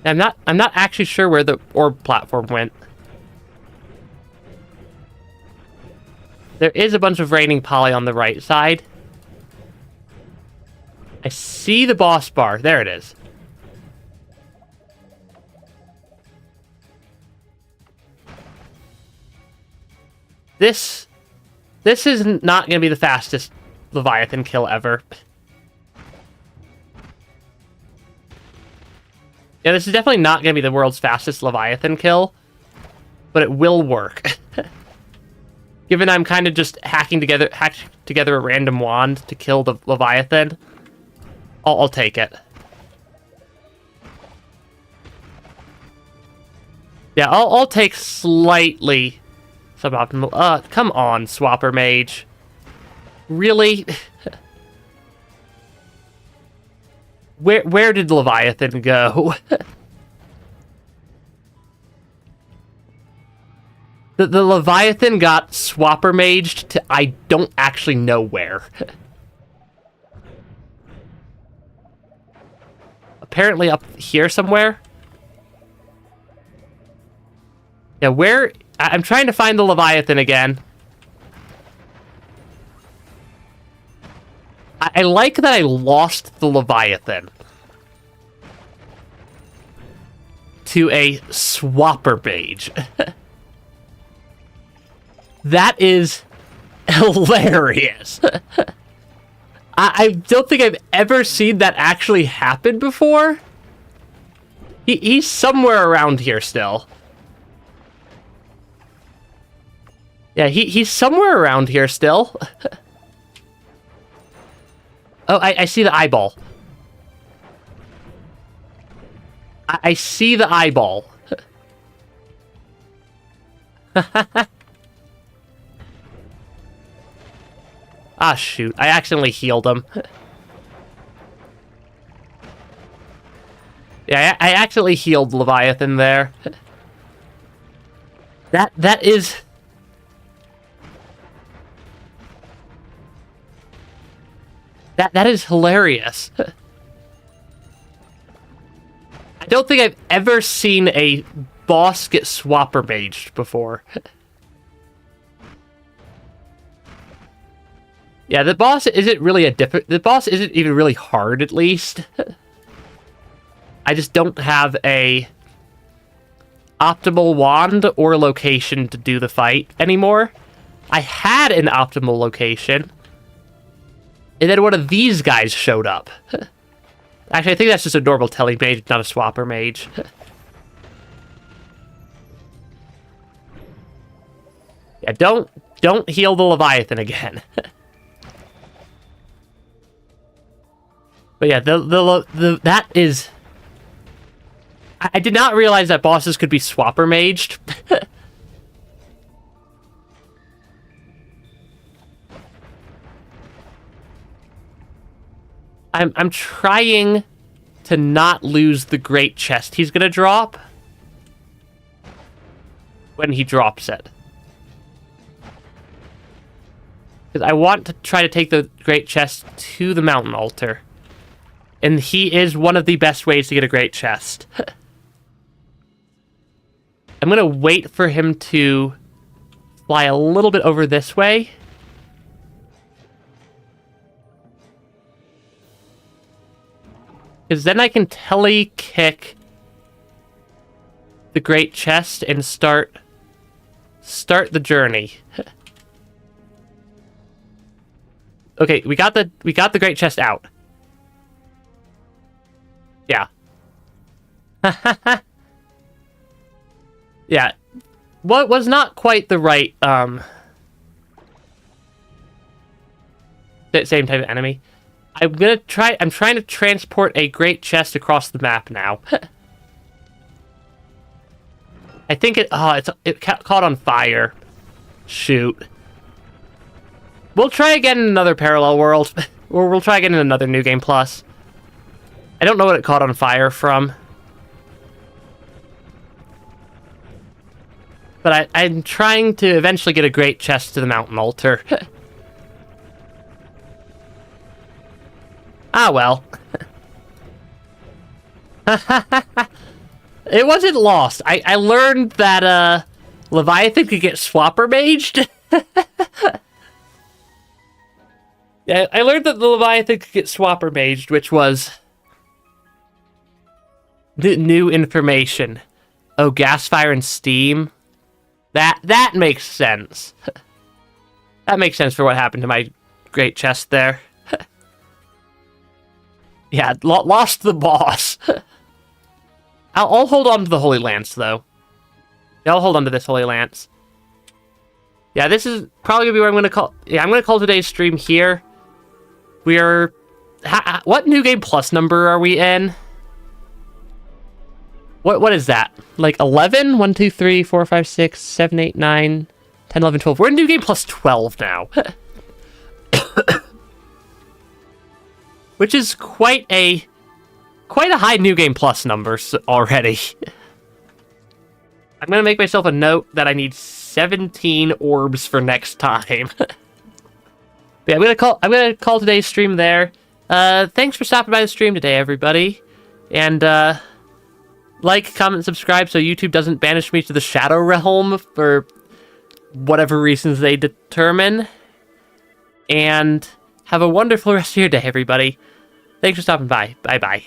I'm not actually sure where the orb platform went. There is a bunch of raining poly on the right side. I see the boss bar. There it is. This is not going to be the fastest Leviathan kill ever. Yeah, this is definitely not going to be the world's fastest Leviathan kill, but it will work. Given I'm kind of just hacked together a random wand to kill the Leviathan, I'll take it. Yeah, I'll take slightly suboptimal. Come on, Swapper Mage. Really? Where did Leviathan go? The Leviathan got Swapper Maged to I don't actually know where. Apparently up here somewhere. Yeah, where... I'm trying to find the Leviathan again. I like that I lost the Leviathan to a Swapper Mage. That is hilarious. I don't think I've ever seen that actually happen before. He's somewhere around here still. Yeah, he's somewhere around here still. Oh, I see the eyeball. I see the eyeball. Ah, shoot. I accidentally healed him. Yeah, I accidentally healed Leviathan there. That is... That is hilarious. I don't think I've ever seen a boss get swapper maged before. Yeah, the boss isn't really the boss isn't even really hard, at least. I just don't have a optimal wand or location to do the fight anymore. I had an optimal location, and then one of these guys showed up. Actually, I think that's just a normal telly mage, not a swapper mage. Yeah, don't heal the Leviathan again. But yeah, that is... I did not realize that bosses could be swapper maged. I'm trying to not lose the great chest he's gonna drop when he drops it. Because I want to try to take the great chest to the mountain altar. And he is one of the best ways to get a great chest. I'm gonna wait for him to fly a little bit over this way. Because then I can tele-kick the great chest and start the journey. Okay, we got the great chest out. Yeah. Yeah. What was not quite the right same type of enemy. I'm trying to transport a great chest across the map now. I think it caught on fire. Shoot. We'll try again in another parallel world. Or we'll try again in another New Game Plus. I don't know what it caught on fire from. But I'm trying to eventually get a great chest to the mountain altar. Ah, well. It wasn't lost. I learned that Leviathan could get swapper maged. Yeah, I learned that the Leviathan could get swapper maged, which was new information. Oh, gas fire and steam. That makes sense. That makes sense for what happened to my great chest there. Yeah, lost the boss. I'll hold on to the Holy Lance, though. Yeah, I'll hold on to this Holy Lance. Yeah, this is probably gonna be where I'm gonna call... Yeah, I'm gonna call today's stream here. We are... what New Game Plus number are we in? What is that? Like 11? 1, 2, 3, 4, 5, 6, 7, 8, 9, 10, 11, 12. We're in New Game Plus 12 now. Which is quite a high New Game Plus number already. I'm gonna make myself a note that I need 17 orbs for next time. Yeah, I'm gonna call today's stream there. Thanks for stopping by the stream today, everybody. And like, comment, subscribe so YouTube doesn't banish me to the Shadow Realm for whatever reasons they determine. And have a wonderful rest of your day, everybody. Thanks for stopping by. Bye-bye.